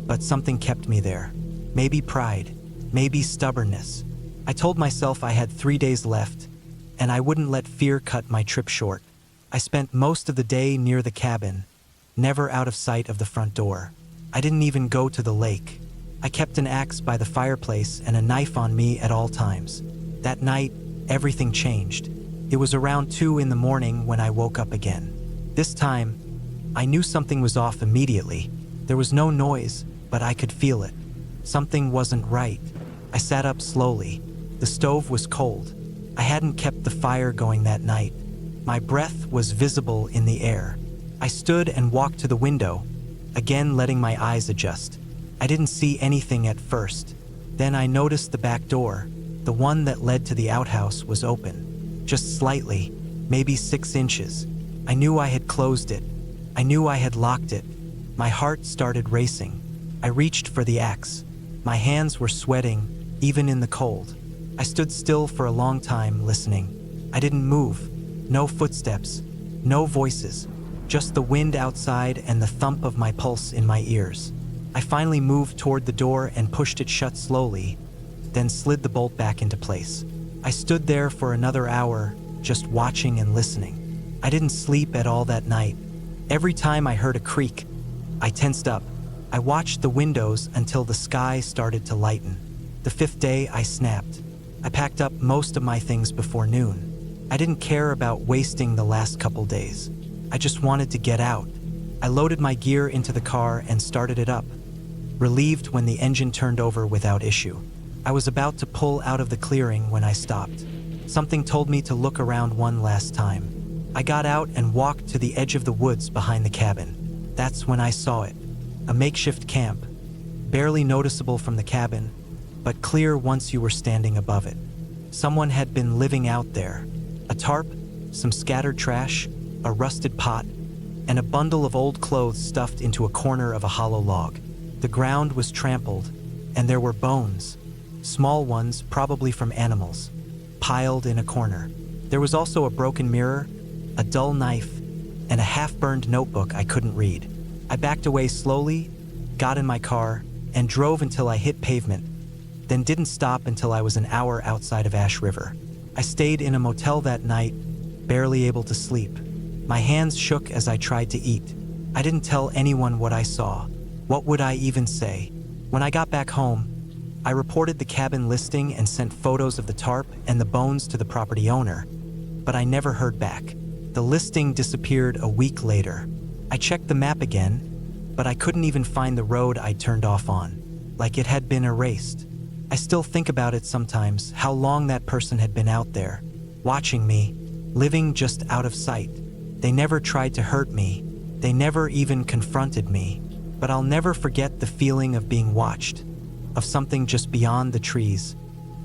but something kept me there. Maybe pride, maybe stubbornness. I told myself I had 3 days left, and I wouldn't let fear cut my trip short. I spent most of the day near the cabin, never out of sight of the front door. I didn't even go to the lake. I kept an axe by the fireplace and a knife on me at all times. That night, everything changed. It was around 2 in the morning when I woke up again. This time, I knew something was off immediately. There was no noise, but I could feel it. Something wasn't right. I sat up slowly. The stove was cold. I hadn't kept the fire going that night. My breath was visible in the air. I stood and walked to the window, again letting my eyes adjust. I didn't see anything at first. Then I noticed the back door, the one that led to the outhouse, was open. Just slightly, maybe 6 inches. I knew I had closed it. I knew I had locked it. My heart started racing. I reached for the axe. My hands were sweating, even in the cold. I stood still for a long time, listening. I didn't move. No footsteps. No voices. Just the wind outside and the thump of my pulse in my ears. I finally moved toward the door and pushed it shut slowly, then slid the bolt back into place. I stood there for another hour, just watching and listening. I didn't sleep at all that night. Every time I heard a creak, I tensed up. I watched the windows until the sky started to lighten. The 5th day, I snapped. I packed up most of my things before noon. I didn't care about wasting the last couple days. I just wanted to get out. I loaded my gear into the car and started it up, relieved when the engine turned over without issue. I was about to pull out of the clearing when I stopped. Something told me to look around one last time. I got out and walked to the edge of the woods behind the cabin. That's when I saw it. A makeshift camp, barely noticeable from the cabin, but clear once you were standing above it. Someone had been living out there. A tarp, some scattered trash, a rusted pot, and a bundle of old clothes stuffed into a corner of a hollow log. The ground was trampled, and there were bones, small ones probably from animals, piled in a corner. There was also a broken mirror, a dull knife, and a half-burned notebook I couldn't read. I backed away slowly, got in my car, and drove until I hit pavement, then didn't stop until I was an hour outside of Ash River. I stayed in a motel that night, barely able to sleep. My hands shook as I tried to eat. I didn't tell anyone what I saw. What would I even say? When I got back home, I reported the cabin listing and sent photos of the tarp and the bones to the property owner, but I never heard back. The listing disappeared a week later. I checked the map again, but I couldn't even find the road I'd turned off on, like it had been erased. I still think about it sometimes, how long that person had been out there, watching me, living just out of sight. They never tried to hurt me. They never even confronted me. But I'll never forget the feeling of being watched, of something just beyond the trees,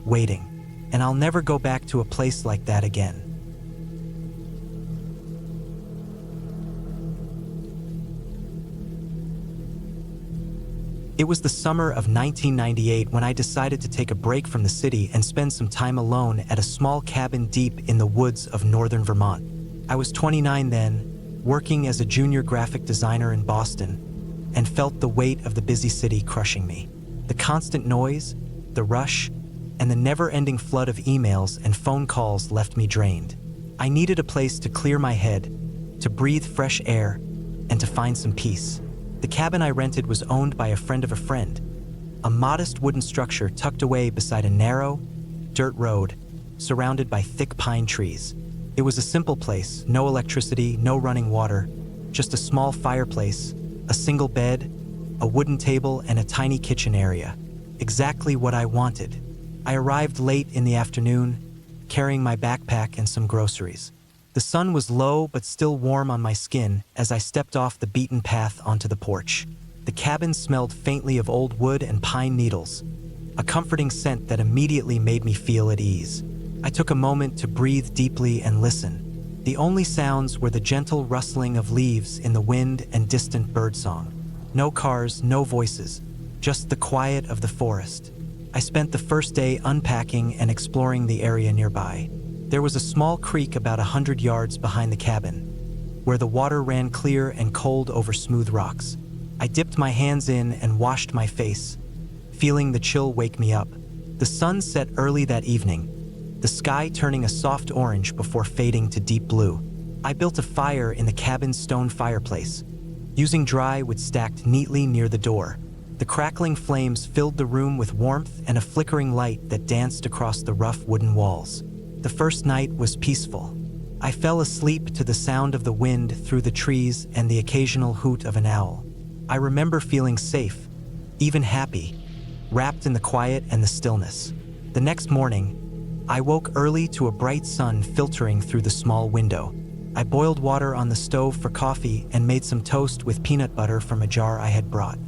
waiting. And I'll never go back to a place like that again. It was the summer of 1998 when I decided to take a break from the city and spend some time alone at a small cabin deep in the woods of northern Vermont. I was 29 then, working as a junior graphic designer in Boston, and felt the weight of the busy city crushing me. The constant noise, the rush, and the never-ending flood of emails and phone calls left me drained. I needed a place to clear my head, to breathe fresh air, and to find some peace. The cabin I rented was owned by a friend of a friend, a modest wooden structure tucked away beside a narrow, dirt road, surrounded by thick pine trees. It was a simple place, no electricity, no running water, just a small fireplace, a single bed, a wooden table, and a tiny kitchen area. Exactly what I wanted. I arrived late in the afternoon, carrying my backpack and some groceries. The sun was low but still warm on my skin as I stepped off the beaten path onto the porch. The cabin smelled faintly of old wood and pine needles, a comforting scent that immediately made me feel at ease. I took a moment to breathe deeply and listen. The only sounds were the gentle rustling of leaves in the wind and distant birdsong. No cars, no voices, just the quiet of the forest. I spent the first day unpacking and exploring the area nearby. There was a small creek about 100 yards behind the cabin, where the water ran clear and cold over smooth rocks. I dipped my hands in and washed my face, feeling the chill wake me up. The sun set early that evening, the sky turning a soft orange before fading to deep blue. I built a fire in the cabin's stone fireplace, using dry wood stacked neatly near the door. The crackling flames filled the room with warmth and a flickering light that danced across the rough wooden walls. The first night was peaceful. I fell asleep to the sound of the wind through the trees and the occasional hoot of an owl. I remember feeling safe, even happy, wrapped in the quiet and the stillness. The next morning, I woke early to a bright sun filtering through the small window. I boiled water on the stove for coffee and made some toast with peanut butter from a jar I had brought.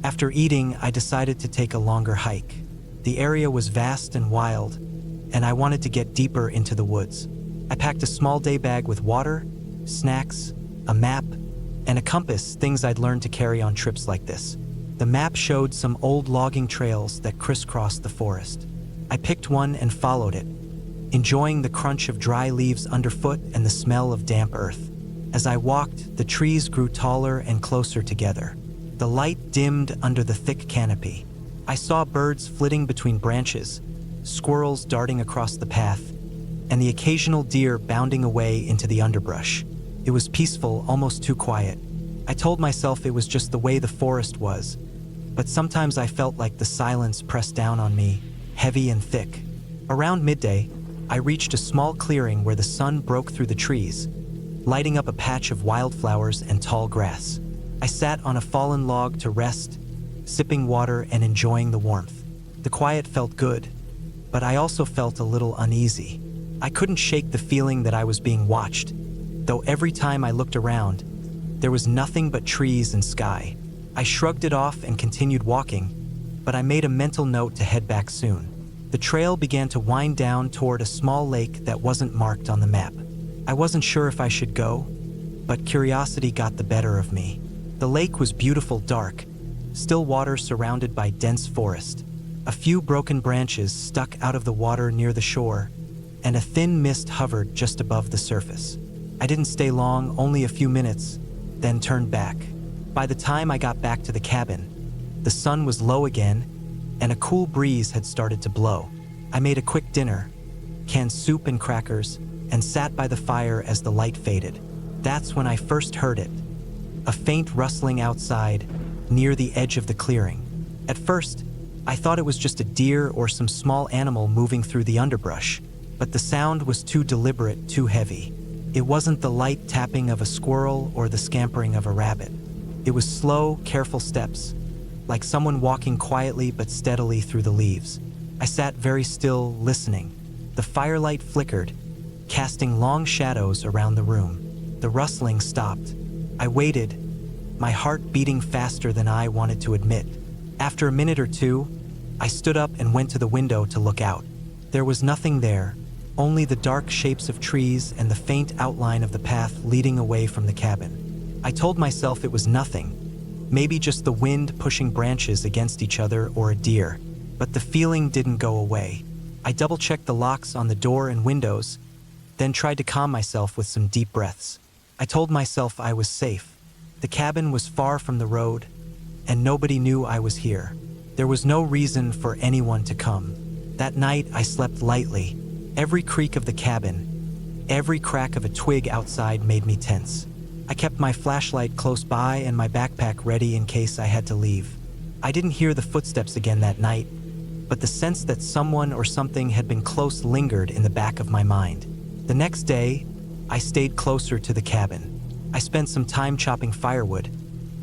After eating, I decided to take a longer hike. The area was vast and wild, and I wanted to get deeper into the woods. I packed a small day bag with water, snacks, a map, and a compass, things I'd learned to carry on trips like this. The map showed some old logging trails that crisscrossed the forest. I picked one and followed it, enjoying the crunch of dry leaves underfoot and the smell of damp earth. As I walked, the trees grew taller and closer together. The light dimmed under the thick canopy. I saw birds flitting between branches, squirrels darting across the path, and the occasional deer bounding away into the underbrush. It was peaceful, almost too quiet. I told myself it was just the way the forest was, but sometimes I felt like the silence pressed down on me, heavy and thick. Around midday, I reached a small clearing where the sun broke through the trees, lighting up a patch of wildflowers and tall grass. I sat on a fallen log to rest, sipping water and enjoying the warmth. The quiet felt good, but I also felt a little uneasy. I couldn't shake the feeling that I was being watched, though every time I looked around, there was nothing but trees and sky. I shrugged it off and continued walking, but I made a mental note to head back soon. The trail began to wind down toward a small lake that wasn't marked on the map. I wasn't sure if I should go, but curiosity got the better of me. The lake was beautiful, dark, still water surrounded by dense forest. A few broken branches stuck out of the water near the shore, and a thin mist hovered just above the surface. I didn't stay long, only a few minutes, then turned back. By the time I got back to the cabin, the sun was low again, and a cool breeze had started to blow. I made a quick dinner, canned soup and crackers, and sat by the fire as the light faded. That's when I first heard it, a faint rustling outside, near the edge of the clearing. At first, I thought it was just a deer or some small animal moving through the underbrush, but the sound was too deliberate, too heavy. It wasn't the light tapping of a squirrel or the scampering of a rabbit. It was slow, careful steps, like someone walking quietly but steadily through the leaves. I sat very still, listening. The firelight flickered, casting long shadows around the room. The rustling stopped. I waited, my heart beating faster than I wanted to admit. After a minute or two, I stood up and went to the window to look out. There was nothing there, only the dark shapes of trees and the faint outline of the path leading away from the cabin. I told myself it was nothing, maybe just the wind pushing branches against each other or a deer, but the feeling didn't go away. I double-checked the locks on the door and windows, then tried to calm myself with some deep breaths. I told myself I was safe. The cabin was far from the road, and nobody knew I was here. There was no reason for anyone to come. That night, I slept lightly. Every creak of the cabin, every crack of a twig outside made me tense. I kept my flashlight close by and my backpack ready in case I had to leave. I didn't hear the footsteps again that night, but the sense that someone or something had been close lingered in the back of my mind. The next day, I stayed closer to the cabin. I spent some time chopping firewood,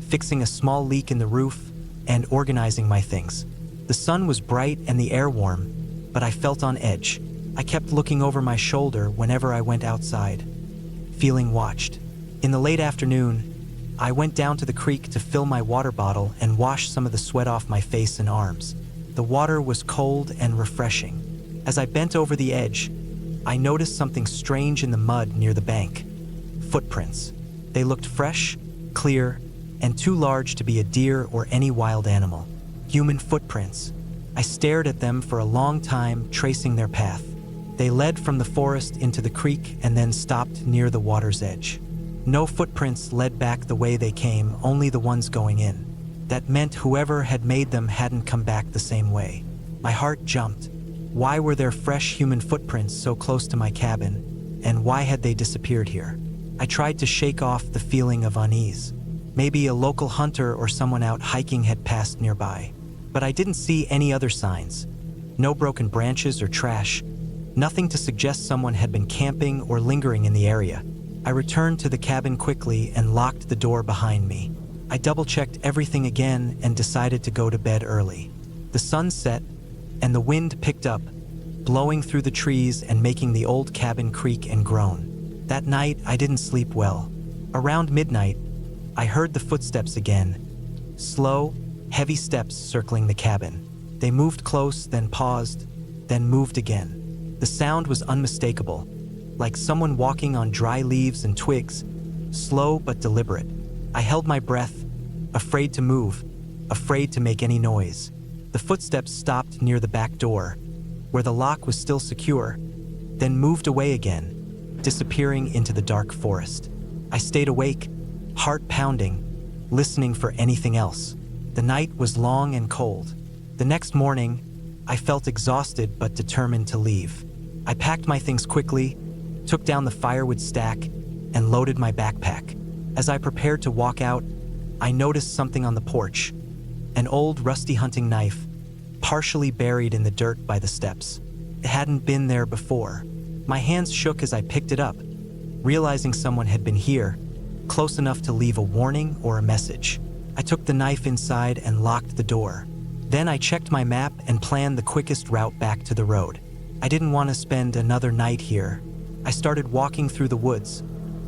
fixing a small leak in the roof, and organizing my things. The sun was bright and the air warm, but I felt on edge. I kept looking over my shoulder whenever I went outside, feeling watched. In the late afternoon, I went down to the creek to fill my water bottle and wash some of the sweat off my face and arms. The water was cold and refreshing. As I bent over the edge, I noticed something strange in the mud near the bank. Footprints. They looked fresh, clear, and too large to be a deer or any wild animal. Human footprints. I stared at them for a long time, tracing their path. They led from the forest into the creek and then stopped near the water's edge. No footprints led back the way they came, only the ones going in. That meant whoever had made them hadn't come back the same way. My heart jumped. Why were there fresh human footprints so close to my cabin, and why had they disappeared here? I tried to shake off the feeling of unease. Maybe a local hunter or someone out hiking had passed nearby. But I didn't see any other signs. No broken branches or trash. Nothing to suggest someone had been camping or lingering in the area. I returned to the cabin quickly and locked the door behind me. I double-checked everything again and decided to go to bed early. The sun set, and the wind picked up, blowing through the trees and making the old cabin creak and groan. That night, I didn't sleep well. Around midnight, I heard the footsteps again. Slow, heavy steps circling the cabin. They moved close, then paused, then moved again. The sound was unmistakable, like someone walking on dry leaves and twigs, slow but deliberate. I held my breath, afraid to move, afraid to make any noise. The footsteps stopped near the back door, where the lock was still secure, then moved away again, disappearing into the dark forest. I stayed awake, heart pounding, listening for anything else. The night was long and cold. The next morning, I felt exhausted but determined to leave. I packed my things quickly, took down the firewood stack, and loaded my backpack. As I prepared to walk out, I noticed something on the porch. An old rusty hunting knife, partially buried in the dirt by the steps. It hadn't been there before. My hands shook as I picked it up, realizing someone had been here, close enough to leave a warning or a message. I took the knife inside and locked the door. Then I checked my map and planned the quickest route back to the road. I didn't want to spend another night here. I started walking through the woods,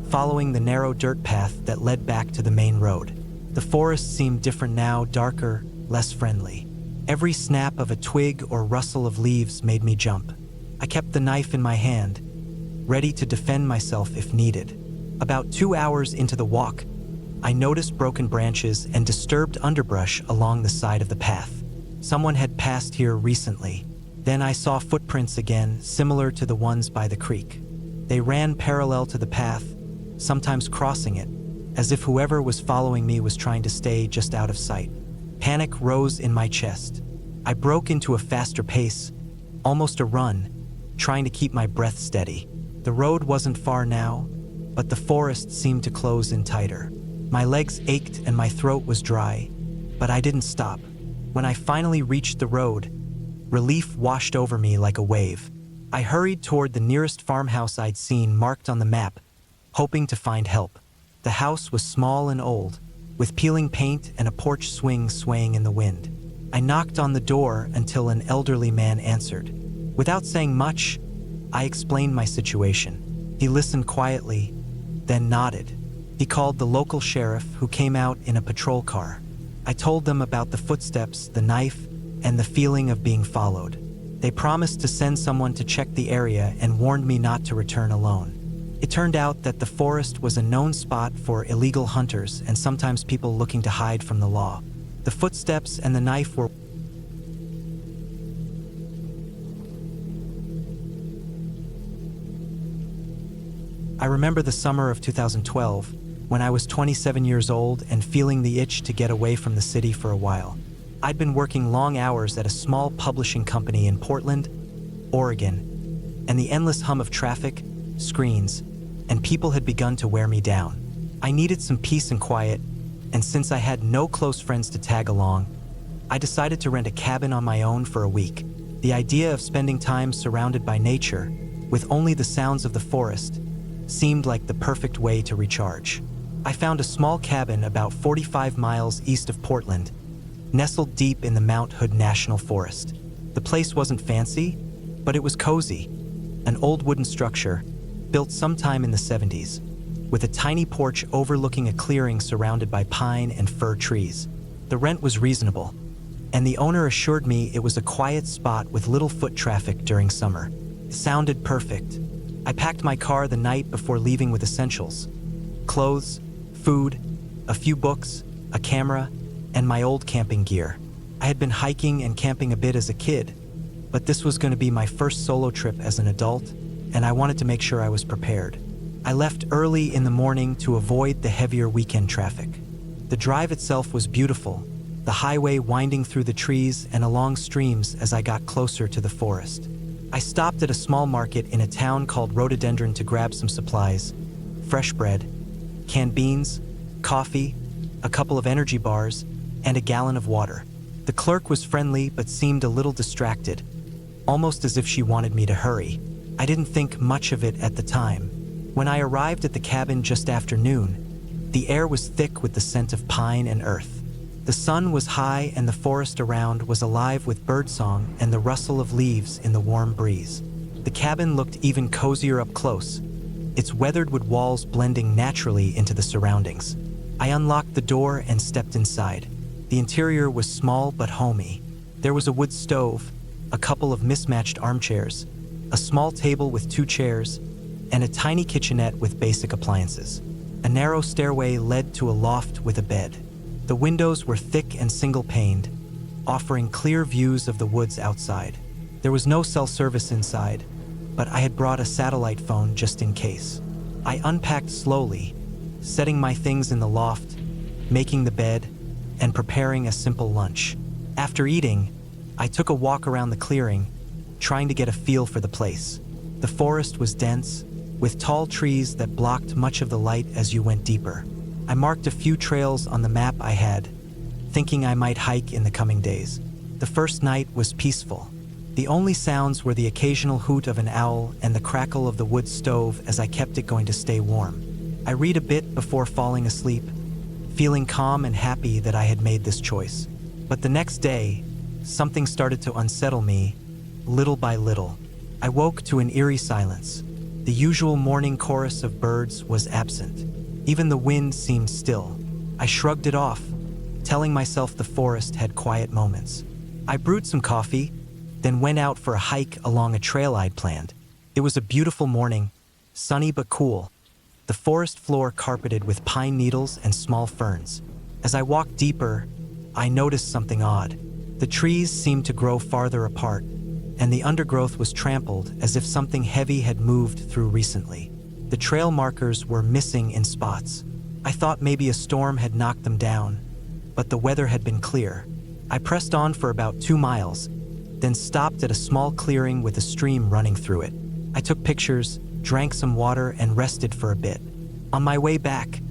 following the narrow dirt path that led back to the main road. The forest seemed different now, darker, less friendly. Every snap of a twig or rustle of leaves made me jump. I kept the knife in my hand, ready to defend myself if needed. About 2 hours into the walk, I noticed broken branches and disturbed underbrush along the side of the path. Someone had passed here recently. Then I saw footprints again, similar to the ones by the creek. They ran parallel to the path, sometimes crossing it, as if whoever was following me was trying to stay just out of sight. Panic rose in my chest. I broke into a faster pace, almost a run, trying to keep my breath steady. The road wasn't far now, but the forest seemed to close in tighter. My legs ached and my throat was dry, but I didn't stop. When I finally reached the road, relief washed over me like a wave. I hurried toward the nearest farmhouse I'd seen marked on the map, hoping to find help. The house was small and old, with peeling paint and a porch swing swaying in the wind. I knocked on the door until an elderly man answered. Without saying much, I explained my situation. He listened quietly, then nodded. He called the local sheriff, who came out in a patrol car. I told them about the footsteps, the knife, and the feeling of being followed. They promised to send someone to check the area and warned me not to return alone. It turned out that the forest was a known spot for illegal hunters and sometimes people looking to hide from the law. The footsteps and the knife were I remember the summer of 2012, when I was 27 years old and feeling the itch to get away from the city for a while. I'd been working long hours at a small publishing company in Portland, Oregon, and the endless hum of traffic, screens, and people had begun to wear me down. I needed some peace and quiet, and since I had no close friends to tag along, I decided to rent a cabin on my own for a week. The idea of spending time surrounded by nature, with only the sounds of the forest, seemed like the perfect way to recharge. I found a small cabin about 45 miles east of Portland, nestled deep in the Mount Hood National Forest. The place wasn't fancy, but it was cozy. An old wooden structure, built sometime in the 70s, with a tiny porch overlooking a clearing surrounded by pine and fir trees. The rent was reasonable, and the owner assured me it was a quiet spot with little foot traffic during summer. It sounded perfect. I packed my car the night before leaving with essentials: clothes, food, a few books, a camera, and my old camping gear. I had been hiking and camping a bit as a kid, but this was going to be my first solo trip as an adult, and I wanted to make sure I was prepared. I left early in the morning to avoid the heavier weekend traffic. The drive itself was beautiful, the highway winding through the trees and along streams as I got closer to the forest. I stopped at a small market in a town called Rhododendron to grab some supplies: fresh bread, canned beans, coffee, a couple of energy bars, and a gallon of water. The clerk was friendly but seemed a little distracted, almost as if she wanted me to hurry. I didn't think much of it at the time. When I arrived at the cabin just after noon, the air was thick with the scent of pine and earth. The sun was high and the forest around was alive with birdsong and the rustle of leaves in the warm breeze. The cabin looked even cozier up close, its weathered wood walls blending naturally into the surroundings. I unlocked the door and stepped inside. The interior was small but homey. There was a wood stove, a couple of mismatched armchairs, a small table with 2 chairs, and a tiny kitchenette with basic appliances. A narrow stairway led to a loft with a bed. The windows were thick and single-paned, offering clear views of the woods outside. There was no cell service inside, but I had brought a satellite phone just in case. I unpacked slowly, setting my things in the loft, making the bed, and preparing a simple lunch. After eating, I took a walk around the clearing, trying to get a feel for the place. The forest was dense, with tall trees that blocked much of the light as you went deeper. I marked a few trails on the map I had, thinking I might hike in the coming days. The first night was peaceful. The only sounds were the occasional hoot of an owl and the crackle of the wood stove as I kept it going to stay warm. I read a bit before falling asleep, feeling calm and happy that I had made this choice. But the next day, something started to unsettle me, little by little. I woke to an eerie silence. The usual morning chorus of birds was absent. Even the wind seemed still. I shrugged it off, telling myself the forest had quiet moments. I brewed some coffee, then went out for a hike along a trail I'd planned. It was a beautiful morning, sunny but cool, the forest floor carpeted with pine needles and small ferns. As I walked deeper, I noticed something odd. The trees seemed to grow farther apart, and the undergrowth was trampled as if something heavy had moved through recently. The trail markers were missing in spots. I thought maybe a storm had knocked them down, but the weather had been clear. I pressed on for about 2 miles, then stopped at a small clearing with a stream running through it. I took pictures, drank some water, and rested for a bit. On my way back,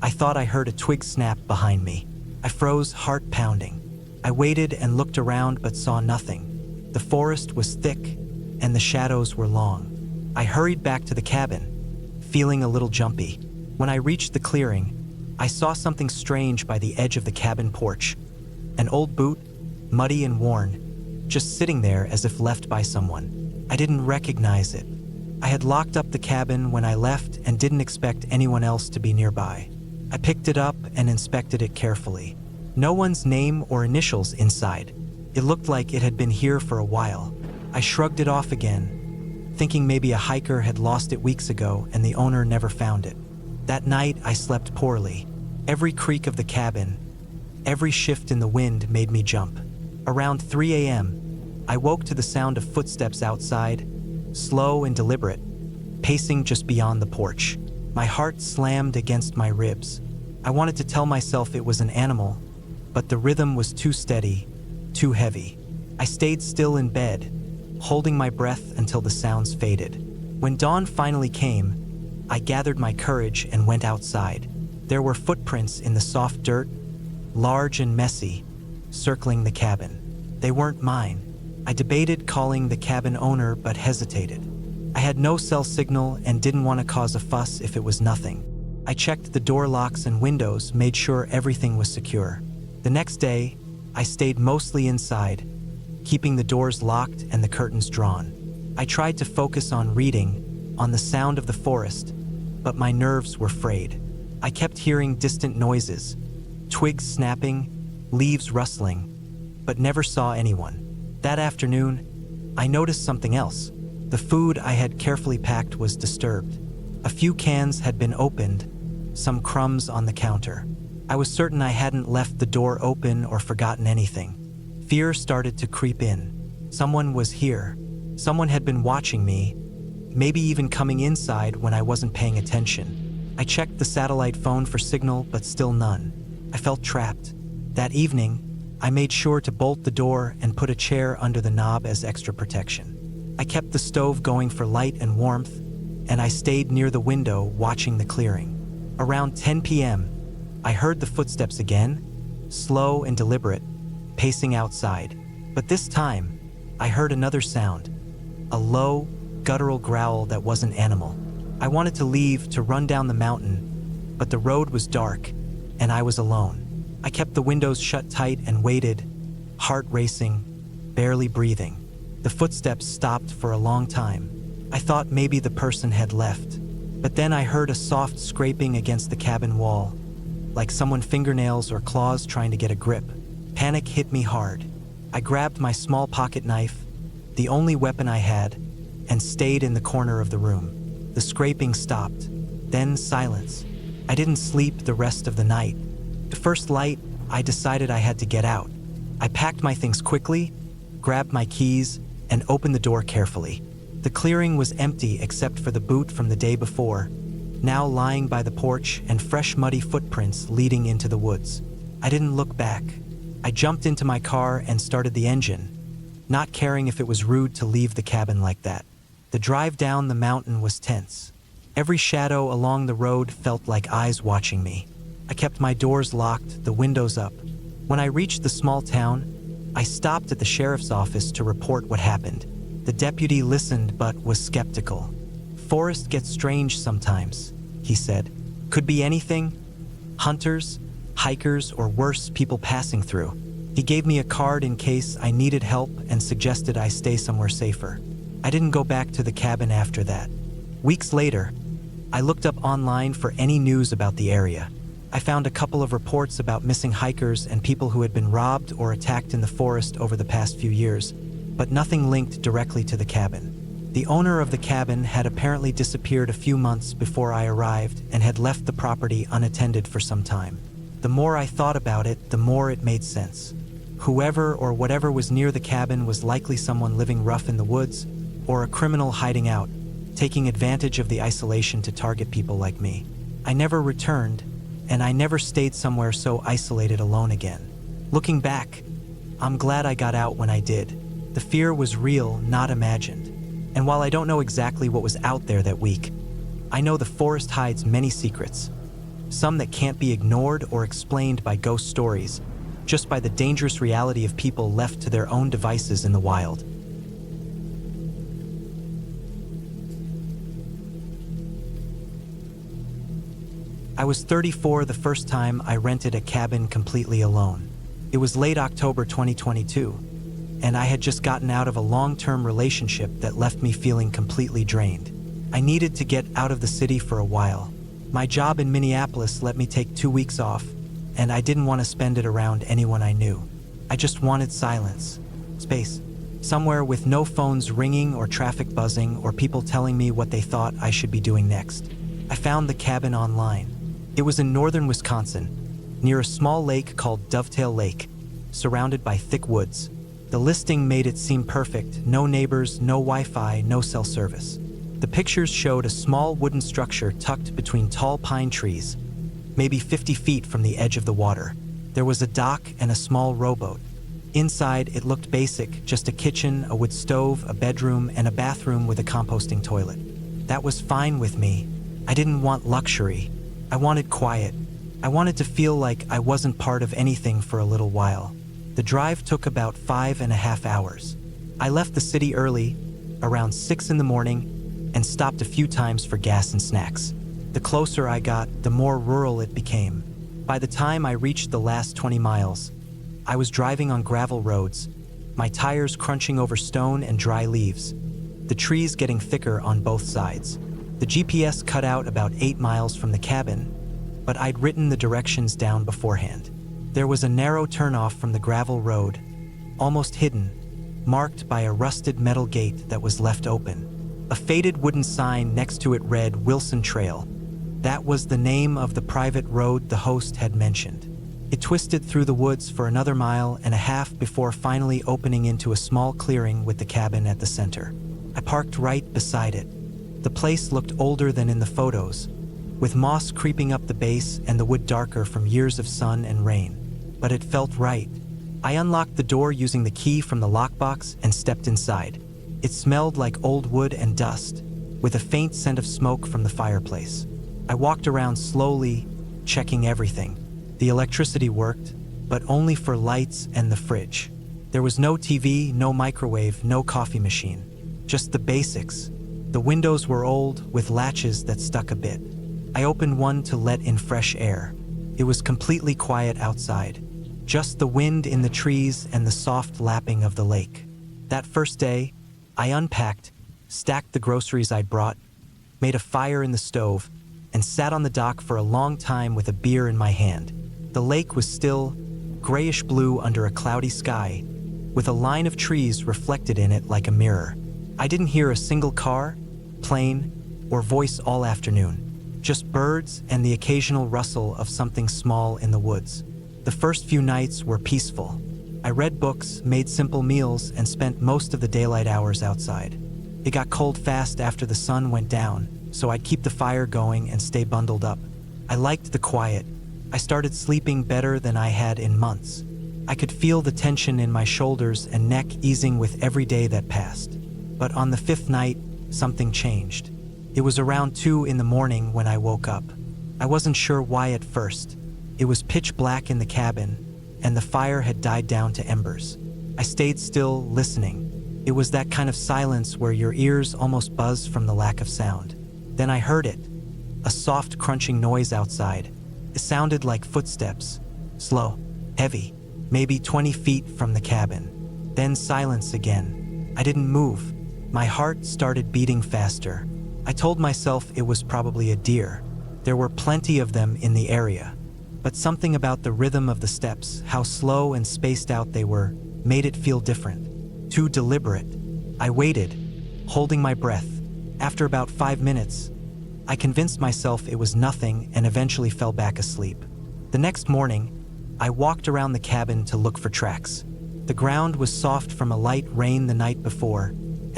I thought I heard a twig snap behind me. I froze, heart pounding. I waited and looked around but saw nothing. The forest was thick, and the shadows were long. I hurried back to the cabin, feeling a little jumpy. When I reached the clearing, I saw something strange by the edge of the cabin porch. An old boot, muddy and worn, just sitting there as if left by someone. I didn't recognize it. I had locked up the cabin when I left and didn't expect anyone else to be nearby. I picked it up and inspected it carefully. No one's name or initials inside. It looked like it had been here for a while. I shrugged it off again, thinking maybe a hiker had lost it weeks ago and the owner never found it. That night, I slept poorly. Every creak of the cabin, every shift in the wind made me jump. Around 3 a.m., I woke to the sound of footsteps outside, slow and deliberate, pacing just beyond the porch. My heart slammed against my ribs. I wanted to tell myself it was an animal, but the rhythm was too steady, too heavy. I stayed still in bed, holding my breath until the sounds faded. When dawn finally came, I gathered my courage and went outside. There were footprints in the soft dirt, large and messy, circling the cabin. They weren't mine. I debated calling the cabin owner but hesitated. I had no cell signal and didn't want to cause a fuss if it was nothing. I checked the door locks and windows, made sure everything was secure. The next day, I stayed mostly inside, keeping the doors locked and the curtains drawn. I tried to focus on reading, on the sound of the forest, but my nerves were frayed. I kept hearing distant noises, twigs snapping, leaves rustling, but never saw anyone. That afternoon, I noticed something else. The food I had carefully packed was disturbed. A few cans had been opened, some crumbs on the counter. I was certain I hadn't left the door open or forgotten anything. Fear started to creep in. Someone was here. Someone had been watching me, maybe even coming inside when I wasn't paying attention. I checked the satellite phone for signal, but still none. I felt trapped. That evening, I made sure to bolt the door and put a chair under the knob as extra protection. I kept the stove going for light and warmth, and I stayed near the window watching the clearing. Around 10 p.m., I heard the footsteps again, slow and deliberate, pacing outside. But this time, I heard another sound, a low, guttural growl that wasn't animal. I wanted to leave to run down the mountain, but the road was dark, and I was alone. I kept the windows shut tight and waited, heart racing, barely breathing. The footsteps stopped for a long time. I thought maybe the person had left. But then I heard a soft scraping against the cabin wall, like someone fingernails or claws trying to get a grip. Panic hit me hard. I grabbed my small pocket knife, the only weapon I had, and stayed in the corner of the room. The scraping stopped, then silence. I didn't sleep the rest of the night. The first light, I decided I had to get out. I packed my things quickly, grabbed my keys, and opened the door carefully. The clearing was empty except for the boot from the day before, now lying by the porch, and fresh muddy footprints leading into the woods. I didn't look back. I jumped into my car and started the engine, not caring if it was rude to leave the cabin like that. The drive down the mountain was tense. Every shadow along the road felt like eyes watching me. I kept my doors locked, the windows up. When I reached the small town, I stopped at the sheriff's office to report what happened. The deputy listened but was skeptical. "Forest gets strange sometimes," he said. "Could be anything. Hunters, hikers, or worse, people passing through." He gave me a card in case I needed help and suggested I stay somewhere safer. I didn't go back to the cabin after that. Weeks later, I looked up online for any news about the area. I found a couple of reports about missing hikers and people who had been robbed or attacked in the forest over the past few years, but nothing linked directly to the cabin. The owner of the cabin had apparently disappeared a few months before I arrived and had left the property unattended for some time. The more I thought about it, the more it made sense. Whoever or whatever was near the cabin was likely someone living rough in the woods or a criminal hiding out, taking advantage of the isolation to target people like me. I never returned, and I never stayed somewhere so isolated alone again. Looking back, I'm glad I got out when I did. The fear was real, not imagined. And while I don't know exactly what was out there that week, I know the forest hides many secrets, some that can't be ignored or explained by ghost stories, just by the dangerous reality of people left to their own devices in the wild. I was 34 the first time I rented a cabin completely alone. It was late October 2022, and I had just gotten out of a long-term relationship that left me feeling completely drained. I needed to get out of the city for a while. My job in Minneapolis let me take 2 weeks off, and I didn't want to spend it around anyone I knew. I just wanted silence, space, somewhere with no phones ringing or traffic buzzing or people telling me what they thought I should be doing next. I found the cabin online. It was in northern Wisconsin, near a small lake called Dovetail Lake, surrounded by thick woods. The listing made it seem perfect: no neighbors, no Wi-Fi, no cell service. The pictures showed a small wooden structure tucked between tall pine trees, maybe 50 feet from the edge of the water. There was a dock and a small rowboat. Inside, it looked basic: just a kitchen, a wood stove, a bedroom, and a bathroom with a composting toilet. That was fine with me. I didn't want luxury. I wanted quiet. I wanted to feel like I wasn't part of anything for a little while. The drive took about 5.5 hours. I left the city early, around 6 in the morning, and stopped a few times for gas and snacks. The closer I got, the more rural it became. By the time I reached the last 20 miles, I was driving on gravel roads, my tires crunching over stone and dry leaves, the trees getting thicker on both sides. The GPS cut out about 8 miles from the cabin, but I'd written the directions down beforehand. There was a narrow turnoff from the gravel road, almost hidden, marked by a rusted metal gate that was left open. A faded wooden sign next to it read Wilson Trail. That was the name of the private road the host had mentioned. It twisted through the woods for another 1.5 miles before finally opening into a small clearing with the cabin at the center. I parked right beside it. The place looked older than in the photos, with moss creeping up the base and the wood darker from years of sun and rain. But it felt right. I unlocked the door using the key from the lockbox and stepped inside. It smelled like old wood and dust, with a faint scent of smoke from the fireplace. I walked around slowly, checking everything. The electricity worked, but only for lights and the fridge. There was no TV, no microwave, no coffee machine. Just the basics. The windows were old, with latches that stuck a bit. I opened one to let in fresh air. It was completely quiet outside. Just the wind in the trees and the soft lapping of the lake. That first day, I unpacked, stacked the groceries I'd brought, made a fire in the stove, and sat on the dock for a long time with a beer in my hand. The lake was still, grayish blue under a cloudy sky, with a line of trees reflected in it like a mirror. I didn't hear a single car, plane, or voice all afternoon. Just birds and the occasional rustle of something small in the woods. The first few nights were peaceful. I read books, made simple meals, and spent most of the daylight hours outside. It got cold fast after the sun went down, so I'd keep the fire going and stay bundled up. I liked the quiet. I started sleeping better than I had in months. I could feel the tension in my shoulders and neck easing with every day that passed. But on the 5th night, something changed. It was around 2 in the morning when I woke up. I wasn't sure why at first. It was pitch black in the cabin, and the fire had died down to embers. I stayed still, listening. It was that kind of silence where your ears almost buzz from the lack of sound. Then I heard it, a soft crunching noise outside. It sounded like footsteps, slow, heavy, maybe 20 feet from the cabin. Then silence again. I didn't move. My heart started beating faster. I told myself it was probably a deer. There were plenty of them in the area. but something about the rhythm of the steps, how slow and spaced out they were, made it feel different, too deliberate. I waited, holding my breath. After about 5 minutes, I convinced myself it was nothing and eventually fell back asleep. The next morning, I walked around the cabin to look for tracks. The ground was soft from a light rain the night before,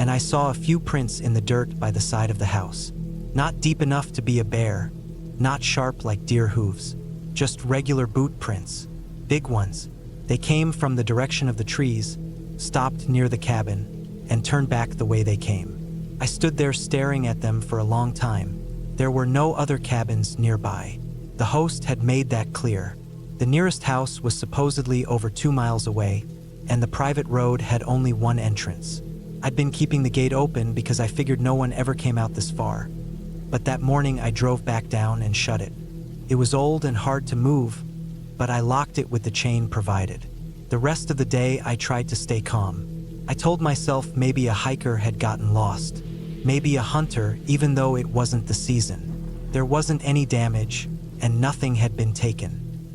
and I saw a few prints in the dirt by the side of the house. Not deep enough to be a bear, not sharp like deer hooves, just regular boot prints. Big ones. They came from the direction of the trees, stopped near the cabin, and turned back the way they came. I stood there staring at them for a long time. There were no other cabins nearby. The host had made that clear. The nearest house was supposedly over 2 miles away, and the private road had only one entrance. I'd been keeping the gate open because I figured no one ever came out this far. But that morning I drove back down and shut it. It was old and hard to move, but I locked it with the chain provided. The rest of the day I tried to stay calm. I told myself maybe a hiker had gotten lost. Maybe a hunter, even though it wasn't the season. There wasn't any damage, and nothing had been taken.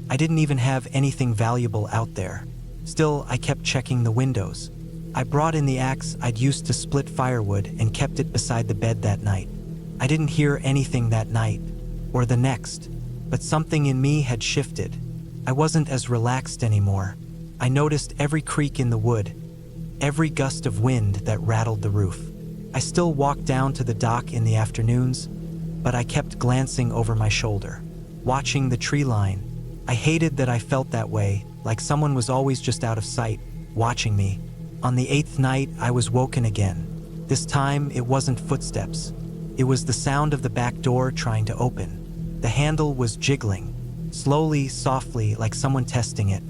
I didn't even have anything valuable out there. Still, I kept checking the windows. I brought in the axe I'd used to split firewood and kept it beside the bed that night. I didn't hear anything that night, or the next, but something in me had shifted. I wasn't as relaxed anymore. I noticed every creak in the wood, every gust of wind that rattled the roof. I still walked down to the dock in the afternoons, but I kept glancing over my shoulder, watching the tree line. I hated that I felt that way, like someone was always just out of sight, watching me. On the 8th night, I was woken again. This time, it wasn't footsteps. It was the sound of the back door trying to open. The handle was jiggling, slowly, softly, like someone testing it.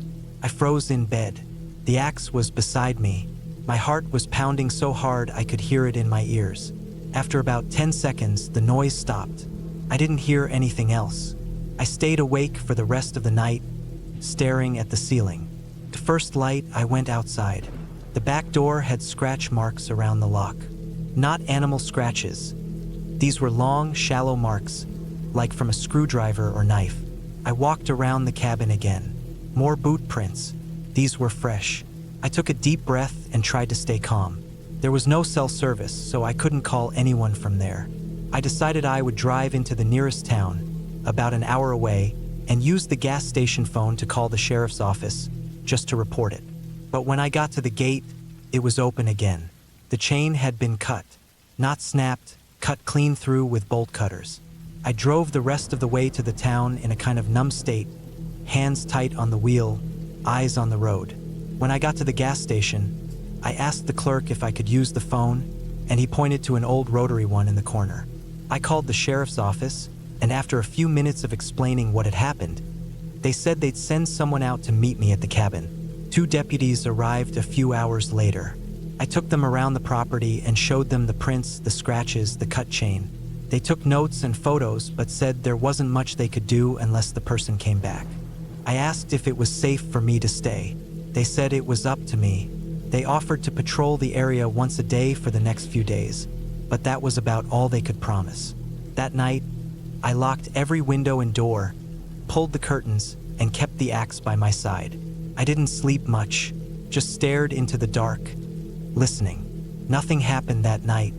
I froze in bed. The axe was beside me. My heart was pounding so hard I could hear it in my ears. After about 10 seconds, the noise stopped. I didn't hear anything else. I stayed awake for the rest of the night, staring at the ceiling. To first light, I went outside. The back door had scratch marks around the lock. Not animal scratches. These were long, shallow marks, like from a screwdriver or knife. I walked around the cabin again. More boot prints. These were fresh. I took a deep breath and tried to stay calm. There was no cell service, so I couldn't call anyone from there. I decided I would drive into the nearest town, about an hour away, and use the gas station phone to call the sheriff's office, just to report it. But when I got to the gate, it was open again. The chain had been cut, not snapped, cut clean through with bolt cutters. I drove the rest of the way to the town in a kind of numb state, hands tight on the wheel, eyes on the road. When I got to the gas station, I asked the clerk if I could use the phone, and he pointed to an old rotary one in the corner. I called the sheriff's office, and after a few minutes of explaining what had happened, they said they'd send someone out to meet me at the cabin. 2 deputies arrived a few hours later. I took them around the property and showed them the prints, the scratches, the cut chain. They took notes and photos, but said there wasn't much they could do unless the person came back. I asked if it was safe for me to stay. They said it was up to me. They offered to patrol the area once a day for the next few days, but that was about all they could promise. That night, I locked every window and door, pulled the curtains, and kept the axe by my side. I didn't sleep much, just stared into the dark, listening. Nothing happened that night,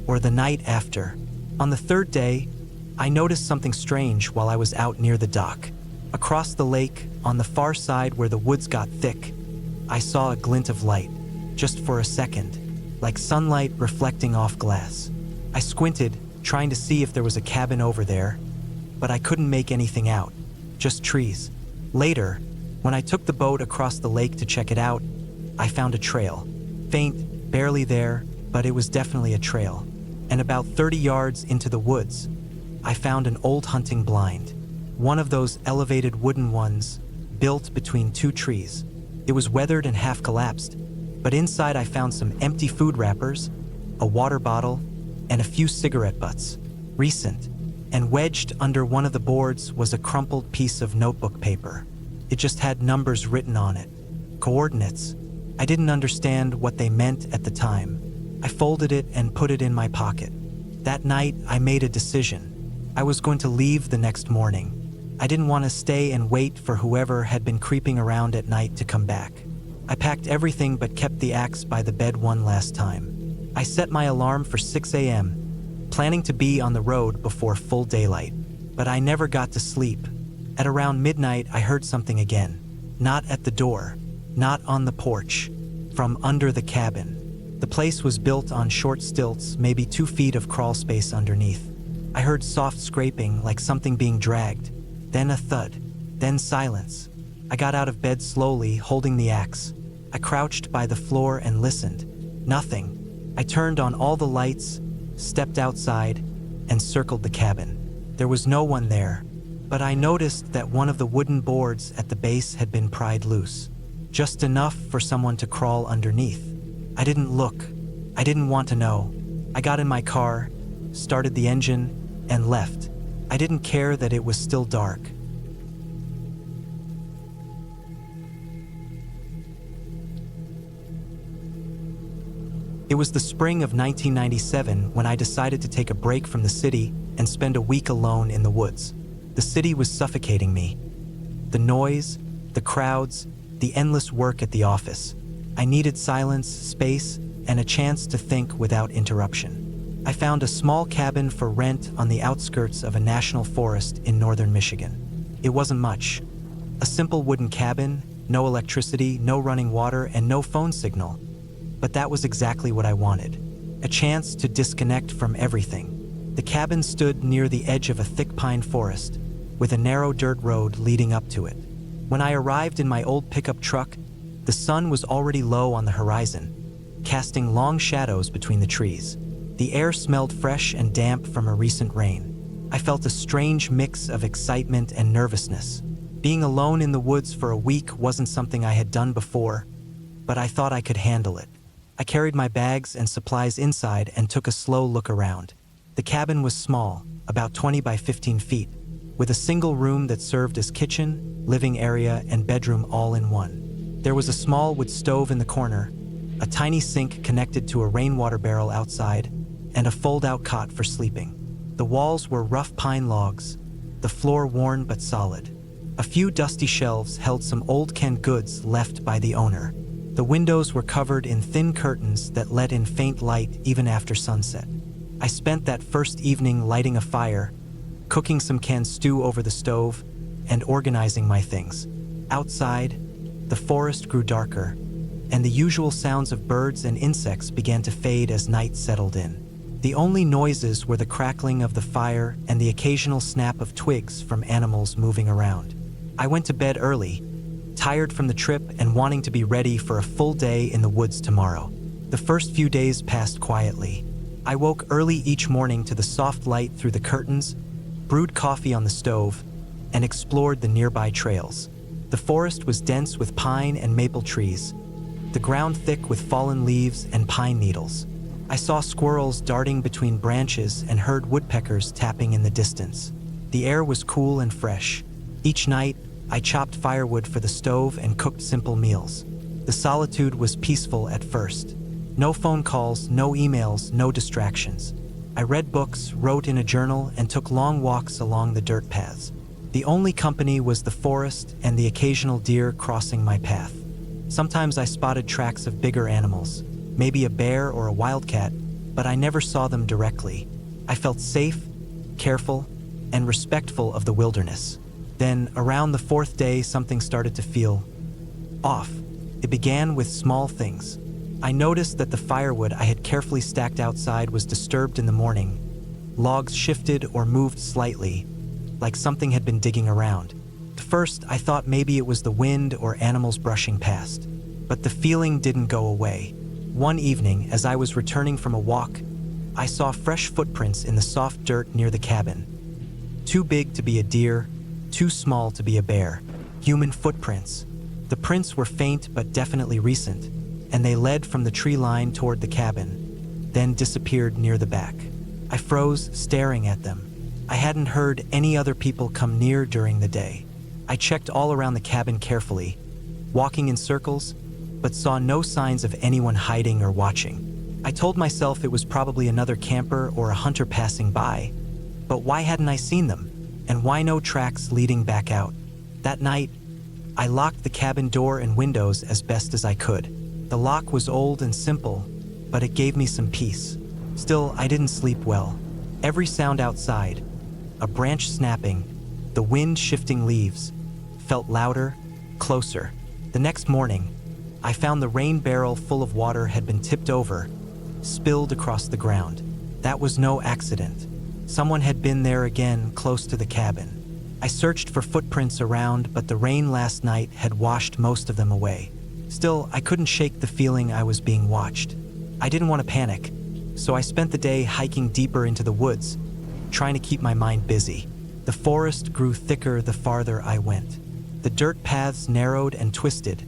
or the night after. On the 3rd day, I noticed something strange while I was out near the dock. Across the lake, on the far side where the woods got thick, I saw a glint of light, just for a second, like sunlight reflecting off glass. I squinted, trying to see if there was a cabin over there, but I couldn't make anything out, just trees. Later, when I took the boat across the lake to check it out, I found a trail. Faint, barely there, but it was definitely a trail. And about 30 yards into the woods, I found an old hunting blind, one of those elevated wooden ones built between 2 trees. It was weathered and half collapsed, but inside I found some empty food wrappers, a water bottle, and a few cigarette butts, recent, and wedged under one of the boards was a crumpled piece of notebook paper. It just had numbers written on it, coordinates. I didn't understand what they meant at the time. I folded it and put it in my pocket. That night, I made a decision. I was going to leave the next morning. I didn't want to stay and wait for whoever had been creeping around at night to come back. I packed everything but kept the axe by the bed one last time. I set my alarm for 6 a.m., planning to be on the road before full daylight. But I never got to sleep. At around midnight, I heard something again. Not at the door, not on the porch, from under the cabin. The place was built on short stilts, maybe 2 feet of crawl space underneath. I heard soft scraping, like something being dragged, then a thud, then silence. I got out of bed slowly, holding the axe. I crouched by the floor and listened. Nothing. I turned on all the lights, stepped outside, and circled the cabin. There was no one there, but I noticed that one of the wooden boards at the base had been pried loose, just enough for someone to crawl underneath. I didn't look. I didn't want to know. I got in my car, started the engine, and left. I didn't care that it was still dark. It was the spring of 1997 when I decided to take a break from the city and spend a week alone in the woods. The city was suffocating me. The noise, the crowds, the endless work at the office. I needed silence, space, and a chance to think without interruption. I found a small cabin for rent on the outskirts of a national forest in northern Michigan. It wasn't much. A simple wooden cabin, no electricity, no running water, and no phone signal. But that was exactly what I wanted. A chance to disconnect from everything. The cabin stood near the edge of a thick pine forest, with a narrow dirt road leading up to it. When I arrived in my old pickup truck, the sun was already low on the horizon, casting long shadows between the trees. The air smelled fresh and damp from a recent rain. I felt a strange mix of excitement and nervousness. Being alone in the woods for a week wasn't something I had done before, but I thought I could handle it. I carried my bags and supplies inside and took a slow look around. The cabin was small, about 20 by 15 feet, with a single room that served as kitchen, living area, and bedroom all in one. There was a small wood stove in the corner, a tiny sink connected to a rainwater barrel outside, and a fold-out cot for sleeping. The walls were rough pine logs, the floor worn but solid. A few dusty shelves held some old canned goods left by the owner. The windows were covered in thin curtains that let in faint light even after sunset. I spent that first evening lighting a fire, cooking some canned stew over the stove, and organizing my things. Outside, the forest grew darker, and the usual sounds of birds and insects began to fade as night settled in. The only noises were the crackling of the fire and the occasional snap of twigs from animals moving around. I went to bed early, tired from the trip and wanting to be ready for a full day in the woods tomorrow. The first few days passed quietly. I woke early each morning to the soft light through the curtains, brewed coffee on the stove, and explored the nearby trails. The forest was dense with pine and maple trees, the ground thick with fallen leaves and pine needles. I saw squirrels darting between branches and heard woodpeckers tapping in the distance. The air was cool and fresh. Each night, I chopped firewood for the stove and cooked simple meals. The solitude was peaceful at first. No phone calls, no emails, no distractions. I read books, wrote in a journal, and took long walks along the dirt paths. The only company was the forest and the occasional deer crossing my path. Sometimes I spotted tracks of bigger animals, maybe a bear or a wildcat, but I never saw them directly. I felt safe, careful, and respectful of the wilderness. Then, around the 4th day, something started to feel off. It began with small things. I noticed that the firewood I had carefully stacked outside was disturbed in the morning. Logs shifted or moved slightly, like something had been digging around. At first, I thought maybe it was the wind or animals brushing past, but the feeling didn't go away. One evening, as I was returning from a walk, I saw fresh footprints in the soft dirt near the cabin. Too big to be a deer, too small to be a bear. Human footprints. The prints were faint but definitely recent, and they led from the tree line toward the cabin, then disappeared near the back. I froze, staring at them. I hadn't heard any other people come near during the day. I checked all around the cabin carefully, walking in circles, but saw no signs of anyone hiding or watching. I told myself it was probably another camper or a hunter passing by, but why hadn't I seen them? and wino tracks leading back out. That night, I locked the cabin door and windows as best as I could. The lock was old and simple, but it gave me some peace. Still, I didn't sleep well. Every sound outside, a branch snapping, the wind shifting leaves, felt louder, closer. The next morning, I found the rain barrel full of water had been tipped over, spilled across the ground. That was no accident. Someone had been there again, close to the cabin. I searched for footprints around, but the rain last night had washed most of them away. Still, I couldn't shake the feeling I was being watched. I didn't want to panic, so I spent the day hiking deeper into the woods, trying to keep my mind busy. The forest grew thicker the farther I went. The dirt paths narrowed and twisted,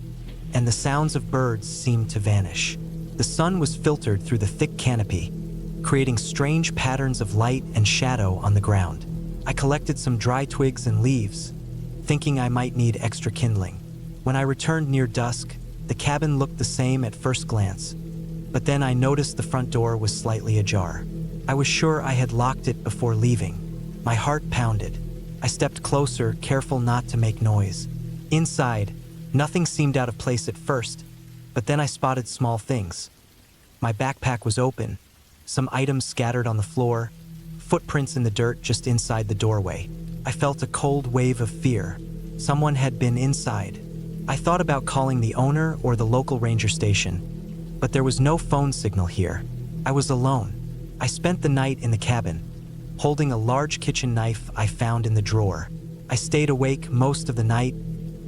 and the sounds of birds seemed to vanish. The sun was filtered through the thick canopy, creating strange patterns of light and shadow on the ground. I collected some dry twigs and leaves, thinking I might need extra kindling. When I returned near dusk, the cabin looked the same at first glance, but then I noticed the front door was slightly ajar. I was sure I had locked it before leaving. My heart pounded. I stepped closer, careful not to make noise. Inside, nothing seemed out of place at first, but then I spotted small things. My backpack was open, some items scattered on the floor, footprints in the dirt just inside the doorway. I felt a cold wave of fear. Someone had been inside. I thought about calling the owner or the local ranger station, but there was no phone signal here. I was alone. I spent the night in the cabin, holding a large kitchen knife I found in the drawer. I stayed awake most of the night,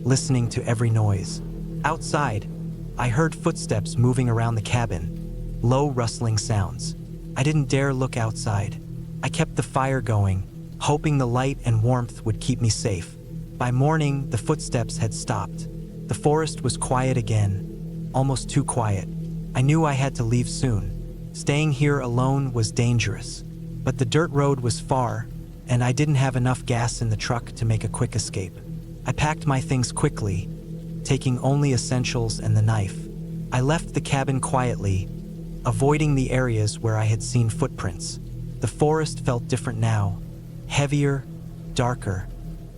listening to every noise. Outside, I heard footsteps moving around the cabin, low rustling sounds. I didn't dare look outside. I kept the fire going, hoping the light and warmth would keep me safe. By morning, the footsteps had stopped. The forest was quiet again, almost too quiet. I knew I had to leave soon. Staying here alone was dangerous, but the dirt road was far, and I didn't have enough gas in the truck to make a quick escape. I packed my things quickly, taking only essentials and the knife. I left the cabin quietly, avoiding the areas where I had seen footprints. The forest felt different now, heavier, darker,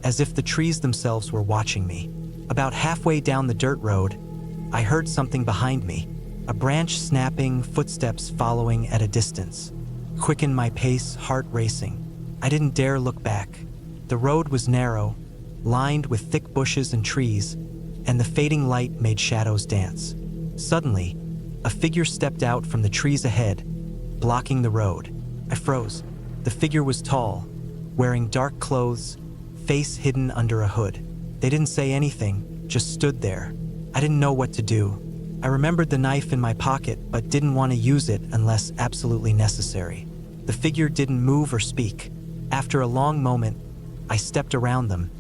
as if the trees themselves were watching me. About halfway down the dirt road, I heard something behind me, a branch snapping, footsteps following at a distance. Quickened my pace, heart racing. I didn't dare look back. The road was narrow, lined with thick bushes and trees, and the fading light made shadows dance. Suddenly, a figure stepped out from the trees ahead, blocking the road. I froze. The figure was tall, wearing dark clothes, face hidden under a hood. They didn't say anything, just stood there. I didn't know what to do. I remembered the knife in my pocket, but didn't want to use it unless absolutely necessary. The figure didn't move or speak. After a long moment, I stepped around them,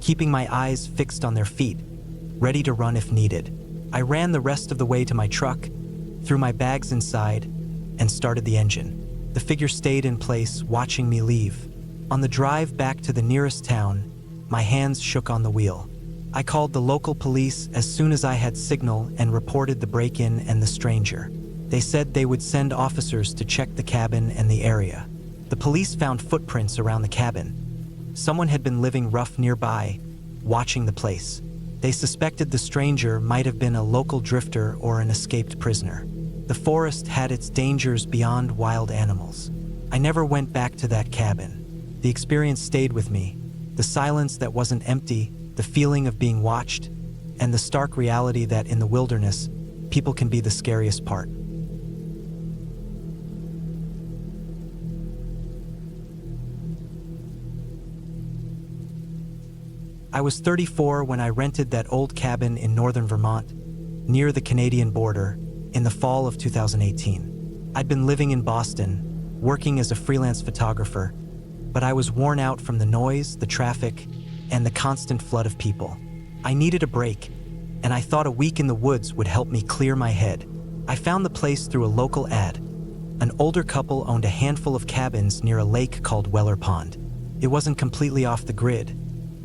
keeping my eyes fixed on their feet, ready to run if needed. I ran the rest of the way to my truck, threw my bags inside, and started the engine. The figure stayed in place, watching me leave. On the drive back to the nearest town, my hands shook on the wheel. I called the local police as soon as I had signal and reported the break-in and the stranger. They said they would send officers to check the cabin and the area. The police found footprints around the cabin. Someone had been living rough nearby, watching the place. They suspected the stranger might have been a local drifter or an escaped prisoner. The forest had its dangers beyond wild animals. I never went back to that cabin. The experience stayed with me. The silence that wasn't empty, the feeling of being watched, and the stark reality that in the wilderness, people can be the scariest part. I was 34 when I rented that old cabin in northern Vermont, near the Canadian border, in the fall of 2018. I'd been living in Boston, working as a freelance photographer, but I was worn out from the noise, the traffic, and the constant flood of people. I needed a break, and I thought a week in the woods would help me clear my head. I found the place through a local ad. An older couple owned a handful of cabins near a lake called Weller Pond. It wasn't completely off the grid,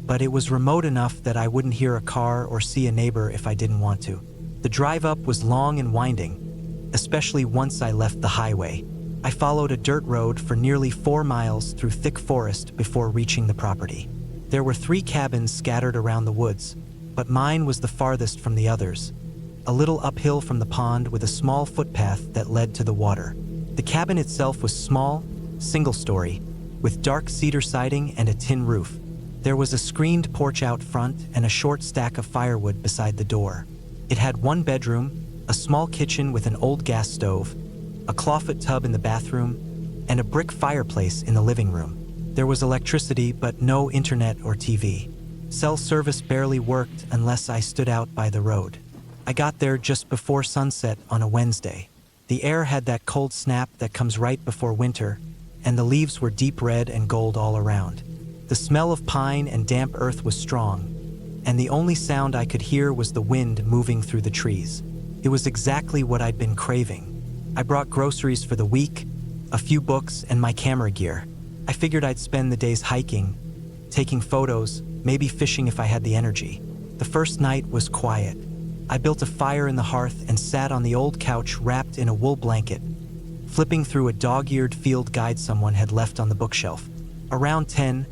but it was remote enough that I wouldn't hear a car or see a neighbor if I didn't want to. The drive up was long and winding, especially once I left the highway. I followed a dirt road for nearly 4 miles through thick forest before reaching the property. There were 3 cabins scattered around the woods, but mine was the farthest from the others, a little uphill from the pond with a small footpath that led to the water. The cabin itself was small, single-story, with dark cedar siding and a tin roof. There was a screened porch out front and a short stack of firewood beside the door. It had 1 bedroom, a small kitchen with an old gas stove, a clawfoot tub in the bathroom, and a brick fireplace in the living room. There was electricity, but no internet or TV. Cell service barely worked unless I stood out by the road. I got there just before sunset on a Wednesday. The air had that cold snap that comes right before winter, and the leaves were deep red and gold all around. The smell of pine and damp earth was strong, and the only sound I could hear was the wind moving through the trees. It was exactly what I'd been craving. I brought groceries for the week, a few books, and my camera gear. I figured I'd spend the days hiking, taking photos, maybe fishing if I had the energy. The first night was quiet. I built a fire in the hearth and sat on the old couch wrapped in a wool blanket, flipping through a dog-eared field guide someone had left on the bookshelf. Around 10,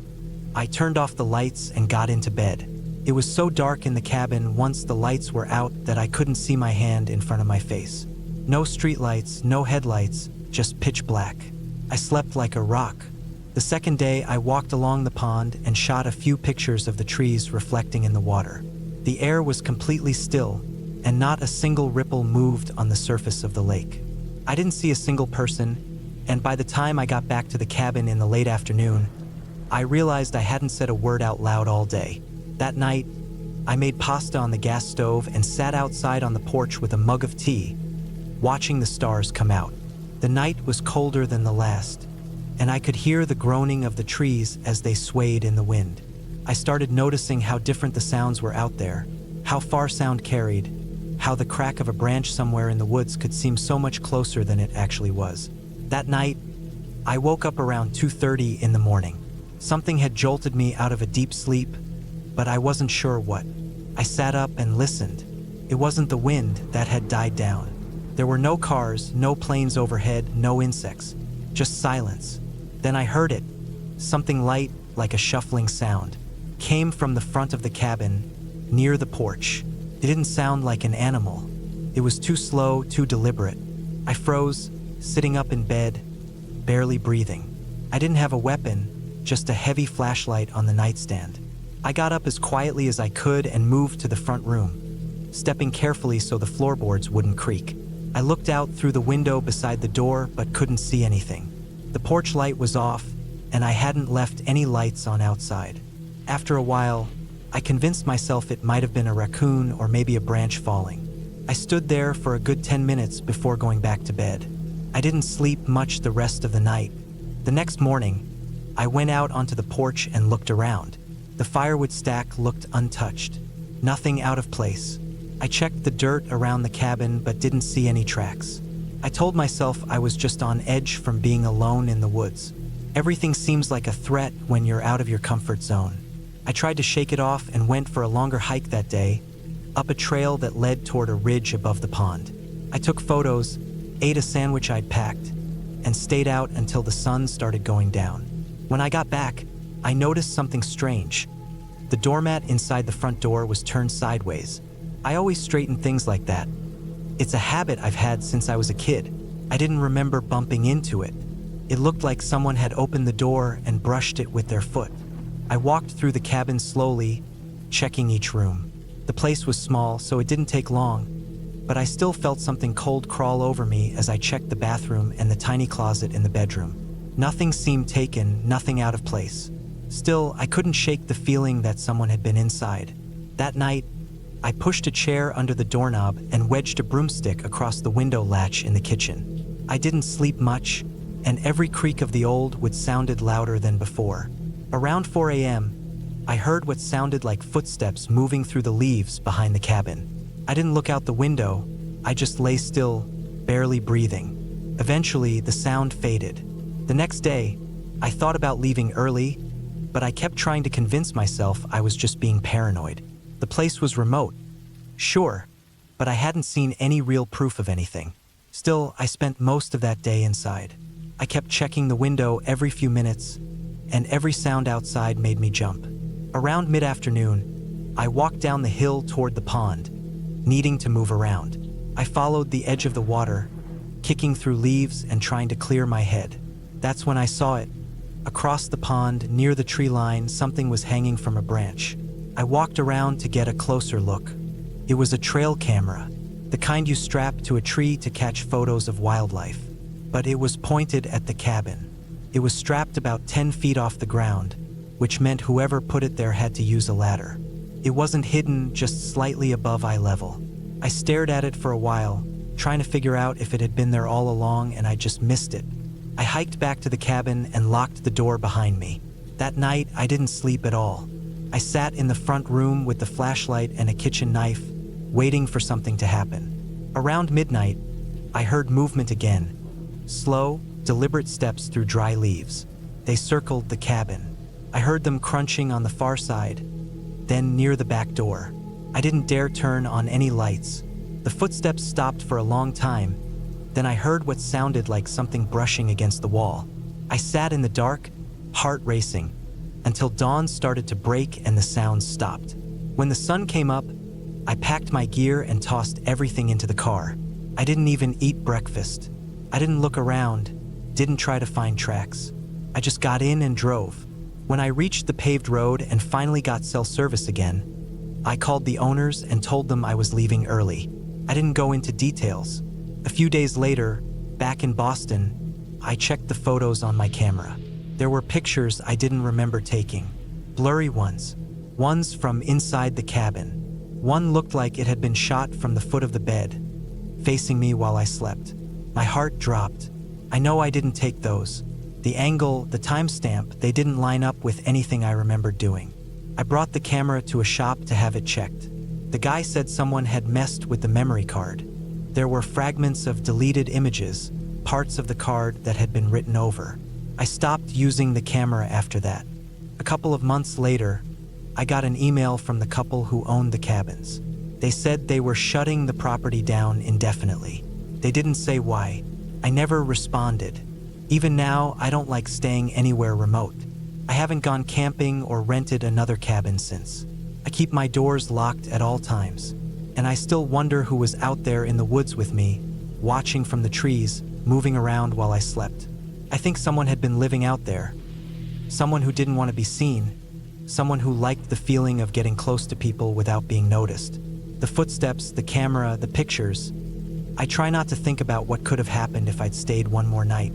I turned off the lights and got into bed. It was so dark in the cabin once the lights were out that I couldn't see my hand in front of my face. No streetlights, no headlights, just pitch black. I slept like a rock. The second day, I walked along the pond and shot a few pictures of the trees reflecting in the water. The air was completely still, and not a single ripple moved on the surface of the lake. I didn't see a single person, and by the time I got back to the cabin in the late afternoon, I realized I hadn't said a word out loud all day. That night, I made pasta on the gas stove and sat outside on the porch with a mug of tea, watching the stars come out. The night was colder than the last, and I could hear the groaning of the trees as they swayed in the wind. I started noticing how different the sounds were out there, how far sound carried, how the crack of a branch somewhere in the woods could seem so much closer than it actually was. That night, I woke up around 2:30 in the morning. Something had jolted me out of a deep sleep, but I wasn't sure what. I sat up and listened. It wasn't the wind that had died down. There were no cars, no planes overhead, no insects, just silence. Then I heard it. Something light, like a shuffling sound, came from the front of the cabin, near the porch. It didn't sound like an animal. It was too slow, too deliberate. I froze, sitting up in bed, barely breathing. I didn't have a weapon, just a heavy flashlight on the nightstand. I got up as quietly as I could and moved to the front room, stepping carefully so the floorboards wouldn't creak. I looked out through the window beside the door but couldn't see anything. The porch light was off, and I hadn't left any lights on outside. After a while, I convinced myself it might have been a raccoon or maybe a branch falling. I stood there for a good 10 minutes before going back to bed. I didn't sleep much the rest of the night. The next morning, I went out onto the porch and looked around. The firewood stack looked untouched, nothing out of place. I checked the dirt around the cabin but didn't see any tracks. I told myself I was just on edge from being alone in the woods. Everything seems like a threat when you're out of your comfort zone. I tried to shake it off and went for a longer hike that day, up a trail that led toward a ridge above the pond. I took photos, ate a sandwich I'd packed, and stayed out until the sun started going down. When I got back, I noticed something strange. The doormat inside the front door was turned sideways. I always straighten things like that. It's a habit I've had since I was a kid. I didn't remember bumping into it. It looked like someone had opened the door and brushed it with their foot. I walked through the cabin slowly, checking each room. The place was small, so it didn't take long, but I still felt something cold crawl over me as I checked the bathroom and the tiny closet in the bedroom. Nothing seemed taken, nothing out of place. Still, I couldn't shake the feeling that someone had been inside. That night, I pushed a chair under the doorknob and wedged a broomstick across the window latch in the kitchen. I didn't sleep much, and every creak of the old wood sounded louder than before. Around 4 a.m., I heard what sounded like footsteps moving through the leaves behind the cabin. I didn't look out the window, I just lay still, barely breathing. Eventually, the sound faded. The next day, I thought about leaving early, but I kept trying to convince myself I was just being paranoid. The place was remote, sure, but I hadn't seen any real proof of anything. Still, I spent most of that day inside. I kept checking the window every few minutes, and every sound outside made me jump. Around mid-afternoon, I walked down the hill toward the pond, needing to move around. I followed the edge of the water, kicking through leaves and trying to clear my head. That's when I saw it. Across the pond, near the tree line, something was hanging from a branch. I walked around to get a closer look. It was a trail camera, the kind you strap to a tree to catch photos of wildlife. But it was pointed at the cabin. It was strapped about 10 feet off the ground, which meant whoever put it there had to use a ladder. It wasn't hidden, just slightly above eye level. I stared at it for a while, trying to figure out if it had been there all along and I just missed it. I hiked back to the cabin and locked the door behind me. That night, I didn't sleep at all. I sat in the front room with the flashlight and a kitchen knife, waiting for something to happen. Around midnight, I heard movement again. Slow, deliberate steps through dry leaves. They circled the cabin. I heard them crunching on the far side, then near the back door. I didn't dare turn on any lights. The footsteps stopped for a long time. Then I heard what sounded like something brushing against the wall. I sat in the dark, heart racing, until dawn started to break and the sounds stopped. When the sun came up, I packed my gear and tossed everything into the car. I didn't even eat breakfast. I didn't look around, didn't try to find tracks. I just got in and drove. When I reached the paved road and finally got cell service again, I called the owners and told them I was leaving early. I didn't go into details. A few days later, back in Boston, I checked the photos on my camera. There were pictures I didn't remember taking. Blurry ones from inside the cabin. One looked like it had been shot from the foot of the bed, facing me while I slept. My heart dropped. I know I didn't take those. The angle, the timestamp, they didn't line up with anything I remembered doing. I brought the camera to a shop to have it checked. The guy said someone had messed with the memory card. There were fragments of deleted images, parts of the card that had been written over. I stopped using the camera after that. A couple of months later, I got an email from the couple who owned the cabins. They said they were shutting the property down indefinitely. They didn't say why. I never responded. Even now, I don't like staying anywhere remote. I haven't gone camping or rented another cabin since. I keep my doors locked at all times, and I still wonder who was out there in the woods with me, watching from the trees, moving around while I slept. I think someone had been living out there. Someone who didn't want to be seen. Someone who liked the feeling of getting close to people without being noticed. The footsteps, the camera, the pictures. I try not to think about what could have happened if I'd stayed one more night.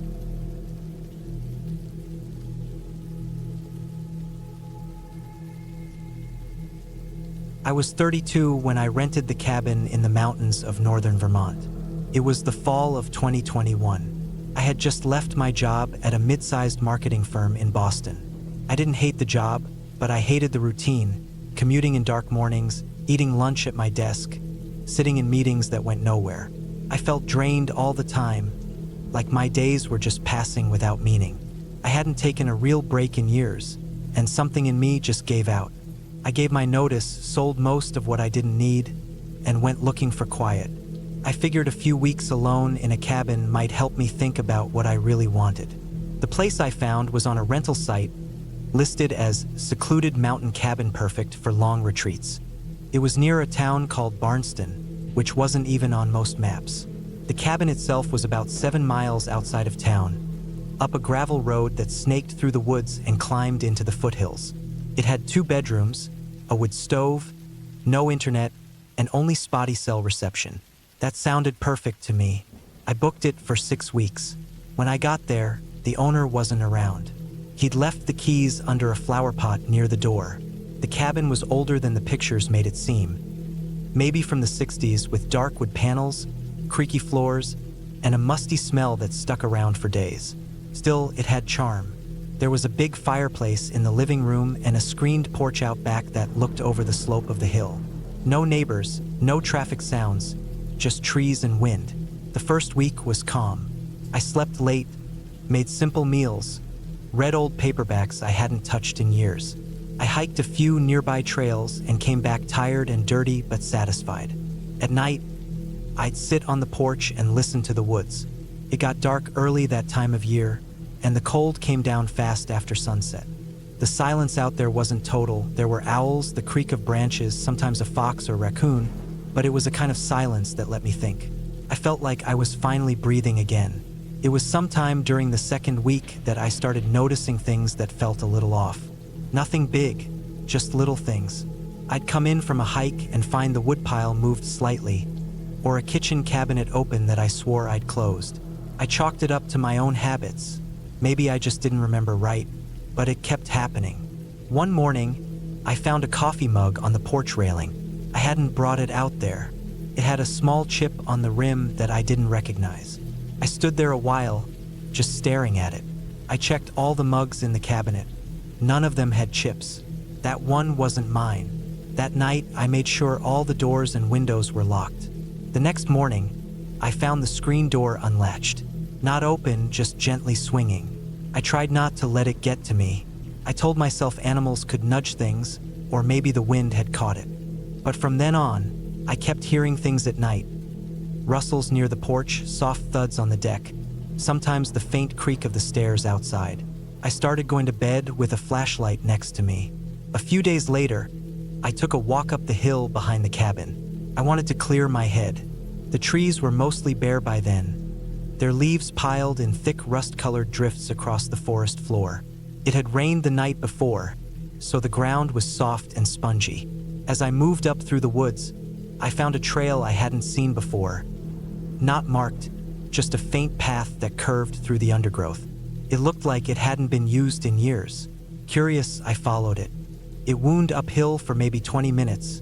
I was 32 when I rented the cabin in the mountains of northern Vermont. It was the fall of 2021. I had just left my job at a mid-sized marketing firm in Boston. I didn't hate the job, but I hated the routine, commuting in dark mornings, eating lunch at my desk, sitting in meetings that went nowhere. I felt drained all the time, like my days were just passing without meaning. I hadn't taken a real break in years, and something in me just gave out. I gave my notice, sold most of what I didn't need, and went looking for quiet. I figured a few weeks alone in a cabin might help me think about what I really wanted. The place I found was on a rental site, listed as secluded mountain cabin perfect for long retreats. It was near a town called Barnston, which wasn't even on most maps. The cabin itself was about 7 miles outside of town, up a gravel road that snaked through the woods and climbed into the foothills. It had 2 bedrooms, a wood stove, no internet, and only spotty cell reception. That sounded perfect to me. I booked it for 6 weeks. When I got there, the owner wasn't around. He'd left the keys under a flower pot near the door. The cabin was older than the pictures made it seem. Maybe from the 60s, with dark wood panels, creaky floors, and a musty smell that stuck around for days. Still, it had charm. There was a big fireplace in the living room and a screened porch out back that looked over the slope of the hill. No neighbors, no traffic sounds, just trees and wind. The first week was calm. I slept late, made simple meals, read old paperbacks I hadn't touched in years. I hiked a few nearby trails and came back tired and dirty but satisfied. At night, I'd sit on the porch and listen to the woods. It got dark early that time of year, and the cold came down fast after sunset. The silence out there wasn't total. There were owls, the creak of branches, sometimes a fox or raccoon, but it was a kind of silence that let me think. I felt like I was finally breathing again. It was sometime during the second week that I started noticing things that felt a little off. Nothing big, just little things. I'd come in from a hike and find the woodpile moved slightly, or a kitchen cabinet open that I swore I'd closed. I chalked it up to my own habits. Maybe I just didn't remember right, but it kept happening. One morning, I found a coffee mug on the porch railing. I hadn't brought it out there. It had a small chip on the rim that I didn't recognize. I stood there a while, just staring at it. I checked all the mugs in the cabinet. None of them had chips. That one wasn't mine. That night, I made sure all the doors and windows were locked. The next morning, I found the screen door unlatched. Not open, just gently swinging. I tried not to let it get to me. I told myself animals could nudge things, or maybe the wind had caught it. But from then on, I kept hearing things at night. Rustles near the porch, soft thuds on the deck, sometimes the faint creak of the stairs outside. I started going to bed with a flashlight next to me. A few days later, I took a walk up the hill behind the cabin. I wanted to clear my head. The trees were mostly bare by then, their leaves piled in thick rust-colored drifts across the forest floor. It had rained the night before, so the ground was soft and spongy. As I moved up through the woods, I found a trail I hadn't seen before. Not marked, just a faint path that curved through the undergrowth. It looked like it hadn't been used in years. Curious, I followed it. It wound uphill for maybe 20 minutes,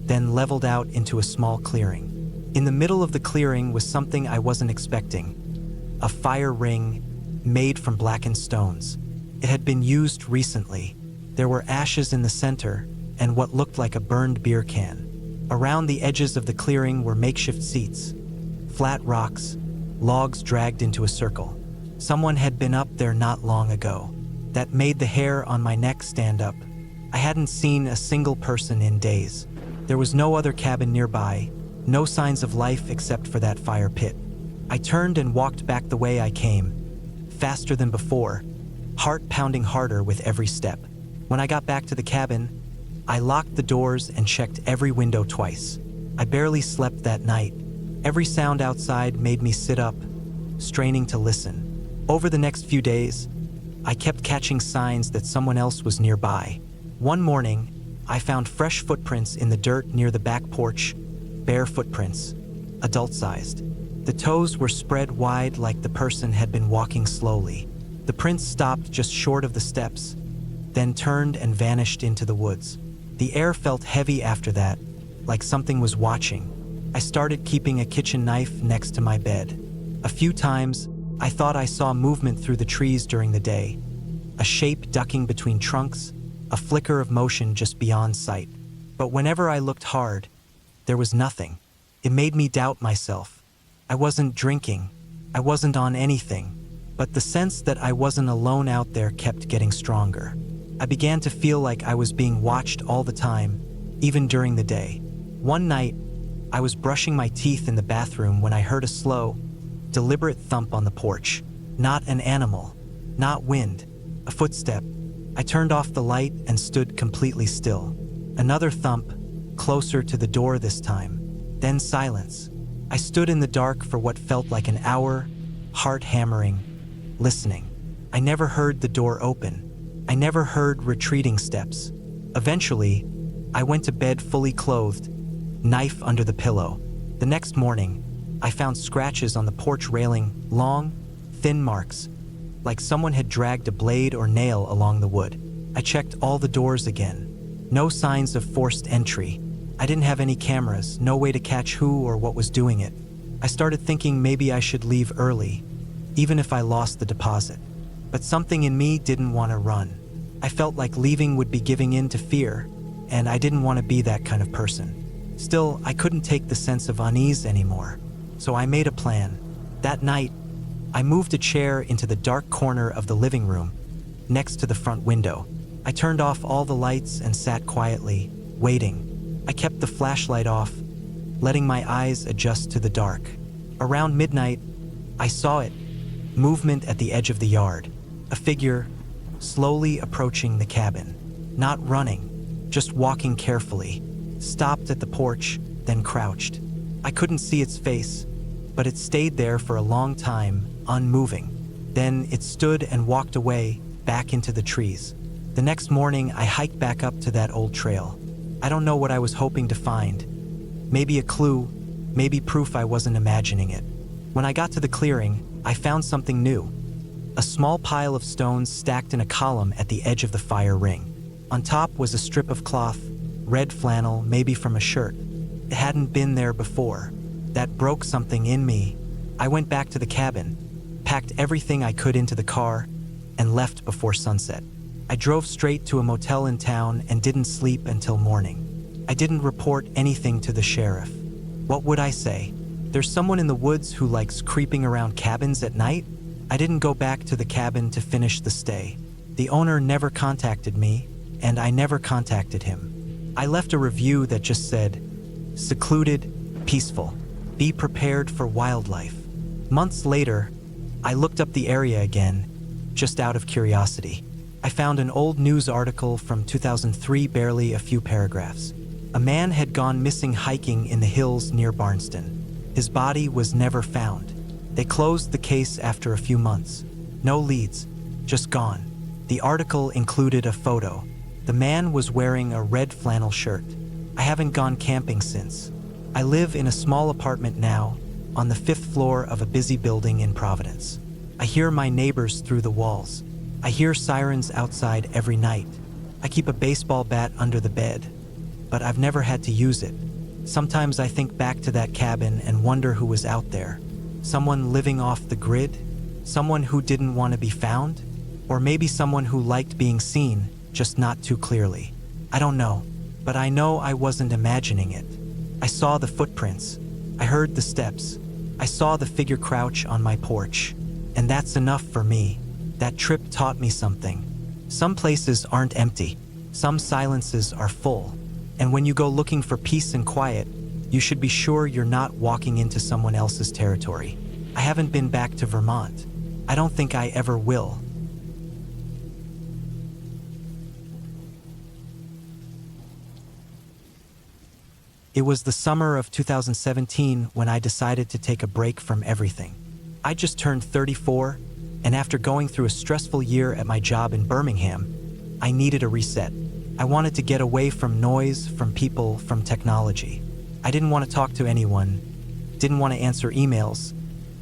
then leveled out into a small clearing. In the middle of the clearing was something I wasn't expecting. A fire ring made from blackened stones. It had been used recently. There were ashes in the center and what looked like a burned beer can. Around the edges of the clearing were makeshift seats, flat rocks, logs dragged into a circle. Someone had been up there not long ago. That made the hair on my neck stand up. I hadn't seen a single person in days. There was no other cabin nearby, no signs of life except for that fire pit. I turned and walked back the way I came, faster than before, heart pounding harder with every step. When I got back to the cabin, I locked the doors and checked every window twice. I barely slept that night. Every sound outside made me sit up, straining to listen. Over the next few days, I kept catching signs that someone else was nearby. One morning, I found fresh footprints in the dirt near the back porch, bare footprints, adult-sized. The toes were spread wide like the person had been walking slowly. The prints stopped just short of the steps, then turned and vanished into the woods. The air felt heavy after that, like something was watching. I started keeping a kitchen knife next to my bed. A few times, I thought I saw movement through the trees during the day. A shape ducking between trunks, a flicker of motion just beyond sight. But whenever I looked hard, there was nothing. It made me doubt myself. I wasn't drinking. I wasn't on anything. But the sense that I wasn't alone out there kept getting stronger. I began to feel like I was being watched all the time, even during the day. One night, I was brushing my teeth in the bathroom when I heard a slow, deliberate thump on the porch. Not an animal, not wind, a footstep. I turned off the light and stood completely still. Another thump, closer to the door this time. Then silence. I stood in the dark for what felt like an hour, heart hammering, listening. I never heard the door open. I never heard retreating steps. Eventually, I went to bed fully clothed, knife under the pillow. The next morning, I found scratches on the porch railing, long, thin marks, like someone had dragged a blade or nail along the wood. I checked all the doors again. No signs of forced entry. I didn't have any cameras, no way to catch who or what was doing it. I started thinking maybe I should leave early, even if I lost the deposit. But something in me didn't want to run. I felt like leaving would be giving in to fear, and I didn't want to be that kind of person. Still, I couldn't take the sense of unease anymore, so I made a plan. That night, I moved a chair into the dark corner of the living room, next to the front window. I turned off all the lights and sat quietly, waiting. I kept the flashlight off, letting my eyes adjust to the dark. Around midnight, I saw it, movement at the edge of the yard, a figure slowly approaching the cabin, not running, just walking carefully, stopped at the porch, then crouched. I couldn't see its face, but it stayed there for a long time, unmoving. Then it stood and walked away, back into the trees. The next morning, I hiked back up to that old trail. I don't know what I was hoping to find. Maybe a clue, maybe proof I wasn't imagining it. When I got to the clearing, I found something new. A small pile of stones stacked in a column at the edge of the fire ring. On top was a strip of cloth, red flannel, maybe from a shirt. It hadn't been there before. That broke something in me. I went back to the cabin, packed everything I could into the car, and left before sunset. I drove straight to a motel in town and didn't sleep until morning. I didn't report anything to the sheriff. What would I say? There's someone in the woods who likes creeping around cabins at night? I didn't go back to the cabin to finish the stay. The owner never contacted me, and I never contacted him. I left a review that just said, "Secluded, peaceful. Be prepared for wildlife." Months later, I looked up the area again, just out of curiosity. I found an old news article from 2003, barely a few paragraphs. A man had gone missing hiking in the hills near Barnston. His body was never found. They closed the case after a few months. No leads, just gone. The article included a photo. The man was wearing a red flannel shirt. I haven't gone camping since. I live in a small apartment now, on the 5th floor of a busy building in Providence. I hear my neighbors through the walls. I hear sirens outside every night. I keep a baseball bat under the bed, but I've never had to use it. Sometimes I think back to that cabin and wonder who was out there. Someone living off the grid? Someone who didn't want to be found? Or maybe someone who liked being seen, just not too clearly. I don't know, but I know I wasn't imagining it. I saw the footprints. I heard the steps. I saw the figure crouch on my porch. And that's enough for me. That trip taught me something. Some places aren't empty. Some silences are full. And when you go looking for peace and quiet, you should be sure you're not walking into someone else's territory. I haven't been back to Vermont. I don't think I ever will. It was the summer of 2017 when I decided to take a break from everything. I just turned 34, and after going through a stressful year at my job in Birmingham, I needed a reset. I wanted to get away from noise, from people, from technology. I didn't want to talk to anyone, didn't want to answer emails,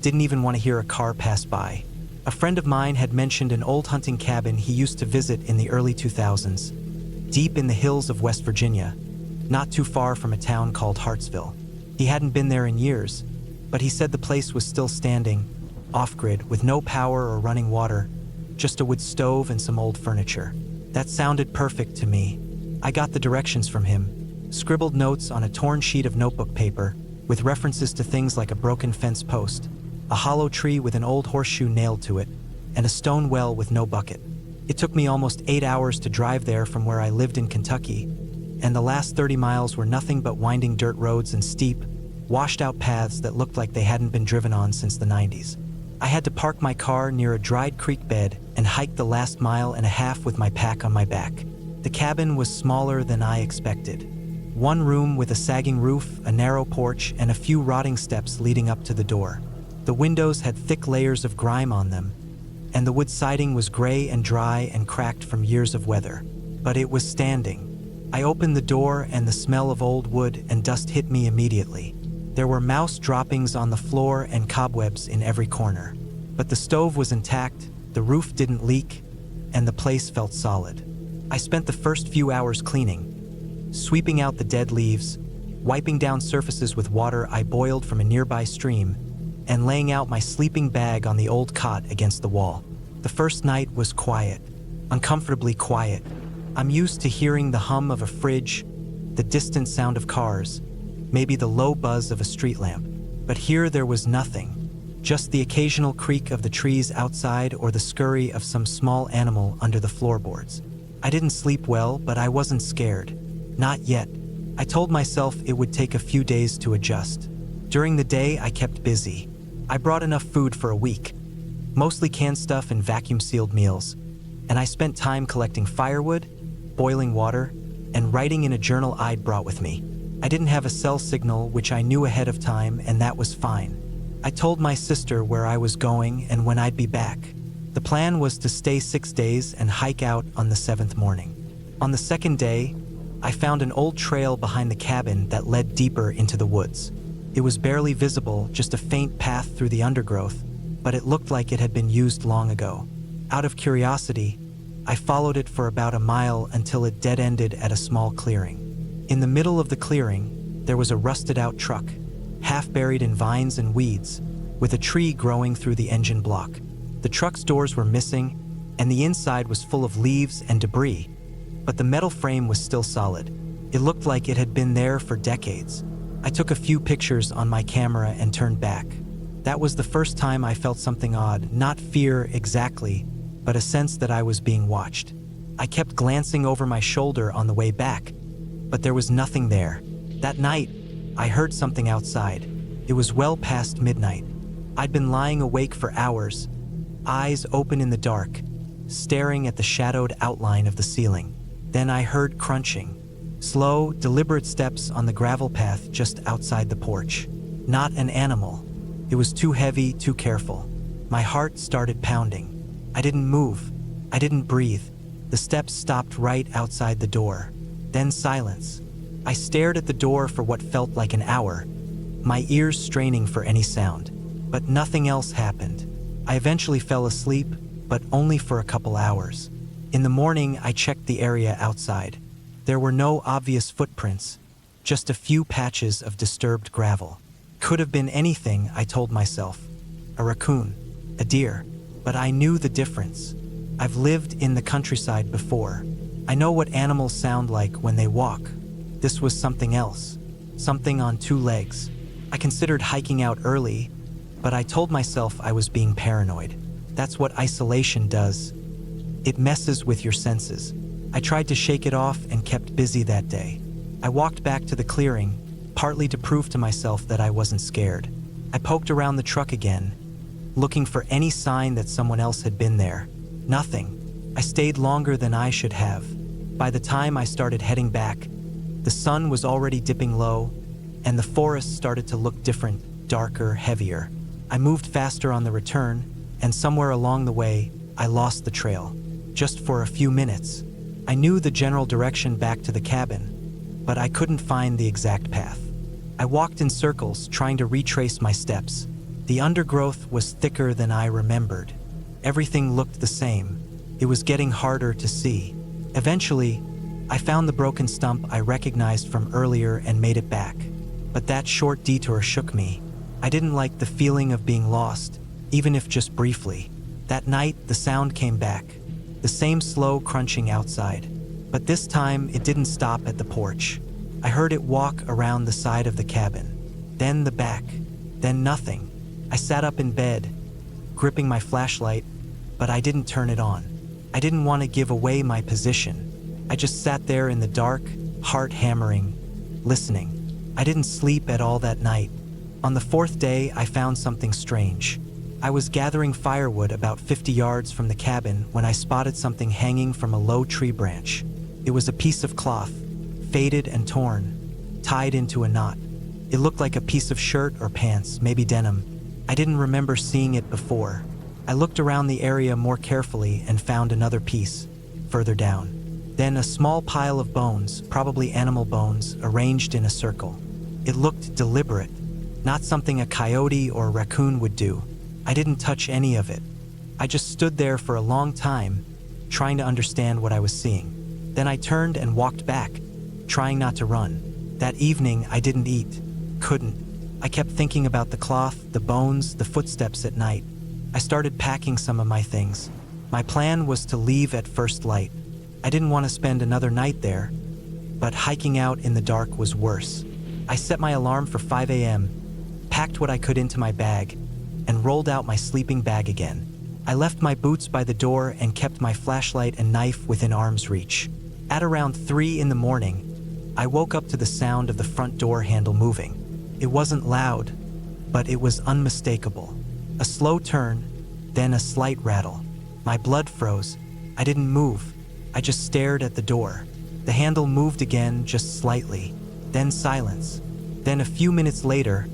didn't even want to hear a car pass by. A friend of mine had mentioned an old hunting cabin he used to visit in the early 2000s, deep in the hills of West Virginia, not too far from a town called Hartsville. He hadn't been there in years, but he said the place was still standing, off-grid, with no power or running water, just a wood stove and some old furniture. That sounded perfect to me. I got the directions from him, scribbled notes on a torn sheet of notebook paper, with references to things like a broken fence post, a hollow tree with an old horseshoe nailed to it, and a stone well with no bucket. It took me almost 8 hours to drive there from where I lived in Kentucky, and the last 30 miles were nothing but winding dirt roads and steep, washed-out paths that looked like they hadn't been driven on since the 90s. I had to park my car near a dried creek bed and hike the last mile and a half with my pack on my back. The cabin was smaller than I expected. One room with a sagging roof, a narrow porch, and a few rotting steps leading up to the door. The windows had thick layers of grime on them, and the wood siding was gray and dry and cracked from years of weather. But it was standing. I opened the door and the smell of old wood and dust hit me immediately. There were mouse droppings on the floor and cobwebs in every corner. But the stove was intact, the roof didn't leak, and the place felt solid. I spent the first few hours cleaning, sweeping out the dead leaves, wiping down surfaces with water I boiled from a nearby stream, and laying out my sleeping bag on the old cot against the wall. The first night was quiet, uncomfortably quiet. I'm used to hearing the hum of a fridge, the distant sound of cars, maybe the low buzz of a street lamp. But here there was nothing, just the occasional creak of the trees outside or the scurry of some small animal under the floorboards. I didn't sleep well, but I wasn't scared. Not yet. I told myself it would take a few days to adjust. During the day, I kept busy. I brought enough food for a week, mostly canned stuff and vacuum-sealed meals, and I spent time collecting firewood, boiling water, and writing in a journal I'd brought with me. I didn't have a cell signal, which I knew ahead of time, and that was fine. I told my sister where I was going and when I'd be back. The plan was to stay 6 days and hike out on the 7th morning. On the 2nd day, I found an old trail behind the cabin that led deeper into the woods. It was barely visible, just a faint path through the undergrowth, but it looked like it had been used long ago. Out of curiosity, I followed it for about a mile until it dead-ended at a small clearing. In the middle of the clearing, there was a rusted-out truck, half buried in vines and weeds, with a tree growing through the engine block. The truck's doors were missing, and the inside was full of leaves and debris, but the metal frame was still solid. It looked like it had been there for decades. I took a few pictures on my camera and turned back. That was the first time I felt something odd, not fear exactly, but a sense that I was being watched. I kept glancing over my shoulder on the way back, but there was nothing there. That night, I heard something outside. It was well past midnight. I'd been lying awake for hours, eyes open in the dark, staring at the shadowed outline of the ceiling. Then I heard crunching, slow, deliberate steps on the gravel path just outside the porch. Not an animal. It was too heavy, too careful. My heart started pounding. I didn't move. I didn't breathe. The steps stopped right outside the door. Then silence. I stared at the door for what felt like an hour, my ears straining for any sound. But nothing else happened. I eventually fell asleep, but only for a couple hours. In the morning, I checked the area outside. There were no obvious footprints, just a few patches of disturbed gravel. Could have been anything, I told myself. A raccoon, a deer, but I knew the difference. I've lived in the countryside before. I know what animals sound like when they walk. This was something else, something on 2 legs. I considered hiking out early, but I told myself I was being paranoid. That's what isolation does. It messes with your senses. I tried to shake it off and kept busy that day. I walked back to the clearing, partly to prove to myself that I wasn't scared. I poked around the truck again, looking for any sign that someone else had been there. Nothing. I stayed longer than I should have. By the time I started heading back, the sun was already dipping low, and the forest started to look different, darker, heavier. I moved faster on the return, and somewhere along the way, I lost the trail. Just for a few minutes. I knew the general direction back to the cabin, but I couldn't find the exact path. I walked in circles, trying to retrace my steps. The undergrowth was thicker than I remembered. Everything looked the same. It was getting harder to see. Eventually, I found the broken stump I recognized from earlier and made it back. But that short detour shook me. I didn't like the feeling of being lost, even if just briefly. That night, the sound came back. The same slow crunching outside. But this time, it didn't stop at the porch. I heard it walk around the side of the cabin. Then the back. Then nothing. I sat up in bed, gripping my flashlight, but I didn't turn it on. I didn't want to give away my position. I just sat there in the dark, heart hammering, listening. I didn't sleep at all that night. On the 4th day, I found something strange. I was gathering firewood about 50 yards from the cabin when I spotted something hanging from a low tree branch. It was a piece of cloth, faded and torn, tied into a knot. It looked like a piece of shirt or pants, maybe denim. I didn't remember seeing it before. I looked around the area more carefully and found another piece, further down. Then a small pile of bones, probably animal bones, arranged in a circle. It looked deliberate, not something a coyote or a raccoon would do. I didn't touch any of it. I just stood there for a long time, trying to understand what I was seeing. Then I turned and walked back, trying not to run. That evening, I didn't eat. Couldn't. I kept thinking about the cloth, the bones, the footsteps at night. I started packing some of my things. My plan was to leave at first light. I didn't want to spend another night there, but hiking out in the dark was worse. I set my alarm for 5 a.m., packed what I could into my bag, and rolled out my sleeping bag again. I left my boots by the door and kept my flashlight and knife within arm's reach. At around 3 in the morning, I woke up to the sound of the front door handle moving. It wasn't loud, but it was unmistakable. A slow turn, then a slight rattle. My blood froze. I didn't move. I just stared at the door. The handle moved again, just slightly. Then silence. Then a few minutes later,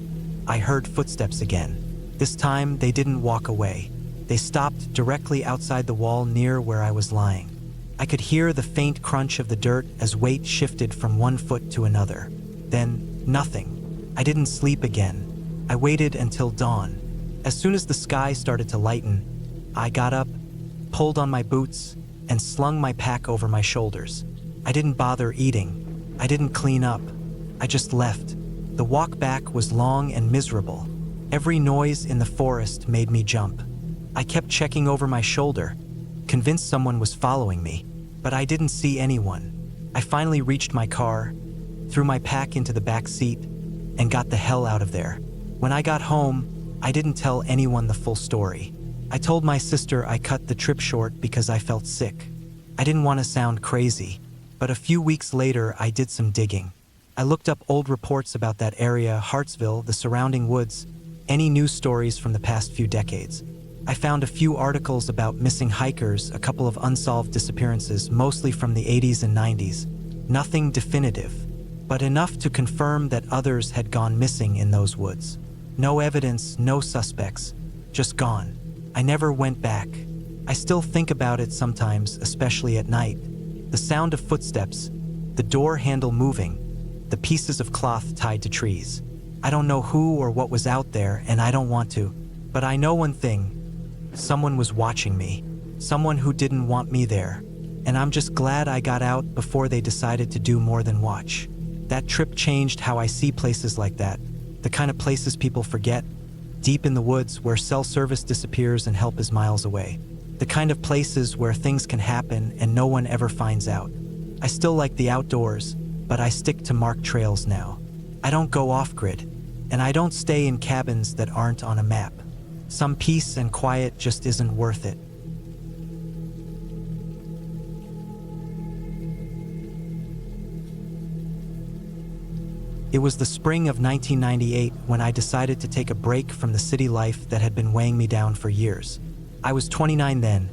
I heard footsteps again. This time, they didn't walk away. They stopped directly outside the wall near where I was lying. I could hear the faint crunch of the dirt as weight shifted from one foot to another. Then, nothing. I didn't sleep again. I waited until dawn. As soon as the sky started to lighten, I got up, pulled on my boots, and slung my pack over my shoulders. I didn't bother eating. I didn't clean up. I just left. The walk back was long and miserable. Every noise in the forest made me jump. I kept checking over my shoulder, convinced someone was following me, but I didn't see anyone. I finally reached my car, threw my pack into the back seat, and got the hell out of there. When I got home, I didn't tell anyone the full story. I told my sister I cut the trip short because I felt sick. I didn't want to sound crazy, but a few weeks later I did some digging. I looked up old reports about that area, Hartsville, the surrounding woods, any news stories from the past few decades. I found a few articles about missing hikers, a couple of unsolved disappearances, mostly from the 80s and 90s. Nothing definitive, but enough to confirm that others had gone missing in those woods. No evidence, no suspects, just gone. I never went back. I still think about it sometimes, especially at night. The sound of footsteps, the door handle moving, the pieces of cloth tied to trees. I don't know who or what was out there, and I don't want to. But I know one thing. Someone was watching me. Someone who didn't want me there. And I'm just glad I got out before they decided to do more than watch. That trip changed how I see places like that. The kind of places people forget. Deep in the woods where cell service disappears and help is miles away. The kind of places where things can happen and no one ever finds out. I still like the outdoors, but I stick to marked trails now. I don't go off-grid, and I don't stay in cabins that aren't on a map. Some peace and quiet just isn't worth it. It was the spring of 1998 when I decided to take a break from the city life that had been weighing me down for years. I was 29 then,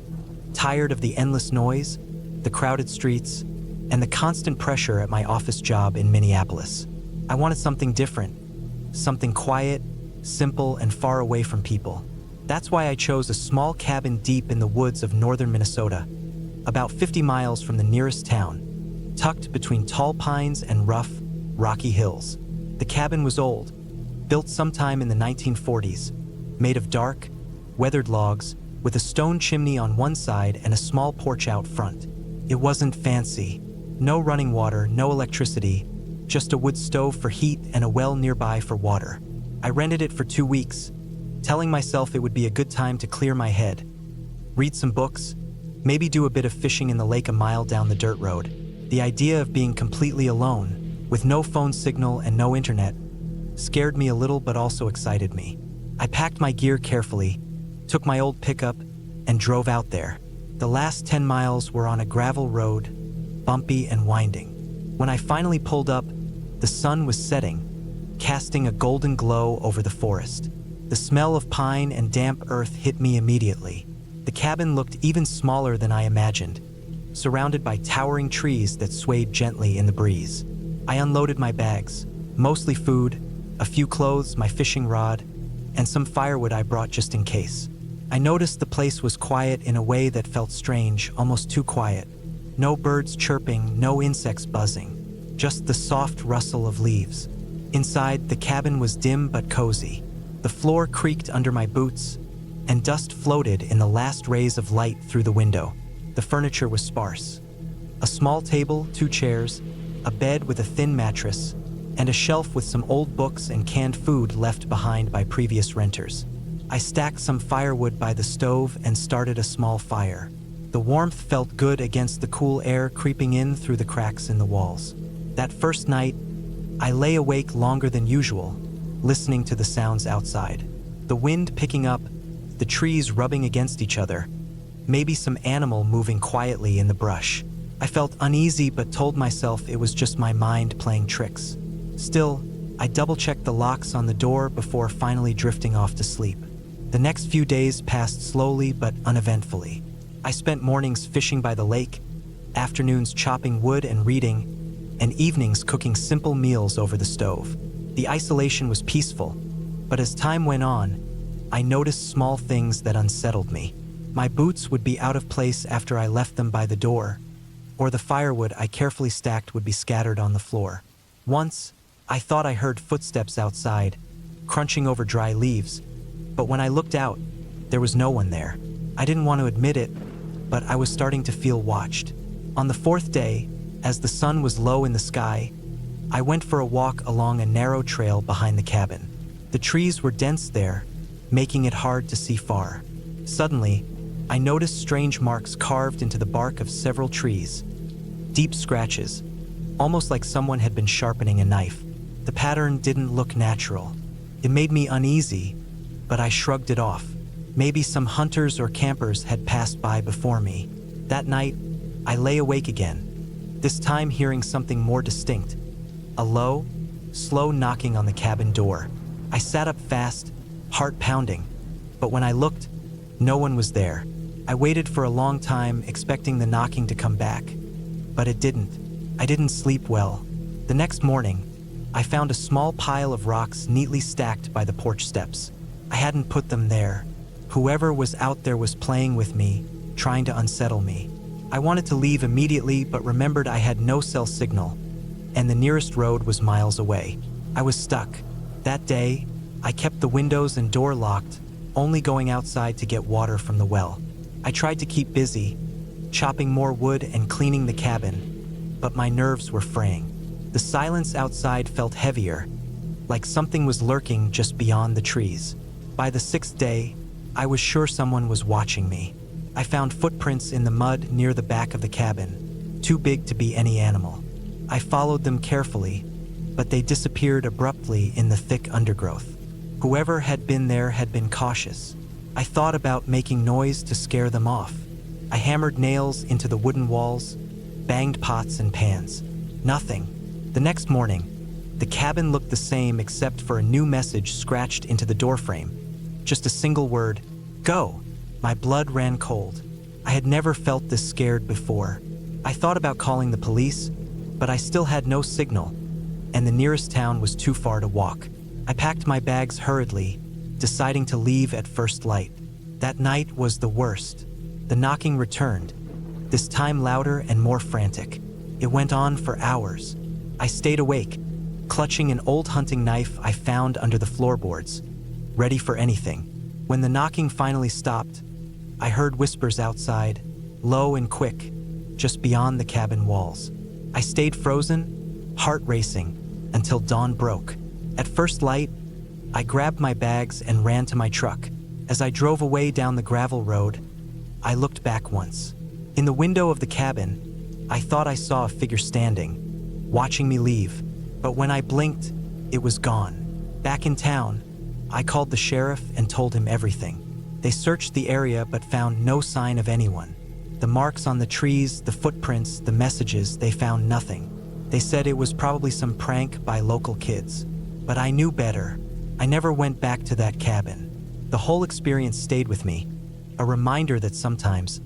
tired of the endless noise, the crowded streets, and the constant pressure at my office job in Minneapolis. I wanted something different, something quiet, simple, and far away from people. That's why I chose a small cabin deep in the woods of northern Minnesota, about 50 miles from the nearest town, tucked between tall pines and rough, rocky hills. The cabin was old, built sometime in the 1940s, made of dark, weathered logs, with a stone chimney on one side and a small porch out front. It wasn't fancy. No running water, no electricity, just a wood stove for heat and a well nearby for water. I rented it for 2 weeks, telling myself it would be a good time to clear my head, read some books, maybe do a bit of fishing in the lake a mile down the dirt road. The idea of being completely alone, with no phone signal and no internet, scared me a little but also excited me. I packed my gear carefully, took my old pickup, and drove out there. The last 10 miles were on a gravel road, bumpy and winding. When I finally pulled up, the sun was setting, casting a golden glow over the forest. The smell of pine and damp earth hit me immediately. The cabin looked even smaller than I imagined, surrounded by towering trees that swayed gently in the breeze. I unloaded my bags, mostly food, a few clothes, my fishing rod, and some firewood I brought just in case. I noticed the place was quiet in a way that felt strange, almost too quiet. No birds chirping, no insects buzzing, just the soft rustle of leaves. Inside, the cabin was dim but cozy. The floor creaked under my boots, and dust floated in the last rays of light through the window. The furniture was sparse. A small table, 2 chairs, a bed with a thin mattress, and a shelf with some old books and canned food left behind by previous renters. I stacked some firewood by the stove and started a small fire. The warmth felt good against the cool air creeping in through the cracks in the walls. That first night, I lay awake longer than usual, listening to the sounds outside. The wind picking up, the trees rubbing against each other, maybe some animal moving quietly in the brush. I felt uneasy but told myself it was just my mind playing tricks. Still, I double-checked the locks on the door before finally drifting off to sleep. The next few days passed slowly but uneventfully. I spent mornings fishing by the lake, afternoons chopping wood and reading, and evenings cooking simple meals over the stove. The isolation was peaceful, but as time went on, I noticed small things that unsettled me. My boots would be out of place after I left them by the door, or the firewood I carefully stacked would be scattered on the floor. Once, I thought I heard footsteps outside, crunching over dry leaves, but when I looked out, there was no one there. I didn't want to admit it, but I was starting to feel watched. On the fourth day, as the sun was low in the sky, I went for a walk along a narrow trail behind the cabin. The trees were dense there, making it hard to see far. Suddenly, I noticed strange marks carved into the bark of several trees. Deep scratches, almost like someone had been sharpening a knife. The pattern didn't look natural. It made me uneasy, but I shrugged it off. Maybe some hunters or campers had passed by before me. That night, I lay awake again, this time hearing something more distinct. A low, slow knocking on the cabin door. I sat up fast, heart pounding, but when I looked, no one was there. I waited for a long time, expecting the knocking to come back, but it didn't. I didn't sleep well. The next morning, I found a small pile of rocks neatly stacked by the porch steps. I hadn't put them there. Whoever was out there was playing with me, trying to unsettle me. I wanted to leave immediately, but remembered I had no cell signal, and the nearest road was miles away. I was stuck. That day, I kept the windows and door locked, only going outside to get water from the well. I tried to keep busy, chopping more wood and cleaning the cabin, but my nerves were fraying. The silence outside felt heavier, like something was lurking just beyond the trees. By the sixth day, I was sure someone was watching me. I found footprints in the mud near the back of the cabin, too big to be any animal. I followed them carefully, but they disappeared abruptly in the thick undergrowth. Whoever had been there had been cautious. I thought about making noise to scare them off. I hammered nails into the wooden walls, banged pots and pans. Nothing. The next morning, the cabin looked the same except for a new message scratched into the doorframe. Just a single word, "Go." My blood ran cold. I had never felt this scared before. I thought about calling the police, but I still had no signal, and the nearest town was too far to walk. I packed my bags hurriedly, deciding to leave at first light. That night was the worst. The knocking returned, this time louder and more frantic. It went on for hours. I stayed awake, clutching an old hunting knife I found under the floorboards, ready for anything. When the knocking finally stopped, I heard whispers outside, low and quick, just beyond the cabin walls. I stayed frozen, heart racing, until dawn broke. At first light, I grabbed my bags and ran to my truck. As I drove away down the gravel road, I looked back once. In the window of the cabin, I thought I saw a figure standing, watching me leave. But when I blinked, it was gone. Back in town, I called the sheriff and told him everything. They searched the area but found no sign of anyone. The marks on the trees, the footprints, the messages, they found nothing. They said it was probably some prank by local kids. But I knew better. I never went back to that cabin. The whole experience stayed with me, a reminder that sometimes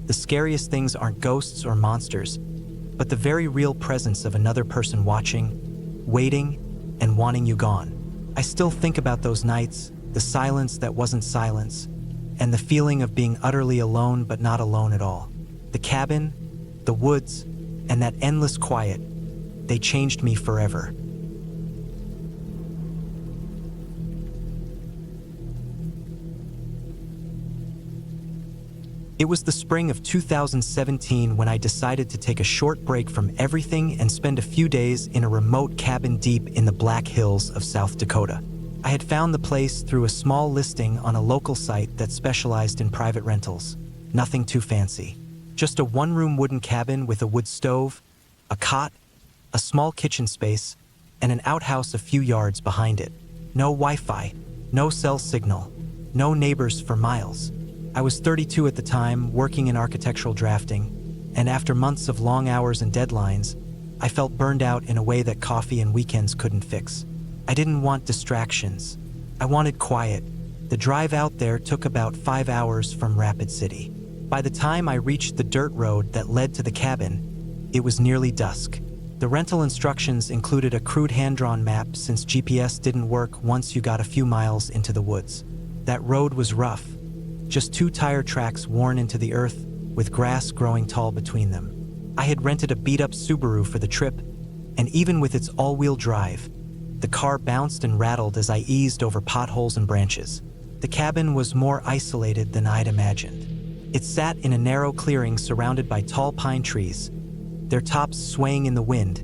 the scariest things aren't ghosts or monsters, but the very real presence of another person watching, waiting, and wanting you gone. I still think about those nights, the silence that wasn't silence, and the feeling of being utterly alone but not alone at all. The cabin, the woods, and that endless quiet, they changed me forever. It was the spring of 2017 when I decided to take a short break from everything and spend a few days in a remote cabin deep in the Black Hills of South Dakota. I had found the place through a small listing on a local site that specialized in private rentals. Nothing too fancy. Just a one-room wooden cabin with a wood stove, a cot, a small kitchen space, and an outhouse a few yards behind it. No Wi-Fi, no cell signal, no neighbors for miles. I was 32 at the time, working in architectural drafting, and after months of long hours and deadlines, I felt burned out in a way that coffee and weekends couldn't fix. I didn't want distractions. I wanted quiet. The drive out there took about 5 hours from Rapid City. By the time I reached the dirt road that led to the cabin, it was nearly dusk. The rental instructions included a crude hand-drawn map since GPS didn't work once you got a few miles into the woods. That road was rough, just 2 tire tracks worn into the earth with grass growing tall between them. I had rented a beat-up Subaru for the trip, and even with its all-wheel drive, the car bounced and rattled as I eased over potholes and branches. The cabin was more isolated than I'd imagined. It sat in a narrow clearing surrounded by tall pine trees, their tops swaying in the wind,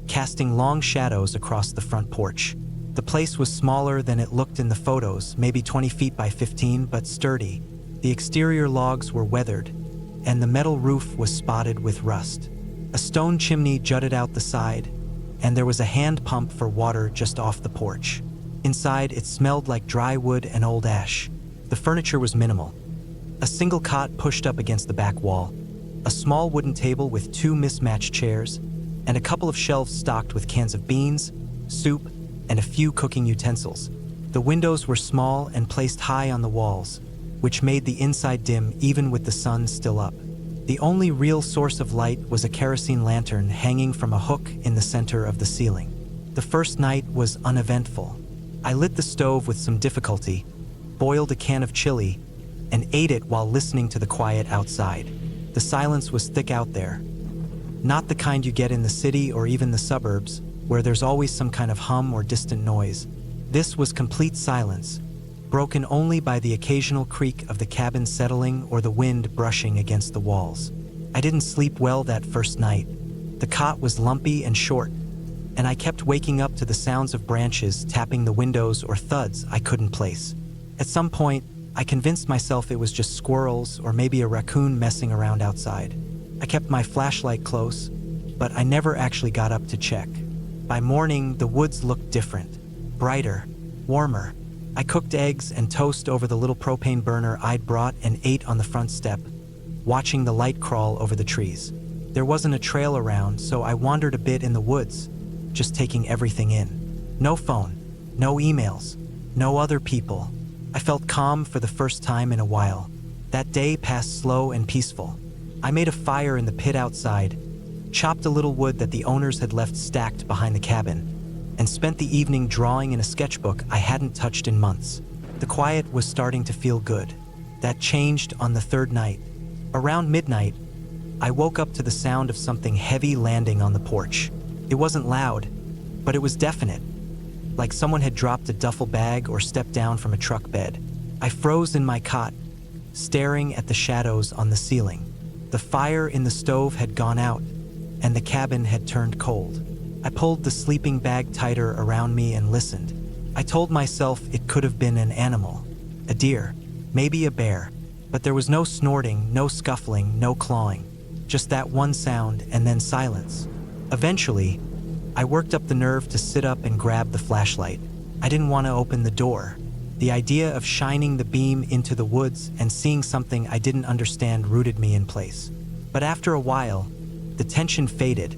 casting long shadows across the front porch. The place was smaller than it looked in the photos, maybe 20 feet by 15, but sturdy. The exterior logs were weathered, and the metal roof was spotted with rust. A stone chimney jutted out the side, and there was a hand pump for water just off the porch. Inside, it smelled like dry wood and old ash. The furniture was minimal. A single cot pushed up against the back wall, a small wooden table with 2 mismatched chairs, and a couple of shelves stocked with cans of beans, soup, and a few cooking utensils. The windows were small and placed high on the walls, which made the inside dim even with the sun still up. The only real source of light was a kerosene lantern hanging from a hook in the center of the ceiling. The first night was uneventful. I lit the stove with some difficulty, boiled a can of chili, and ate it while listening to the quiet outside. The silence was thick out there. Not the kind you get in the city or even the suburbs, where there's always some kind of hum or distant noise. This was complete silence, broken only by the occasional creak of the cabin settling or the wind brushing against the walls. I didn't sleep well that first night. The cot was lumpy and short, and I kept waking up to the sounds of branches tapping the windows or thuds I couldn't place. At some point, I convinced myself it was just squirrels or maybe a raccoon messing around outside. I kept my flashlight close, but I never actually got up to check. By morning, the woods looked different, brighter, warmer. I cooked eggs and toast over the little propane burner I'd brought and ate on the front step, watching the light crawl over the trees. There wasn't a trail around, so I wandered a bit in the woods, just taking everything in. No phone, no emails, no other people. I felt calm for the first time in a while. That day passed slow and peaceful. I made a fire in the pit outside, chopped a little wood that the owners had left stacked behind the cabin, and spent the evening drawing in a sketchbook I hadn't touched in months. The quiet was starting to feel good. That changed on the 3rd night. Around midnight, I woke up to the sound of something heavy landing on the porch. It wasn't loud, but it was definite, like someone had dropped a duffel bag or stepped down from a truck bed. I froze in my cot, staring at the shadows on the ceiling. The fire in the stove had gone out, and the cabin had turned cold. I pulled the sleeping bag tighter around me and listened. I told myself it could have been an animal, a deer, maybe a bear, but there was no snorting, no scuffling, no clawing, just that one sound and then silence. Eventually, I worked up the nerve to sit up and grab the flashlight. I didn't want to open the door. The idea of shining the beam into the woods and seeing something I didn't understand rooted me in place. But after a while, the tension faded,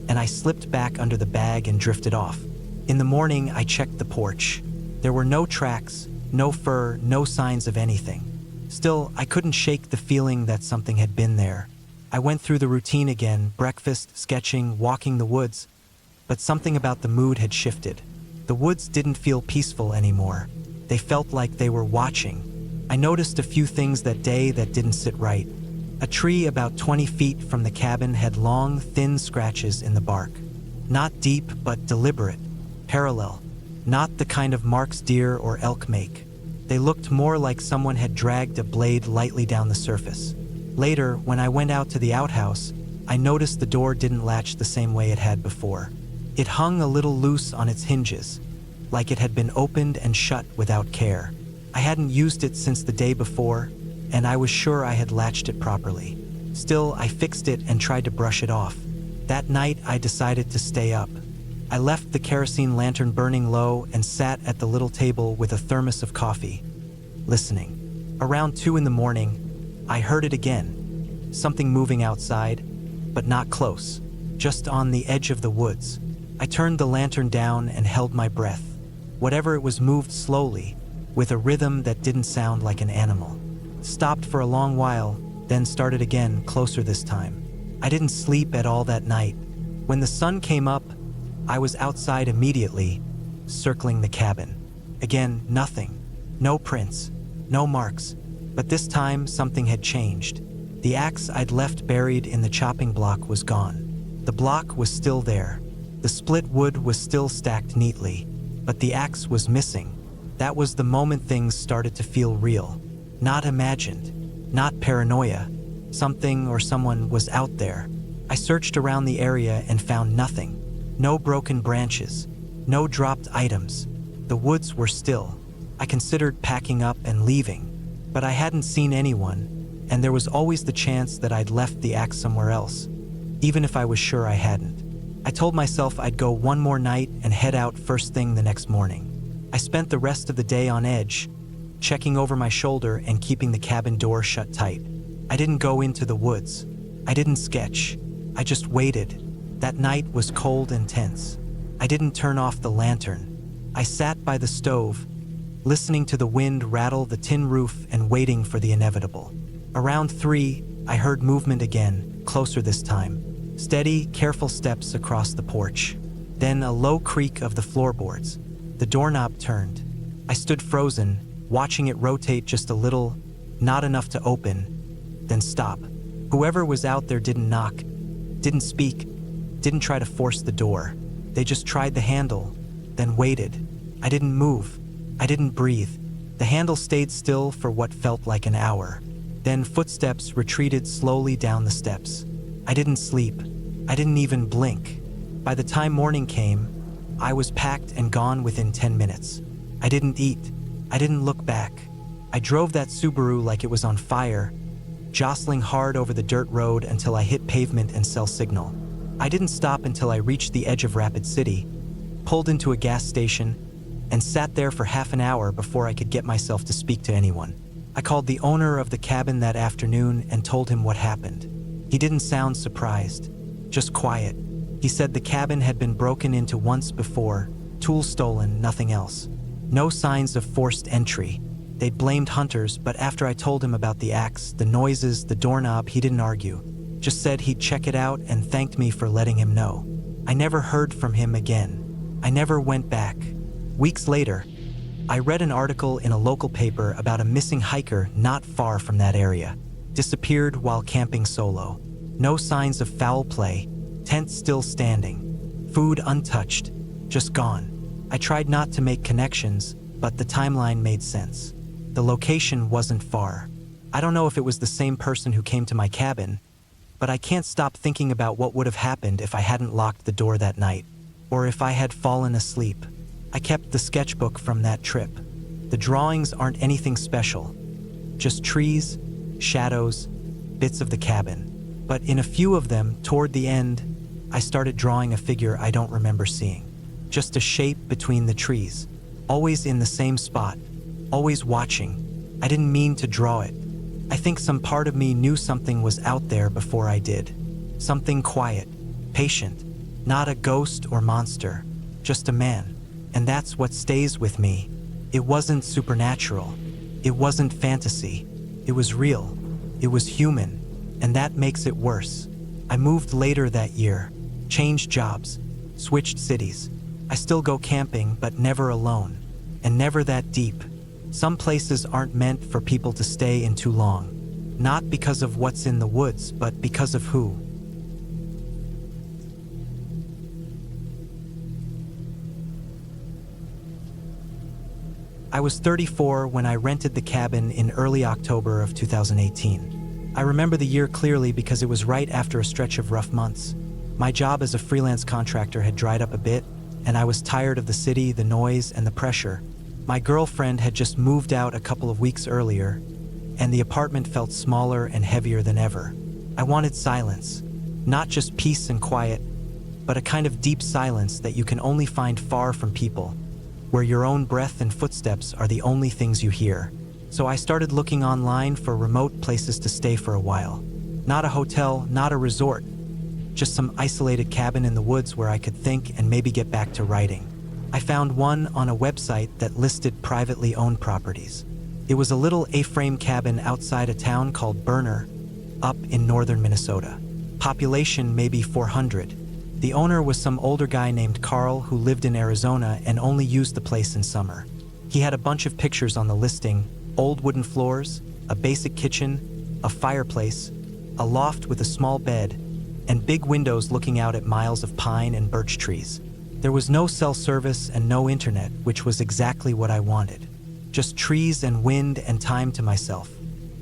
and I slipped back under the bag and drifted off. In the morning, I checked the porch. There were no tracks, no fur, no signs of anything. Still, I couldn't shake the feeling that something had been there. I went through the routine again, breakfast, sketching, walking the woods, but something about the mood had shifted. The woods didn't feel peaceful anymore. They felt like they were watching. I noticed a few things that day that didn't sit right. A tree about 20 feet from the cabin had long, thin scratches in the bark. Not deep, but deliberate, parallel. Not the kind of marks deer or elk make. They looked more like someone had dragged a blade lightly down the surface. Later, when I went out to the outhouse, I noticed the door didn't latch the same way it had before. It hung a little loose on its hinges, like it had been opened and shut without care. I hadn't used it since the day before, and I was sure I had latched it properly. Still, I fixed it and tried to brush it off. That night, I decided to stay up. I left the kerosene lantern burning low and sat at the little table with a thermos of coffee, listening. Around 2 in the morning, I heard it again, something moving outside, but not close, just on the edge of the woods. I turned the lantern down and held my breath. Whatever it was moved slowly, with a rhythm that didn't sound like an animal. Stopped for a long while, then started again, closer this time. I didn't sleep at all that night. When the sun came up, I was outside immediately, circling the cabin. Again, nothing. No prints, no marks. But this time, something had changed. The axe I'd left buried in the chopping block was gone. The block was still there. The split wood was still stacked neatly, but the axe was missing. That was the moment things started to feel real. Not imagined, not paranoia. Something or someone was out there. I searched around the area and found nothing. No broken branches, no dropped items. The woods were still. I considered packing up and leaving, but I hadn't seen anyone, and there was always the chance that I'd left the axe somewhere else, even if I was sure I hadn't. I told myself I'd go one more night and head out first thing the next morning. I spent the rest of the day on edge, checking over my shoulder and keeping the cabin door shut tight. I didn't go into the woods. I didn't sketch. I just waited. That night was cold and tense. I didn't turn off the lantern. I sat by the stove, listening to the wind rattle the tin roof and waiting for the inevitable. Around 3, I heard movement again, closer this time. Steady, careful steps across the porch. Then a low creak of the floorboards. The doorknob turned. I stood frozen, watching it rotate just a little, not enough to open, then stop. Whoever was out there didn't knock, didn't speak, didn't try to force the door. They just tried the handle, then waited. I didn't move. I didn't breathe. The handle stayed still for what felt like an hour. Then footsteps retreated slowly down the steps. I didn't sleep. I didn't even blink. By the time morning came, I was packed and gone within 10 minutes. I didn't eat. I didn't look back. I drove that Subaru like it was on fire, jostling hard over the dirt road until I hit pavement and cell signal. I didn't stop until I reached the edge of Rapid City, pulled into a gas station, and sat there for half an hour before I could get myself to speak to anyone. I called the owner of the cabin that afternoon and told him what happened. He didn't sound surprised, just quiet. He said the cabin had been broken into once before, tools stolen, nothing else. No signs of forced entry. They'd blamed hunters, but after I told him about the axe, the noises, the doorknob, he didn't argue. Just said he'd check it out and thanked me for letting him know. I never heard from him again. I never went back. Weeks later, I read an article in a local paper about a missing hiker not far from that area. Disappeared while camping solo. No signs of foul play. Tent still standing. Food untouched. Just gone. I tried not to make connections, but the timeline made sense. The location wasn't far. I don't know if it was the same person who came to my cabin, but I can't stop thinking about what would have happened if I hadn't locked the door that night, or if I had fallen asleep. I kept the sketchbook from that trip. The drawings aren't anything special, just trees, shadows, bits of the cabin. But in a few of them, toward the end, I started drawing a figure I don't remember seeing. Just a shape between the trees, always in the same spot, always watching. I didn't mean to draw it. I think some part of me knew something was out there before I did. Something quiet, patient, not a ghost or monster, just a man. And that's what stays with me. It wasn't supernatural. It wasn't fantasy. It was real. It was human. And that makes it worse. I moved later that year, changed jobs, switched cities. I still go camping, but never alone, and never that deep. Some places aren't meant for people to stay in too long, not because of what's in the woods, but because of who. I was 34 when I rented the cabin in early October of 2018. I remember the year clearly because it was right after a stretch of rough months. My job as a freelance contractor had dried up a bit, and I was tired of the city, the noise, and the pressure. My girlfriend had just moved out a couple of weeks earlier, and the apartment felt smaller and heavier than ever. I wanted silence, not just peace and quiet, but a kind of deep silence that you can only find far from people, where your own breath and footsteps are the only things you hear. So I started looking online for remote places to stay for a while. Not a hotel, not a resort, just some isolated cabin in the woods where I could think and maybe get back to writing. I found one on a website that listed privately owned properties. It was a little A-frame cabin outside a town called Burner, up in northern Minnesota. Population maybe 400. The owner was some older guy named Carl who lived in Arizona and only used the place in summer. He had a bunch of pictures on the listing: old wooden floors, a basic kitchen, a fireplace, a loft with a small bed, and big windows looking out at miles of pine and birch trees. There was no cell service and no internet, which was exactly what I wanted. Just trees and wind and time to myself.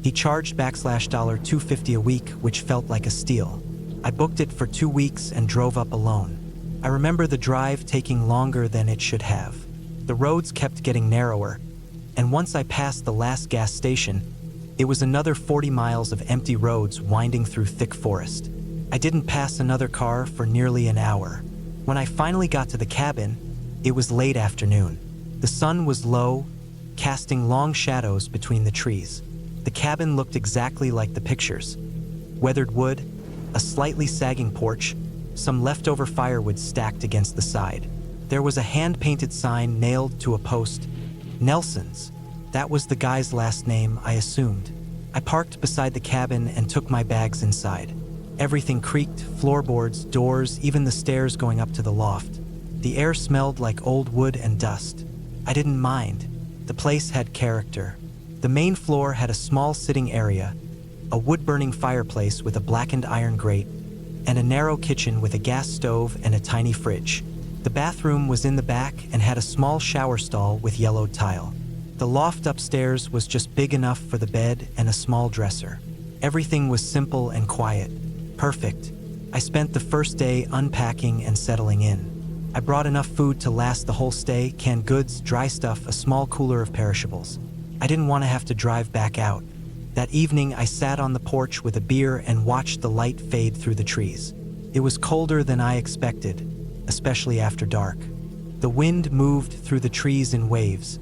He charged $250 a week, which felt like a steal. I booked it for 2 weeks and drove up alone. I remember the drive taking longer than it should have. The roads kept getting narrower, and once I passed the last gas station, it was another 40 miles of empty roads winding through thick forest. I didn't pass another car for nearly an hour. When I finally got to the cabin, it was late afternoon. The sun was low, casting long shadows between the trees. The cabin looked exactly like the pictures. Weathered wood, a slightly sagging porch, some leftover firewood stacked against the side. There was a hand-painted sign nailed to a post. Nelson's. That was the guy's last name, I assumed. I parked beside the cabin and took my bags inside. Everything creaked: floorboards, doors, even the stairs going up to the loft. The air smelled like old wood and dust. I didn't mind. The place had character. The main floor had a small sitting area, a wood-burning fireplace with a blackened iron grate, and a narrow kitchen with a gas stove and a tiny fridge. The bathroom was in the back and had a small shower stall with yellowed tile. The loft upstairs was just big enough for the bed and a small dresser. Everything was simple and quiet. Perfect. I spent the first day unpacking and settling in. I brought enough food to last the whole stay: canned goods, dry stuff, a small cooler of perishables. I didn't want to have to drive back out. That evening, I sat on the porch with a beer and watched the light fade through the trees. It was colder than I expected, especially after dark. The wind moved through the trees in waves,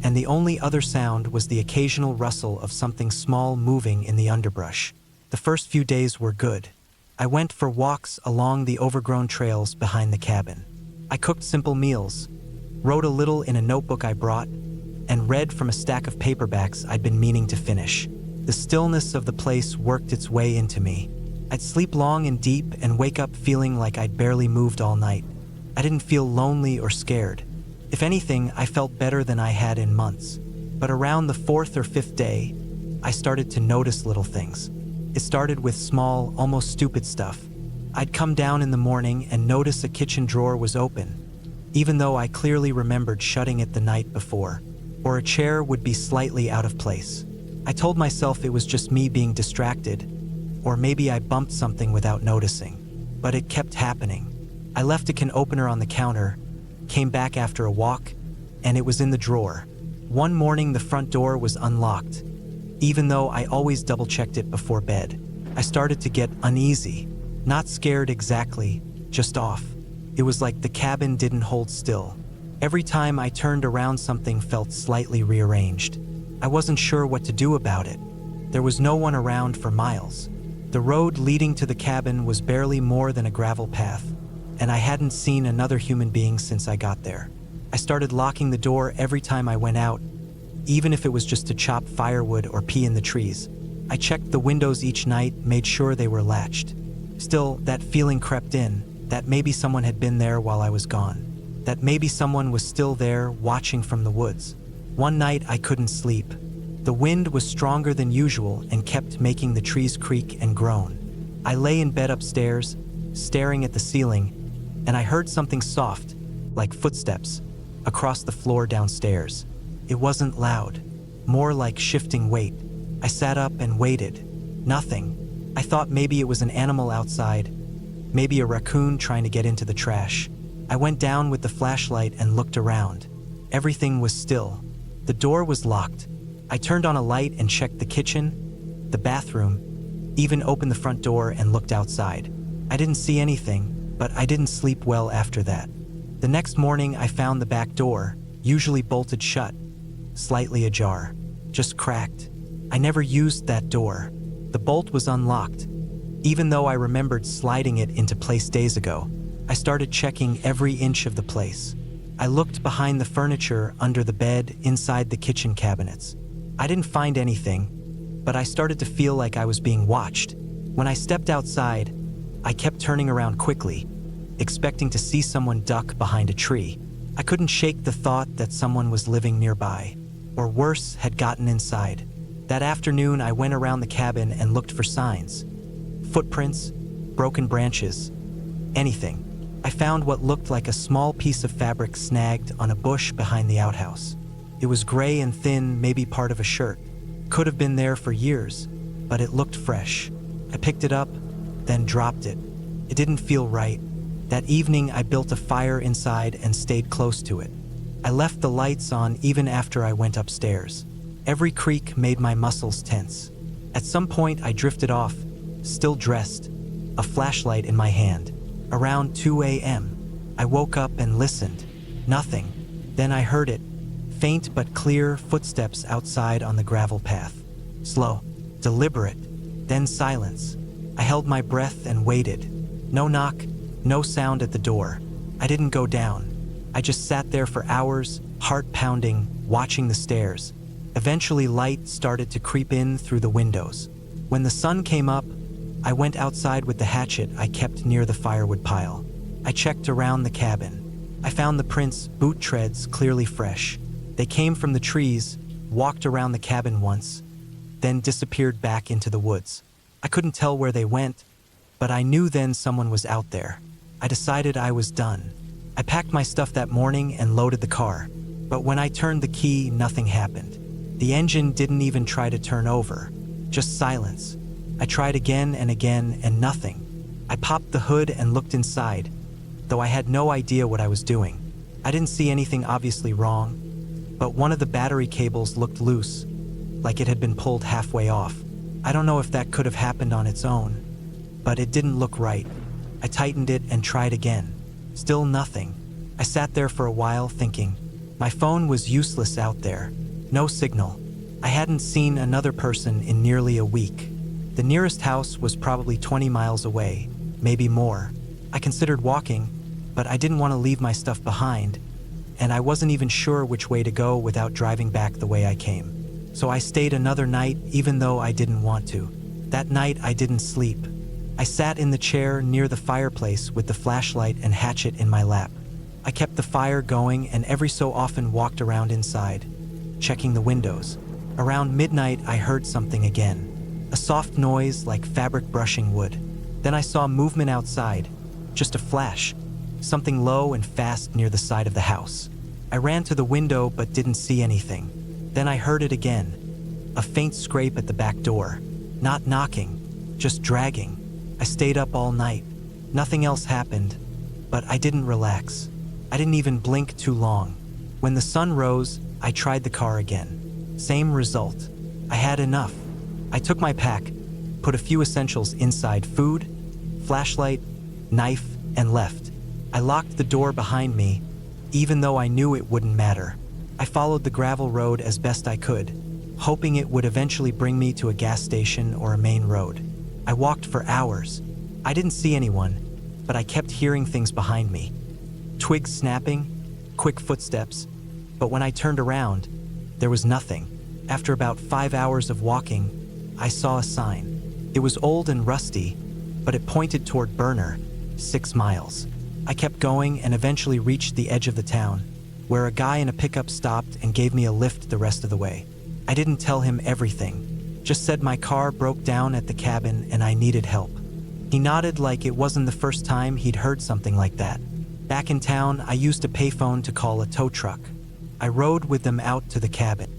and the only other sound was the occasional rustle of something small moving in the underbrush. The first few days were good. I went for walks along the overgrown trails behind the cabin. I cooked simple meals, wrote a little in a notebook I brought, and read from a stack of paperbacks I'd been meaning to finish. The stillness of the place worked its way into me. I'd sleep long and deep and wake up feeling like I'd barely moved all night. I didn't feel lonely or scared. If anything, I felt better than I had in months. But around the 4th or 5th day, I started to notice little things. It started with small, almost stupid stuff. I'd come down in the morning and notice a kitchen drawer was open, even though I clearly remembered shutting it the night before. Or a chair would be slightly out of place. I told myself it was just me being distracted, or maybe I bumped something without noticing. But it kept happening. I left a can opener on the counter, came back after a walk, and it was in the drawer. One morning, the front door was unlocked. Even though I always double-checked it before bed, I started to get uneasy. Not scared exactly, just off. It was like the cabin didn't hold still. Every time I turned around, something felt slightly rearranged. I wasn't sure what to do about it. There was no one around for miles. The road leading to the cabin was barely more than a gravel path, and I hadn't seen another human being since I got there. I started locking the door every time I went out, even if it was just to chop firewood or pee in the trees. I checked the windows each night, made sure they were latched. Still, that feeling crept in, that maybe someone had been there while I was gone. That maybe someone was still there, watching from the woods. One night, I couldn't sleep. The wind was stronger than usual and kept making the trees creak and groan. I lay in bed upstairs, staring at the ceiling, and I heard something soft, like footsteps, across the floor downstairs. It wasn't loud, more like shifting weight. I sat up and waited. Nothing. I thought maybe it was an animal outside, maybe a raccoon trying to get into the trash. I went down with the flashlight and looked around. Everything was still. The door was locked. I turned on a light and checked the kitchen, the bathroom, even opened the front door and looked outside. I didn't see anything, but I didn't sleep well after that. The next morning, I found the back door, usually bolted shut, slightly ajar, just cracked. I never used that door. The bolt was unlocked. Even though I remembered sliding it into place days ago, I started checking every inch of the place. I looked behind the furniture, under the bed, inside the kitchen cabinets. I didn't find anything, but I started to feel like I was being watched. When I stepped outside, I kept turning around quickly, expecting to see someone duck behind a tree. I couldn't shake the thought that someone was living nearby, or worse, had gotten inside. That afternoon, I went around the cabin and looked for signs. Footprints, broken branches, anything. I found what looked like a small piece of fabric snagged on a bush behind the outhouse. It was gray and thin, maybe part of a shirt. Could have been there for years, but it looked fresh. I picked it up, then dropped it. It didn't feel right. That evening, I built a fire inside and stayed close to it. I left the lights on even after I went upstairs. Every creak made my muscles tense. At some point, I drifted off, still dressed, a flashlight in my hand. Around 2 a.m., I woke up and listened. Nothing. Then I heard it. Faint but clear footsteps outside on the gravel path. Slow, deliberate, then silence. I held my breath and waited. No knock, no sound at the door. I didn't go down. I just sat there for hours, heart pounding, watching the stairs. Eventually, light started to creep in through the windows. When the sun came up, I went outside with the hatchet I kept near the firewood pile. I checked around the cabin. I found the prints, boot treads, clearly fresh. They came from the trees, walked around the cabin once, then disappeared back into the woods. I couldn't tell where they went, but I knew then someone was out there. I decided I was done. I packed my stuff that morning and loaded the car, but when I turned the key, nothing happened. The engine didn't even try to turn over, just silence. I tried again and nothing. I popped the hood and looked inside, though I had no idea what I was doing. I didn't see anything obviously wrong, but one of the battery cables looked loose, like it had been pulled halfway off. I don't know if that could have happened on its own, but it didn't look right. I tightened it and tried again. Still nothing. I sat there for a while thinking. My phone was useless out there. No signal. I hadn't seen another person in nearly a week. The nearest house was probably 20 miles away, maybe more. I considered walking, but I didn't want to leave my stuff behind, and I wasn't even sure which way to go without driving back the way I came. So I stayed another night even though I didn't want to. That night I didn't sleep. I sat in the chair near the fireplace with the flashlight and hatchet in my lap. I kept the fire going and every so often walked around inside, checking the windows. Around midnight I heard something again, a soft noise like fabric brushing wood. Then I saw movement outside, just a flash, something low and fast near the side of the house. I ran to the window but didn't see anything. Then I heard it again, a faint scrape at the back door. Not knocking, just dragging. I stayed up all night. Nothing else happened, but I didn't relax. I didn't even blink too long. When the sun rose, I tried the car again. Same result. I had enough. I took my pack, put a few essentials inside: food, flashlight, knife, and left. I locked the door behind me, even though I knew it wouldn't matter. I followed the gravel road as best I could, hoping it would eventually bring me to a gas station or a main road. I walked for hours. I didn't see anyone, but I kept hearing things behind me. Twigs snapping, quick footsteps, but when I turned around, there was nothing. After about 5 hours of walking, I saw a sign. It was old and rusty, but it pointed toward Burner, 6 miles. I kept going and eventually reached the edge of the town, where a guy in a pickup stopped and gave me a lift the rest of the way. I didn't tell him everything, just said my car broke down at the cabin and I needed help. He nodded like it wasn't the first time he'd heard something like that. Back in town, I used a payphone to call a tow truck. I rode with them out to the cabin.